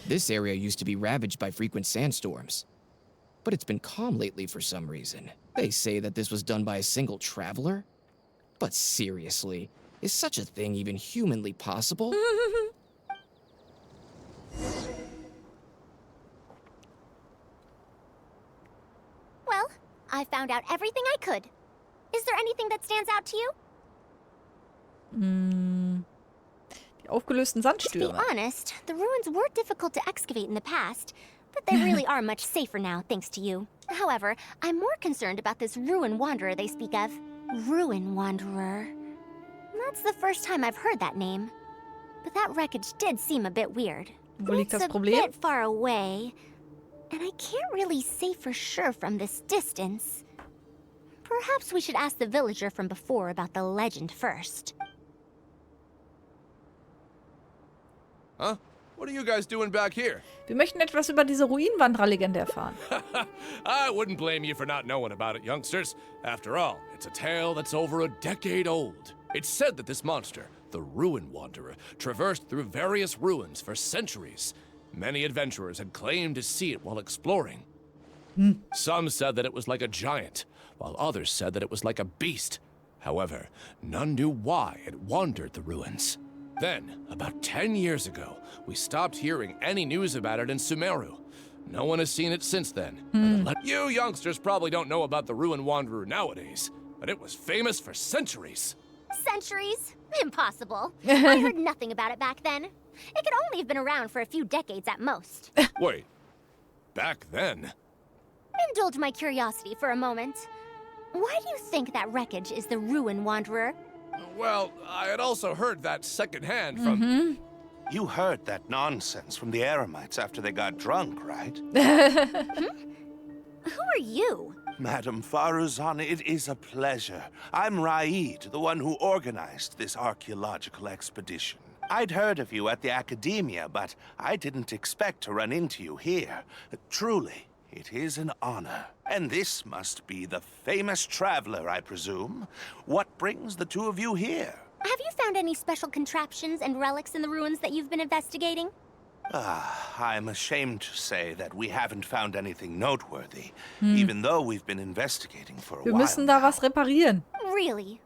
This area used to be ravaged by frequent sandstorms. But it's been calm lately for some reason. They say that this was done by a single traveler? But seriously, is such a thing even humanly possible? Well, I found out everything I could. Is there anything that stands out to you? Die aufgelösten To be Sandstürme. honest, the ruins were difficult to excavate in the past, but they really are much safer now, thanks to you. However, I'm more concerned about this Ruin Wanderer they speak of. Ruin Wanderer. That's the first time I've heard that name. But that wreckage did seem a bit weird. Wo liegt It's das a Problem? bit far away, and I can't really say for sure from this distance. Perhaps we should ask the villager from before about the legend first. Huh? What are you guys doing back here? Wir möchten etwas über diese Ruinenwanderer-Legende erfahren. I wouldn't blame you for not knowing about it, youngsters. After all, it's a tale that's over a decade old. It's said that this monster, The Ruin Wanderer traversed through various ruins for centuries. Many adventurers had claimed to see it while exploring. Some said that it was like a giant, while others said that it was like a beast. However, none knew why it wandered the ruins. Then, about 10 years ago, we stopped hearing any news about it in Sumeru. No one has seen it since then. You youngsters probably don't know about the Ruin Wanderer nowadays, but it was famous for centuries. Centuries? Impossible. I heard nothing about it back then. It could only have been around for a few decades at most. Wait, back then? Indulge my curiosity for a moment. Why do you think that wreckage is the Ruin Wanderer? Well, I had also heard that secondhand from... You heard that nonsense from the Eremites after they got drunk, right? Who are you? Madam Faruzan, it is a pleasure. I'm Raid, the one who organized this archaeological expedition. I'd heard of you at the academia, but I didn't expect to run into you here. Truly, it is an honor. And this must be the famous traveler, I presume. What brings the two of you here? Have you found any special contraptions and relics in the ruins that you've been investigating? I'm ashamed to say that we haven't found anything noteworthy, even though we've been investigating for a Wir while. müssen da was reparieren. Really?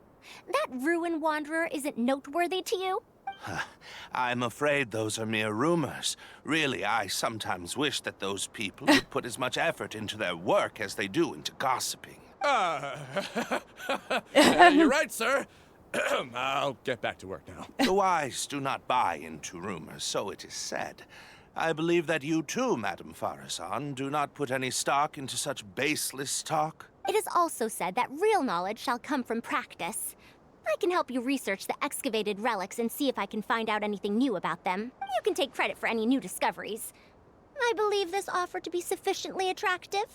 That Ruin Wanderer isn't noteworthy to you? I'm afraid those are mere rumors. Really, I sometimes wish that those people would put as much effort into their work as they do into gossiping. You're right, sir. I'll get back to work now. The wise do not buy into rumors, so it is said. I believe that you too, Madam Faruzan, do not put any stock into such baseless talk. It is also said that real knowledge shall come from practice. I can help you research the excavated relics and see if I can find out anything new about them. You can take credit for any new discoveries. I believe this offer to be sufficiently attractive.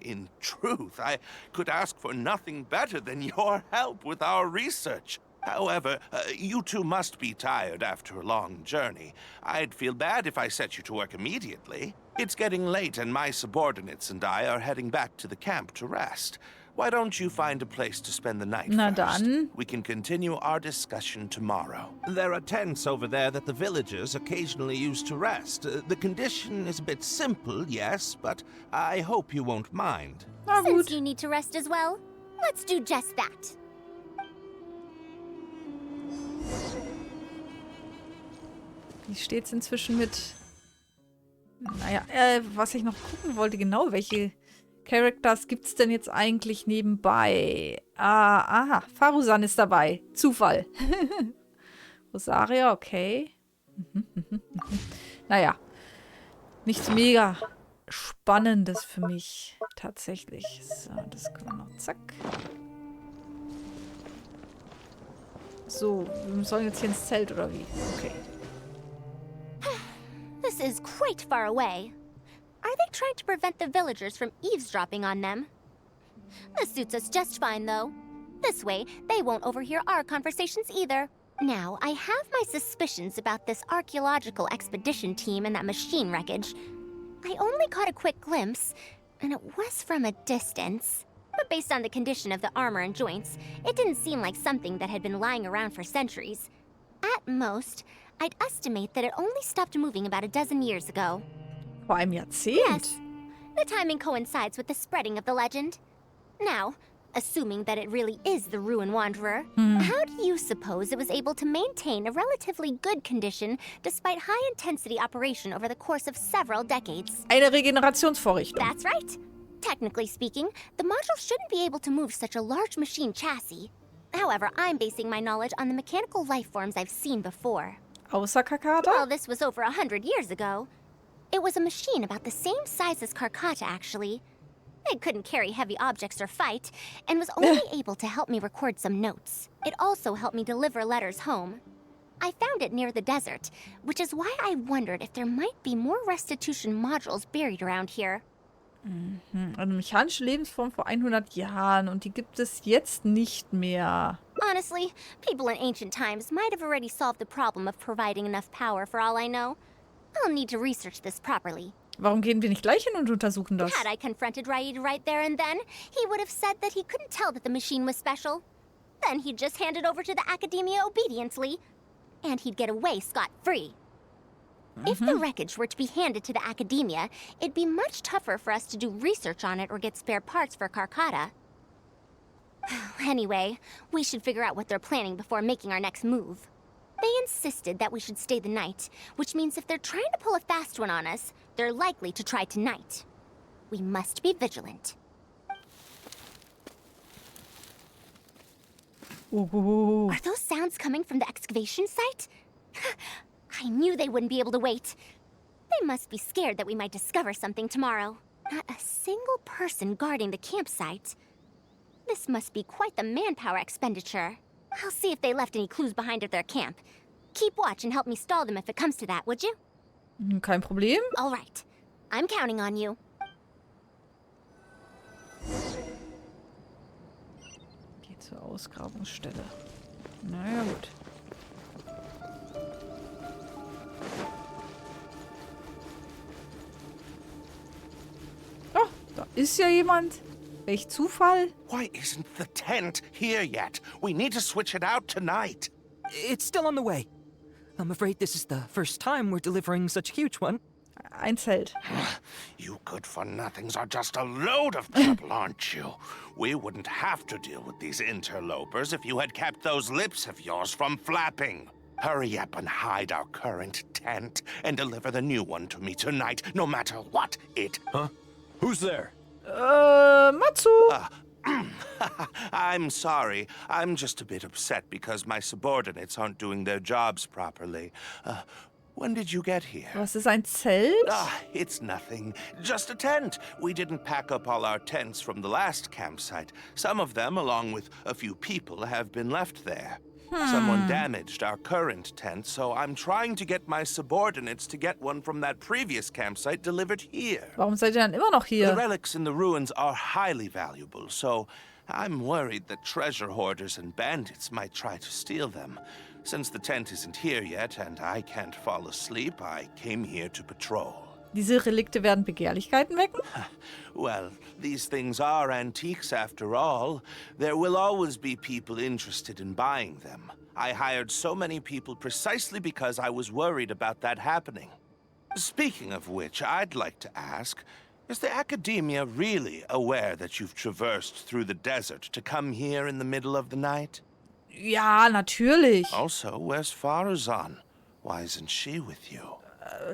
In truth, I could ask for nothing better than your help with our research. However, you two must be tired after a long journey. I'd feel bad if I set you to work immediately. It's getting late and my subordinates and I are heading back to the camp to rest. Why don't you find a place to spend the night Na first? dann. We can continue our discussion tomorrow. There are tents over there that the villagers occasionally use to rest. The condition is a bit simple, yes, but I hope you won't mind. Na Since gut. you need to rest as well, let's do just that. Wie steht's inzwischen mit... Naja, was ich noch gucken wollte, genau, welche Characters gibt's denn jetzt eigentlich nebenbei? Aha, Faruzan ist dabei. Zufall. Rosaria, okay. Naja, nichts mega Spannendes für mich, tatsächlich. So, das können wir noch, zack. So, wir sollen jetzt hier ins Zelt, oder wie? Okay. This is quite far away. Are they trying to prevent the villagers from eavesdropping on them? This suits us just fine, though. This way, they won't overhear our conversations either. Now, I have my suspicions about this archaeological expedition team and that machine wreckage. I only caught a quick glimpse, and it was from a distance. But based on the condition of the armor and joints, it didn't seem like something that had been lying around for centuries. At most, I'd estimate that it only stopped moving about a dozen years ago. Vor einem Jahrzehnt? Yes. The timing coincides with the spreading of the legend. Now, assuming that it really is the Ruin Wanderer, how do you suppose it was able to maintain a relatively good condition despite high-intensity operation over the course of several decades? Eine Regenerationsvorrichtung. That's right. Technically speaking, the module shouldn't be able to move such a large machine chassis. However, I'm basing my knowledge on the mechanical life forms I've seen before. Außer Kakata? Well, this was over 100 years ago. It was a machine about the same size as Karkata, actually. It couldn't carry heavy objects or fight, and was only able to help me record some notes. It also helped me deliver letters home. I found it near the desert, which is why I wondered if there might be more restitution modules buried around here. Eine mechanische Lebensform vor 100 Jahren und die gibt es jetzt nicht mehr. Honestly, people in ancient times might have already solved the problem of providing enough power for all I know. I'll need to research this properly. Warum gehen wir nicht gleich hin und untersuchen das? Had I confronted Raid right there and then, he would have said that he couldn't tell that the machine was special. Then he'd just hand it over to the Academia obediently, and he'd get away scot-free. If the wreckage were to be handed to the Academia, it'd be much tougher for us to do research on it or get spare parts for Carcata. Anyway, we should figure out what they're planning before making our next move. They insisted that we should stay the night, which means if they're trying to pull a fast one on us, they're likely to try tonight. We must be vigilant. Ooh. Are those sounds coming from the excavation site? I knew they wouldn't be able to wait. They must be scared that we might discover something tomorrow. Not a single person guarding the campsite. This must be quite the manpower expenditure. I'll see if they left any clues behind at their camp. Keep watch and help me stall them if it comes to that, would you? Kein Problem. All right. I'm counting on you. Geh zur Ausgrabungsstelle. Naja, gut. Oh, da ist ja jemand. Welch Zufall. Why isn't the tent here yet? We need to switch it out tonight. It's still on the way. I'm afraid this is the first time we're delivering such a huge one. Ein Zelt. You good-for-nothings are just a load of trouble, aren't you? We wouldn't have to deal with these interlopers if you had kept those lips of yours from flapping. Hurry up and hide our current tent and deliver the new one to me tonight, no matter what it... Huh? Who's there? Matsu. I'm sorry. I'm just a bit upset because my subordinates aren't doing their jobs properly. When did you get here? Was ist ein Zelt? It's nothing. Just a tent. We didn't pack up all our tents from the last campsite. Some of them, along with a few people, have been left there. Someone damaged our current tent, so I'm trying to get my subordinates to get one from that previous campsite delivered here. Warum seid ihr dann immer noch hier? The relics in the ruins are highly valuable, so I'm worried that treasure hoarders and bandits might try to steal them. Since the tent isn't here yet and I can't fall asleep, I came here to patrol. Diese Relikte werden Begehrlichkeiten wecken? Well, these things are antiques after all. There will always be people interested in buying them. I hired so many people precisely because I was worried about that happening. Speaking of which, I'd like to ask, is the Academia really aware that you've traversed through the desert to come here in the middle of the night? Ja, natürlich. Also, where's Faruzan? Why isn't she with you?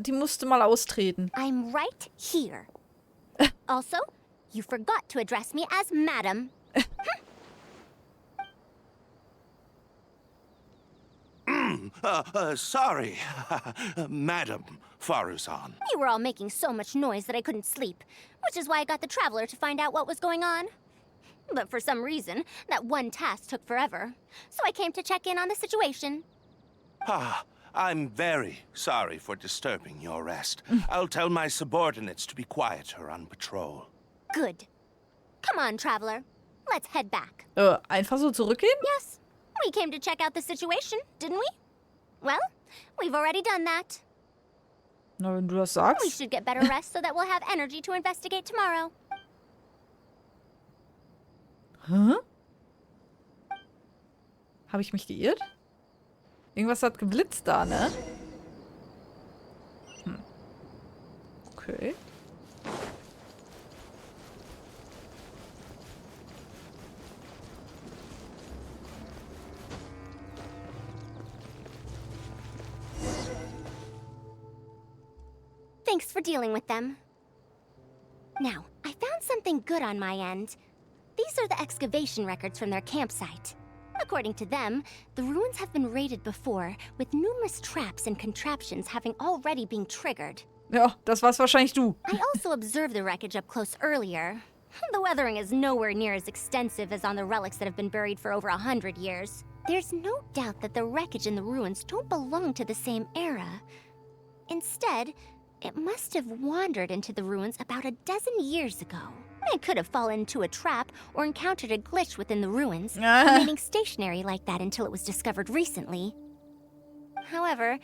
Die musste mal austreten. I'm right here. Also, you forgot to address me as Madam. Sorry, Madam Faruzan. You were all making so much noise that I couldn't sleep, which is why I got the Traveler to find out what was going on. But for some reason, that one task took forever, so I came to check in on the situation. I'm very sorry for disturbing your rest. I'll tell my subordinates to be quieter on patrol. Good. Come on, Traveler. Let's head back. Einfach so zurückgehen? Yes. We came to check out the situation, didn't we? Well, we've already done that. Na, wenn du das sagst. We should get better rest so that we'll have energy to investigate tomorrow. Hä? Habe ich mich geirrt? Irgendwas hat geblitzt da, ne? Okay. Thanks for dealing with them. Now, I found something good on my end. These are the excavation records from their campsite. According to them, the ruins have been raided before, with numerous traps and contraptions having already been triggered. Ja, das war's wahrscheinlich du. I also observed the wreckage up close earlier. The weathering is nowhere near as extensive as on the relics that have been buried for over 100 years. There's no doubt that the wreckage in the ruins don't belong to the same era. Instead, it must have wandered into the ruins about a dozen years ago. It could have fallen into a trap or encountered a glitch within the ruins, remaining stationary like that until it was discovered recently. However,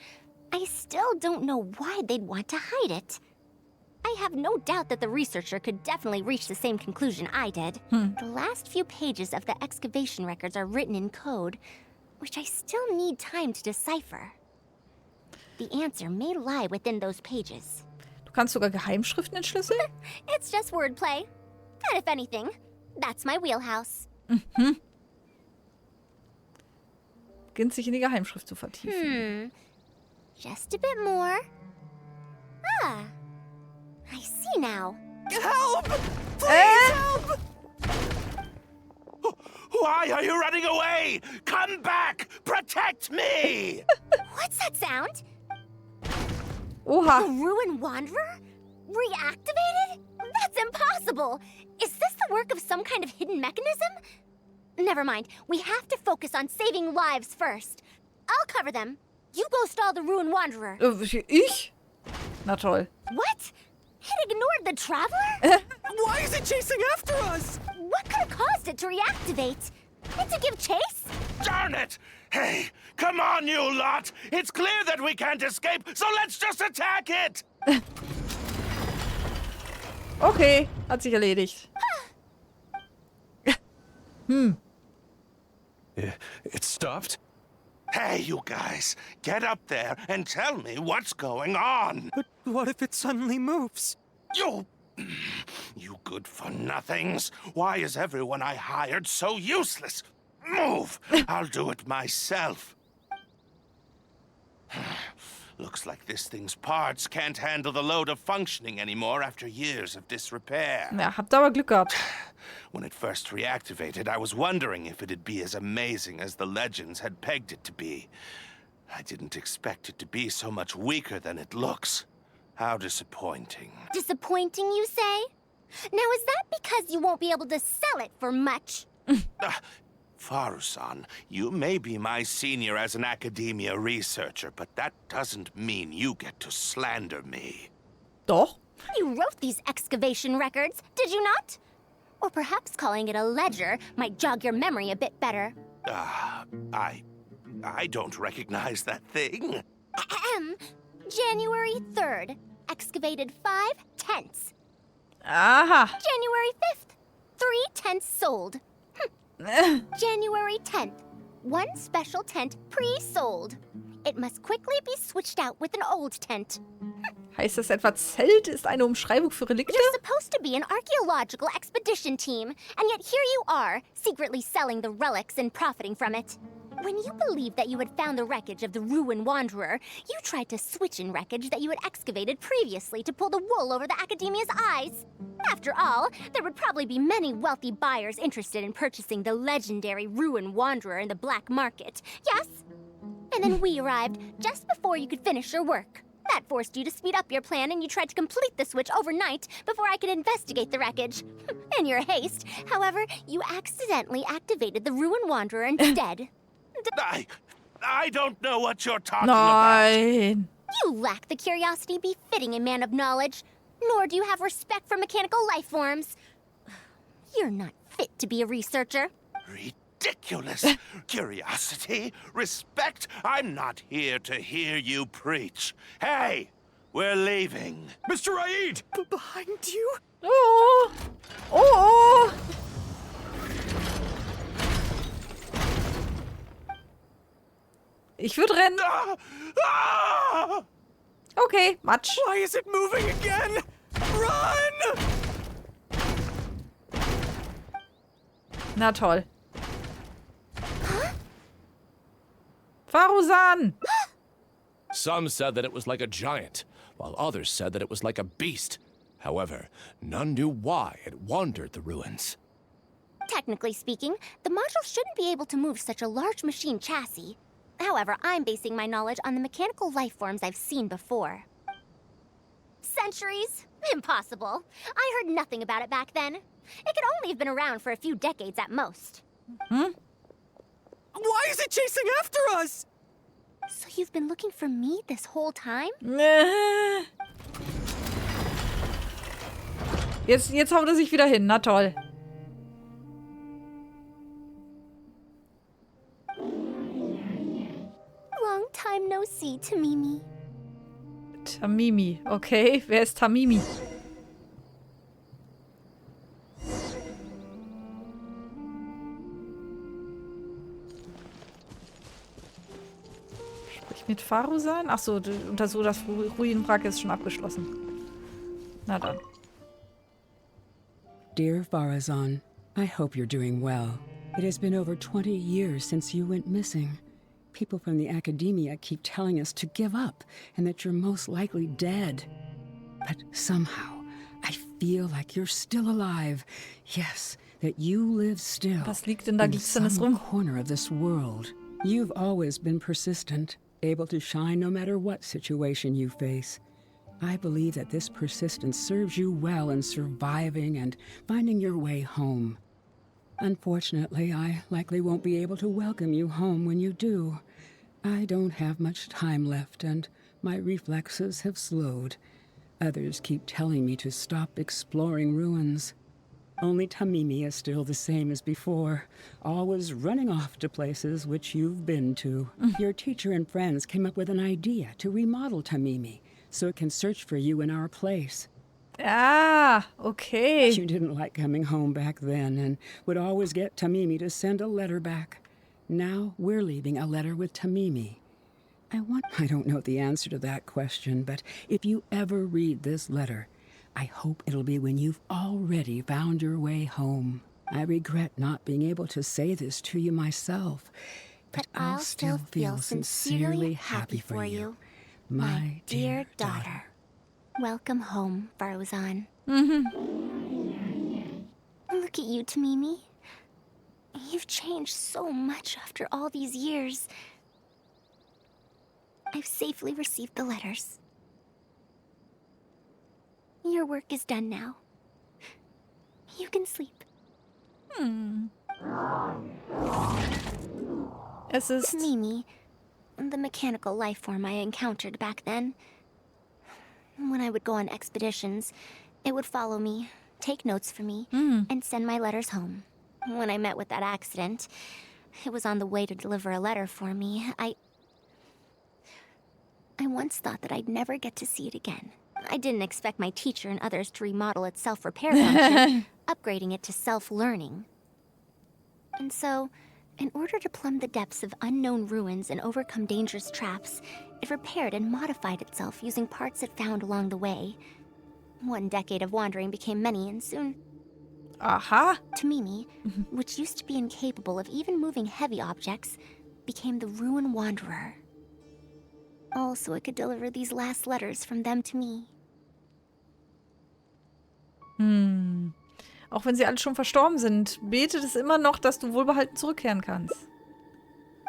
I still don't know why they'd want to hide it. I have no doubt that the researcher could definitely reach the same conclusion I did. The last few pages of the excavation records are written in code, which I still need time to decipher. The answer may lie within those pages. Du kannst sogar Geheimschriften entschlüsseln? It's just wordplay. And if anything, that's my wheelhouse. Beginnt sich in die Geheimschrift zu vertiefen. Just a bit more. Ah, I see now. Help! Please help! Why are you running away? Come back! Protect me! What's that sound? Oha. The Ruin Wanderer? Reactivated? That's impossible! Is this the work of some kind of hidden mechanism? Never mind. We have to focus on saving lives first. I'll cover them. You go stall the Ruin Wanderer. Ich? Na toll. What? It ignored the Traveler? Why is it chasing after us? What could have caused it to reactivate? And to give chase? Darn it! Hey, come on, you lot! It's clear that we can't escape, so let's just attack it! Okay, hat sich erledigt. It stopped? Hey, you guys, get up there and tell me what's going on! But what if it suddenly moves? You good-for-nothings! Why is everyone I hired so useless? Move! I'll do it myself. Looks like this thing's parts can't handle the load of functioning anymore after years of disrepair. Ja, habt aber Glück gehabt. When it first reactivated, I was wondering if it'd be as amazing as the legends had pegged it to be. I didn't expect it to be so much weaker than it looks. How disappointing. Disappointing, you say? Now, is that because you won't be able to sell it for much? Faruzan, you may be my senior as an academia researcher, but that doesn't mean you get to slander me. Doch. You wrote these excavation records, did you not? Or perhaps calling it a ledger might jog your memory a bit better. I don't recognize that thing. January 3rd, excavated 5 tents. Aha. January 5th, 3 tents sold. January 10th, 1 special tent pre-sold. It must quickly be switched out with an old tent. Heißt das etwa, Zelt ist eine Umschreibung für Relikte? You're supposed to be an archaeological expedition team, and yet here you are, secretly selling the relics and profiting from it. When you believed that you had found the wreckage of the Ruin Wanderer, you tried to switch in wreckage that you had excavated previously to pull the wool over the Academia's eyes. After all, there would probably be many wealthy buyers interested in purchasing the legendary Ruin Wanderer in the black market, yes? And then we arrived just before you could finish your work. That forced you to speed up your plan, and you tried to complete the switch overnight before I could investigate the wreckage. In your haste, however, you accidentally activated the Ruin Wanderer instead. I don't know what you're talking about. Nein. You lack the curiosity befitting a man of knowledge, nor do you have respect for mechanical life forms. You're not fit to be a researcher. Ridiculous. Curiosity? Respect? I'm not here to hear you preach. Hey, we're leaving. Mr. Aid! Behind you? Oh. Oh. Ich würde rennen. Okay, Matsch. Why is it moving again? Run! Na toll. Faruzan! Some said that it was like a giant, while others said that it was like a beast. However, none knew why it wandered the ruins. Technically speaking, the module shouldn't be able to move such a large machine chassis. However, I'm basing my knowledge on the mechanical life forms I've seen before. Centuries? Impossible. I heard nothing about it back then. It could only have been around for a few decades at most. Why is it chasing after us? So you've been looking for me this whole time? Jetzt haut er sich wieder hin. Na toll. Long time no see, Tamimi. Tamimi. Okay, wer ist Tamimi? Sprich mit Faruzan. Achso, untersuche das Ruinenwrack ist schon abgeschlossen. Na dann. Dear Faruzan, I hope you're doing well. It has been over 20 years since you went missing. People from the academia keep telling us to give up and that you're most likely dead. But somehow, I feel like you're still alive. Yes, that you live still. Was liegt denn da in glitzerndes some rum? corner of this world. You've always been persistent, able to shine no matter what situation you face. I believe that this persistence serves you well in surviving and finding your way home. Unfortunately, I likely won't be able to welcome you home when you do. I don't have much time left, and my reflexes have slowed. Others keep telling me to stop exploring ruins. Only Tamimi is still the same as before, always running off to places which you've been to. Your teacher and friends came up with an idea to remodel Tamimi, so it can search for you in our place. Ah, okay. You didn't like coming home back then and would always get Tamimi to send a letter back. Now we're leaving a letter with Tamimi. I don't know the answer to that question, but if you ever read this letter, I hope it'll be when you've already found your way home. I regret not being able to say this to you myself, but I'll still feel sincerely happy for you, my dear daughter. Welcome home, Faruzan. Look at you, Tamimi. You've changed so much after all these years. I've safely received the letters. Your work is done now. You can sleep. Es ist... Tamimi, the mechanical life form I encountered back then. When I would go on expeditions, it would follow me, take notes for me, and send my letters home. When I met with that accident, it was on the way to deliver a letter for me. I once thought that I'd never get to see it again. I didn't expect my teacher and others to remodel its self-repair function, upgrading it to self-learning. And so, in order to plumb the depths of unknown ruins and overcome dangerous traps, it repaired and modified itself using parts it found along the way. 1 decade of wandering became many, and soon... Aha! Tamimi, which used to be incapable of even moving heavy objects, became the Ruin Wanderer. All so it could deliver these last letters from them to me. Auch wenn sie alle schon verstorben sind, betet es immer noch, dass du wohlbehalten zurückkehren kannst.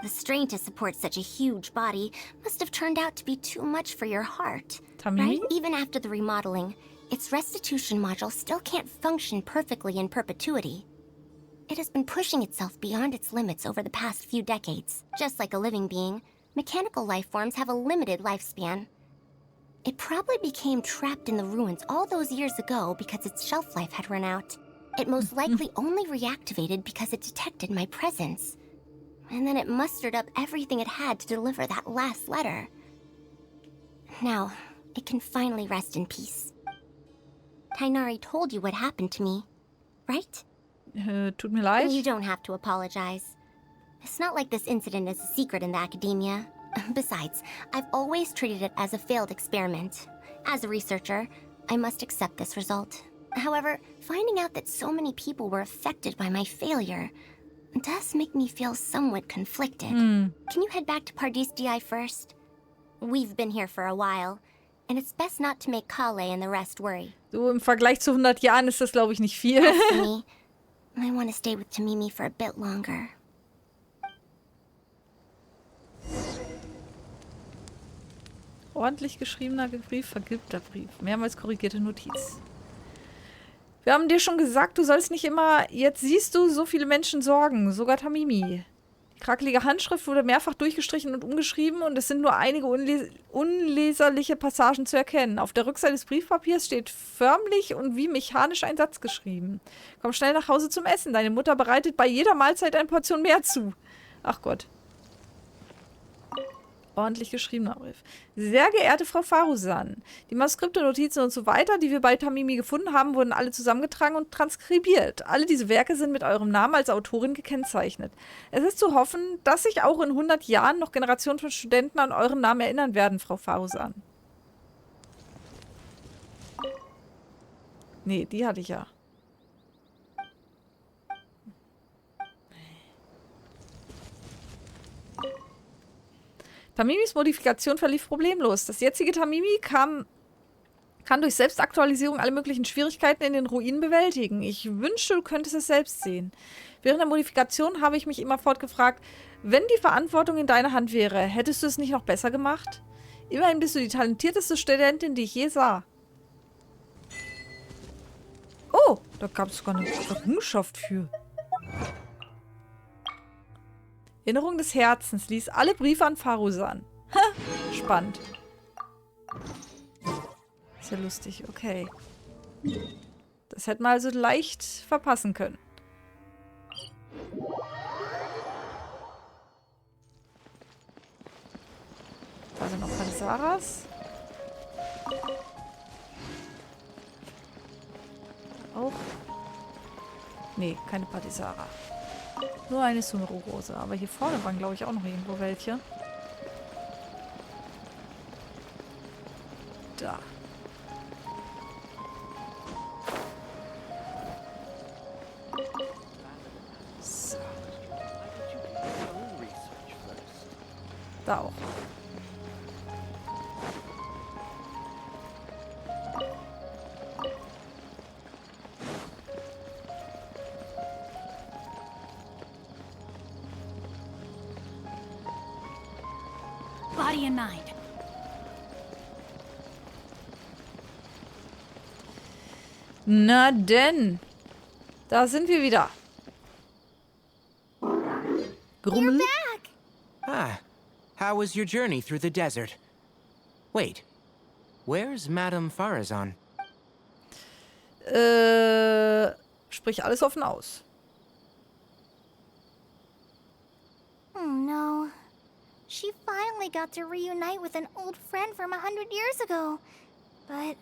The strain to support such a huge body must have turned out to be too much for your heart. Tamimi? Right? Even after the remodeling, its restitution module still can't function perfectly in perpetuity. It has been pushing itself beyond its limits over the past few decades. Just like a living being, mechanical life forms have a limited lifespan. It probably became trapped in the ruins all those years ago because its shelf life had run out. It most likely only reactivated because it detected my presence. And then it mustered up everything it had to deliver that last letter. Now, it can finally rest in peace. Tighnari told you what happened to me, right? Tut mir leid. You don't have to apologize. It's not like this incident is a secret in the academia. Besides, I've always treated it as a failed experiment. As a researcher, I must accept this result. However, finding out that so many people were affected by my failure does make me feel somewhat conflicted. Can you head back to Pardis DI first? We've been here for a while, and it's best not to make Kale and the rest worry. So, im Vergleich zu 100 Jahren ist das, glaube ich, nicht viel. As for me, I want to stay with Tamimi for a bit longer. Ordentlich geschriebener Brief, vergilbter Brief. Mehrmals korrigierte Notiz. Wir haben dir schon gesagt, du sollst nicht immer... Jetzt siehst du so viele Menschen sorgen, sogar Tamimi. Die krakelige Handschrift wurde mehrfach durchgestrichen und umgeschrieben und es sind nur einige unleserliche Passagen zu erkennen. Auf der Rückseite des Briefpapiers steht förmlich und wie mechanisch ein Satz geschrieben. Komm schnell nach Hause zum Essen. Deine Mutter bereitet bei jeder Mahlzeit eine Portion mehr zu. Ach Gott. Ordentlich geschriebener Brief. Sehr geehrte Frau Faruzan, die Manuskripte, Notizen und so weiter, die wir bei Tamimi gefunden haben, wurden alle zusammengetragen und transkribiert. Alle diese Werke sind mit eurem Namen als Autorin gekennzeichnet. Es ist zu hoffen, dass sich auch in 100 Jahren noch Generationen von Studenten an euren Namen erinnern werden, Frau Faruzan. Nee, die hatte ich ja. Tamimis Modifikation verlief problemlos. Das jetzige Tamimi kann durch Selbstaktualisierung alle möglichen Schwierigkeiten in den Ruinen bewältigen. Ich wünschte, du könntest es selbst sehen. Während der Modifikation habe ich mich immerfort gefragt, wenn die Verantwortung in deiner Hand wäre, hättest du es nicht noch besser gemacht? Immerhin bist du die talentierteste Studentin, die ich je sah. Oh, da gab es sogar eine Errungenschaft für. Erinnerung des Herzens. Lies alle Briefe an Faruzan. Ha, spannend. Ist ja lustig, okay. Das hätten wir also leicht verpassen können. Da sind noch Palisaras. Auch. Nee, keine Palisara. Nur eine Sumeru-Rose. Aber hier vorne waren, glaube ich, auch noch irgendwo welche. Da. So. Da auch. Body and mind. Na denn. Da sind wir wieder. Grummel. Ah, how was your journey through the desert? Wait, where's Madame Faruzan? Sprich alles offen aus. Oh no. She finally got to reunite with an old friend from 100 years ago. But...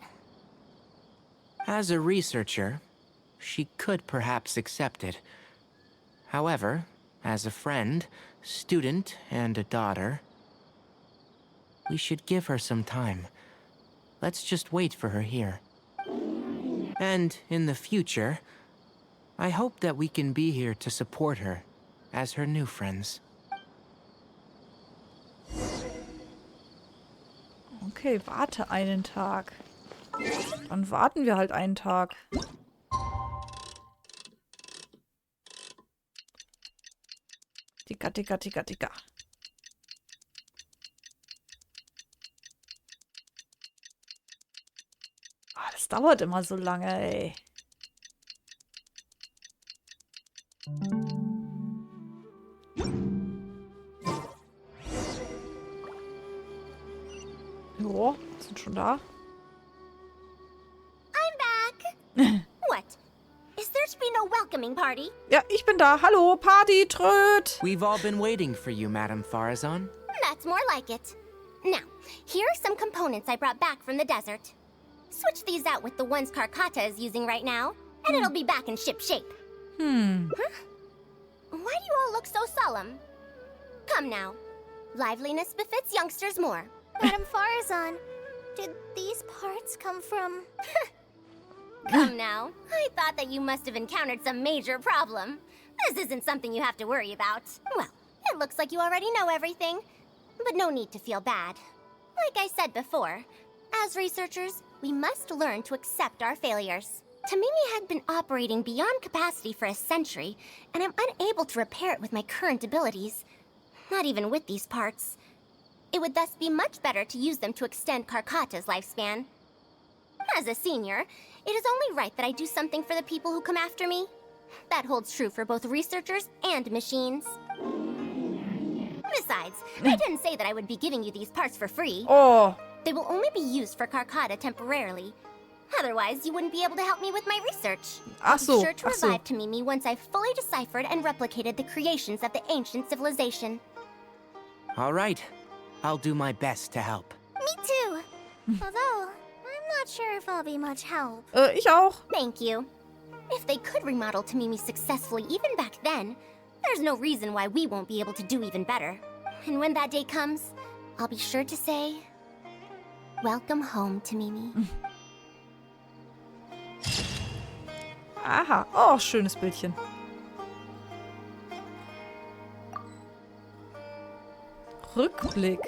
As a researcher, she could perhaps accept it. However, as a friend, student, and a daughter, we should give her some time. Let's just wait for her here. And in the future, I hope that we can be here to support her as her new friends. Okay, warte einen Tag. Dann warten wir halt einen Tag. Tika, tika, tika, tika. Ah, das dauert immer so lange, ey. Jo, sind schon da. I'm back. What? Is there to be no welcoming party? Ja, ich bin da. Hallo, Party, Tröd. We've all been waiting for you, Madame Faruzan. That's more like it. Now, here are some components I brought back from the desert. Switch these out with the ones Karkata is using right now, and it'll be back in ship shape. Huh? Why do you all look so solemn? Come now. Liveliness befits youngsters more. Madame Faruzan, did these parts come from... Come now. I thought that you must have encountered some major problem. This isn't something you have to worry about. Well, it looks like you already know everything. But no need to feel bad. Like I said before, as researchers, we must learn to accept our failures. Tamimi had been operating beyond capacity for a century, and I'm unable to repair it with my current abilities. Not even with these parts. It would thus be much better to use them to extend Karkata's lifespan. As a senior, it is only right that I do something for the people who come after me. That holds true for both researchers and machines. Besides, I didn't say that I would be giving you these parts for free. Oh. They will only be used for Karkata temporarily. Otherwise, you wouldn't be able to help me with my research. I'll be sure to revive Tamimi once I've fully deciphered and replicated the creations of the ancient civilization. All right. I'll do my best to help. Me too. Although, I'm not sure if I'll be much help. Ich auch. Thank you. If they could remodel Tamimi successfully even back then, there's no reason why we won't be able to do even better. And when that day comes, I'll be sure to say, welcome home, Tamimi. Aha. Oh, schönes Bildchen. Rückblick.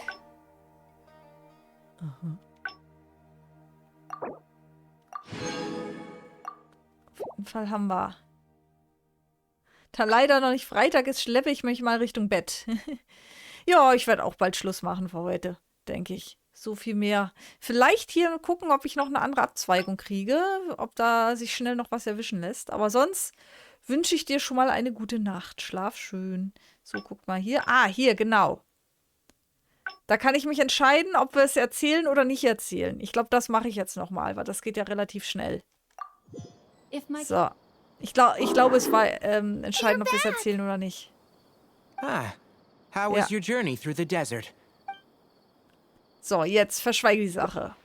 Aha. Auf jeden Fall haben wir. Da leider noch nicht Freitag ist, schleppe ich mich mal Richtung Bett. Ja, ich werde auch bald Schluss machen für heute, denke ich. So viel mehr. Vielleicht hier gucken, ob ich noch eine andere Abzweigung kriege, ob da sich schnell noch was erwischen lässt. Aber sonst wünsche ich dir schon mal eine gute Nacht. Schlaf schön. So, guck mal hier. Ah, hier, genau. Da kann ich mich entscheiden, ob wir es erzählen oder nicht erzählen. Ich glaube, das mache ich jetzt nochmal, weil das geht ja relativ schnell. So. Ich glaube, es war entscheidend, ob wir es erzählen oder nicht. Ah, how was your journey through the desert? So, jetzt verschweige die Sache.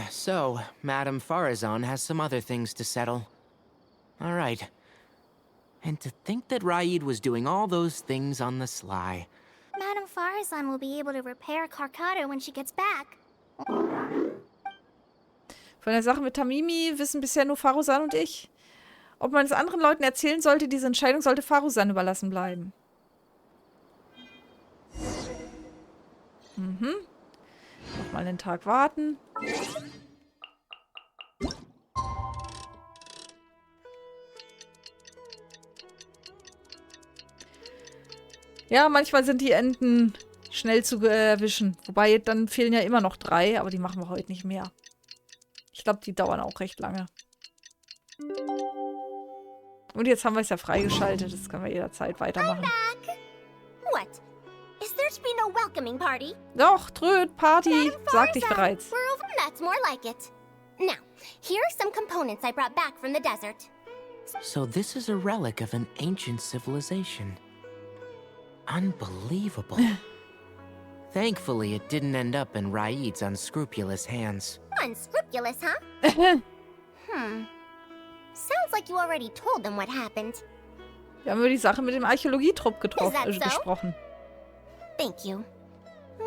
So, Madame Faruzan has some other things to settle. All right. And to think that Raid was doing all those things on the sly. Madame Faruzan will be able to repair Karkata when she gets back. Von der Sache mit Tamimi wissen bisher nur Faruzan und ich. Ob man es anderen Leuten erzählen sollte, diese Entscheidung sollte Faruzan überlassen bleiben. Nochmal einen Tag warten. Ja, manchmal sind die Enten schnell zu erwischen. Wobei, dann fehlen ja immer noch 3, aber die machen wir heute nicht mehr. Ich glaube, die dauern auch recht lange. Und jetzt haben wir es ja freigeschaltet. Das können wir jederzeit weitermachen. What? Is there to be no welcoming party? Doch, Tröd, Party, sagte ich bereits. That's more like it. Now, here are some components I brought back from the desert. So this is a relic of an ancient civilization. Unbelievable. Thankfully, it didn't end up in Raid's unscrupulous hands. Unscrupulous, huh? Sounds like you already told them what happened. Wir haben über die Sache mit dem Archäologietrupp gesprochen. Thank you.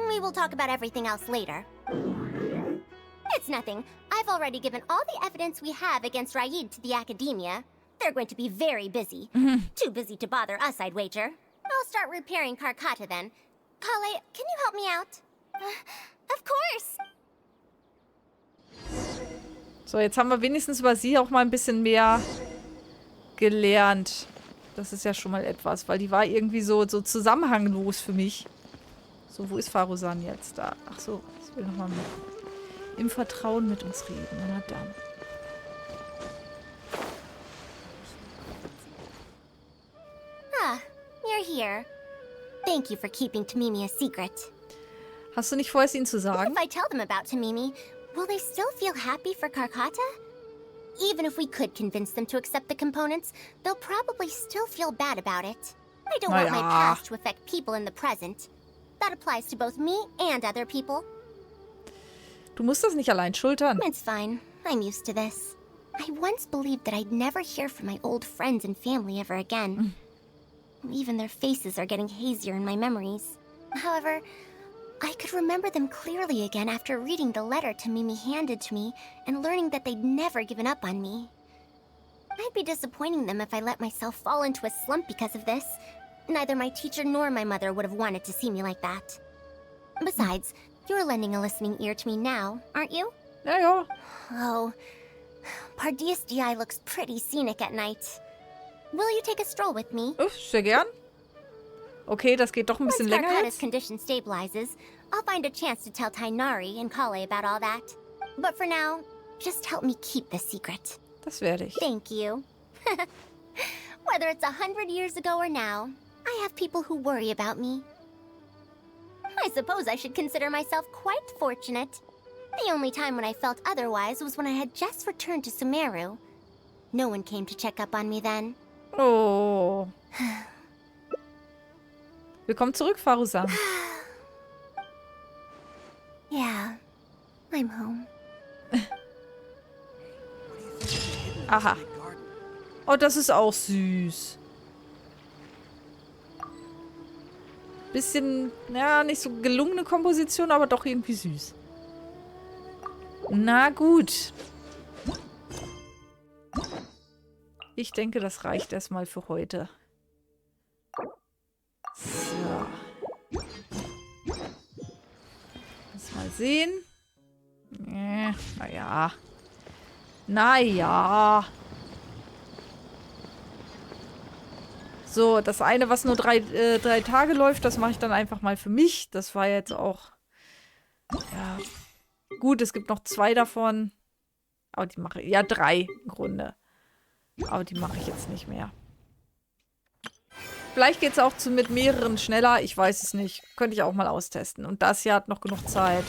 We will talk about everything else later. It's nothing. I've already given all the evidence we have against Raid to the Academia. They're going to be very busy. Too busy to bother us, I'd wager. I'll start repairing Karkata then. Kale, can you help me out? Of course. So, jetzt haben wir wenigstens über sie auch mal ein bisschen mehr gelernt. Das ist ja schon mal etwas, weil die war irgendwie so zusammenhanglos für mich. So, wo ist Faruzan jetzt? Da. Ach so, ich will nochmal im Vertrauen mit uns reden. Na dann. You're here. Thank you for keeping Tamimi a secret. Hast du nicht vor, es ihnen zu sagen? If I tell them about Tamimi, will they still feel happy for Karkata? Even if we could convince them to accept the components, they'll probably still feel bad about it. I don't want my past to affect people in the present. That applies to both me and other people. Du musst das nicht allein schultern. It's fine. I'm used to this. I once believed that I'd never hear from my old friends and family ever again. Even their faces are getting hazier in my memories. However, I could remember them clearly again after reading the letter Tamimi handed to me and learning that they'd never given up on me. I'd be disappointing them if I let myself fall into a slump because of this. Neither my teacher nor my mother would have wanted to see me like that. Besides, you're lending a listening ear to me now, aren't you? Ja. Oh, Pardias DI looks pretty scenic at night. Will you take a stroll with me? Sehr gern. Okay, das geht doch ein bisschen länger Karkata's jetzt. condition stabilizes, I'll find a chance to tell Tainari and Kale about all that. But for now, just help me keep this secret. Das werde ich. Thank you. Whether it's 100 years ago or now, I have people who worry about me. I suppose I should consider myself quite fortunate. The only time when I felt otherwise was when I had just returned to Sumeru. No one came to check up on me then. Oh. Willkommen zurück, Faruzan. Yeah, I'm home. Aha. Oh, das ist auch süß. Bisschen, ja, nicht so gelungene Komposition, aber doch irgendwie süß. Na gut. Ich denke, das reicht erstmal für heute. So. Lass mal sehen. Naja. Naja. So, das eine, was nur drei Tage läuft, das mache ich dann einfach mal für mich. Das war jetzt auch... Ja. Gut, es gibt noch 2 davon. Aber die mache ich... Ja, 3 im Grunde. Aber die mache ich jetzt nicht mehr. Vielleicht geht es auch mit mehreren schneller. Ich weiß es nicht. Könnte ich auch mal austesten. Und das hier hat noch genug Zeit.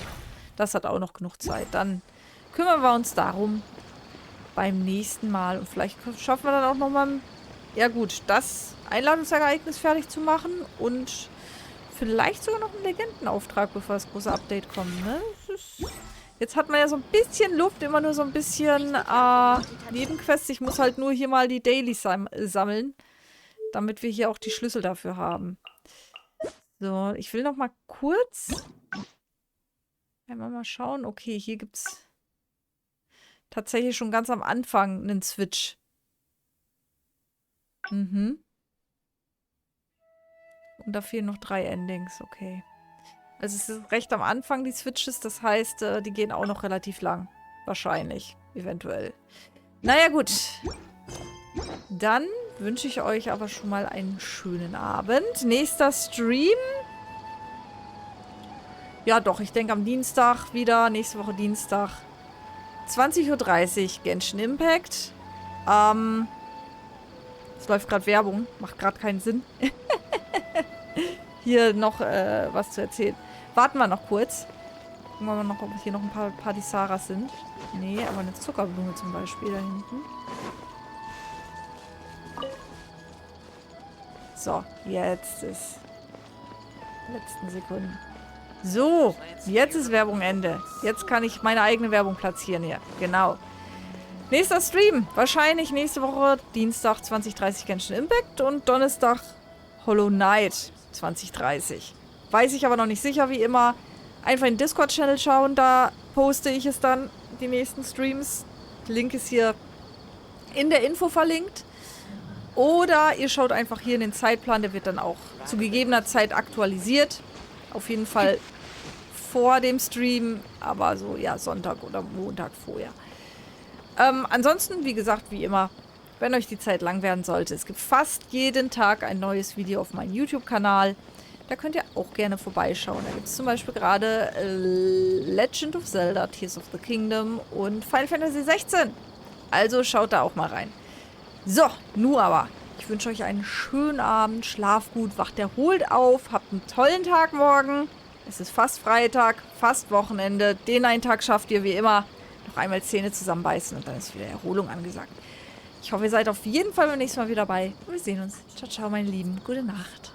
Das hat auch noch genug Zeit. Dann kümmern wir uns darum beim nächsten Mal. Und vielleicht schaffen wir dann auch nochmal... Ja gut, das Einladungsereignis fertig zu machen. Und vielleicht sogar noch einen Legendenauftrag, bevor das große Update kommt. Ne? Jetzt hat man ja so ein bisschen Luft. Immer nur so ein bisschen Nebenquests. Ich muss halt nur hier mal die Dailies sammeln. Damit wir hier auch die Schlüssel dafür haben. So, ich will noch mal kurz... Einmal mal schauen. Okay, hier gibt es tatsächlich schon ganz am Anfang einen Switch. Mhm. Und da fehlen noch 3 Endings. Okay. Also es ist recht am Anfang die Switches. Das heißt, die gehen auch noch relativ lang. Wahrscheinlich. Eventuell. Naja, gut. Dann wünsche ich euch aber schon mal einen schönen Abend. Nächster Stream. Ja doch, ich denke am Dienstag wieder. Nächste Woche Dienstag. 20:30 Uhr Genshin Impact. Es läuft gerade Werbung. Macht gerade keinen Sinn. Hier noch was zu erzählen. Warten wir noch kurz. Gucken wir mal noch, ob hier noch ein paar Disaras sind. Nee, aber eine Zuckerblume zum Beispiel da hinten. So, jetzt ist... letzten Sekunden. So, jetzt ist Werbung Ende. Jetzt kann ich meine eigene Werbung platzieren hier. Genau. Nächster Stream. Wahrscheinlich nächste Woche Dienstag 20:30 Genshin Impact und Donnerstag Hollow Knight 20:30. Weiß ich aber noch nicht sicher, wie immer. Einfach in den Discord-Channel schauen, da poste ich es dann, die nächsten Streams. Link ist hier in der Info verlinkt. Oder ihr schaut einfach hier in den Zeitplan, der wird dann auch zu gegebener Zeit aktualisiert. Auf jeden Fall vor dem Stream, aber so, ja, Sonntag oder Montag vorher. Ansonsten, wie gesagt, wie immer, wenn euch die Zeit lang werden sollte, es gibt fast jeden Tag ein neues Video auf meinem YouTube-Kanal. Da könnt ihr auch gerne vorbeischauen. Da gibt es zum Beispiel gerade Legend of Zelda, Tears of the Kingdom und Final Fantasy 16. Also schaut da auch mal rein. So, nun aber. Ich wünsche euch einen schönen Abend, schlaft gut, wacht erholt auf, habt einen tollen Tag morgen. Es ist fast Freitag, fast Wochenende. Den einen Tag schafft ihr wie immer. Noch einmal Zähne zusammenbeißen und dann ist wieder Erholung angesagt. Ich hoffe, ihr seid auf jeden Fall beim nächsten Mal wieder dabei. Wir sehen uns. Ciao, ciao, meine Lieben. Gute Nacht.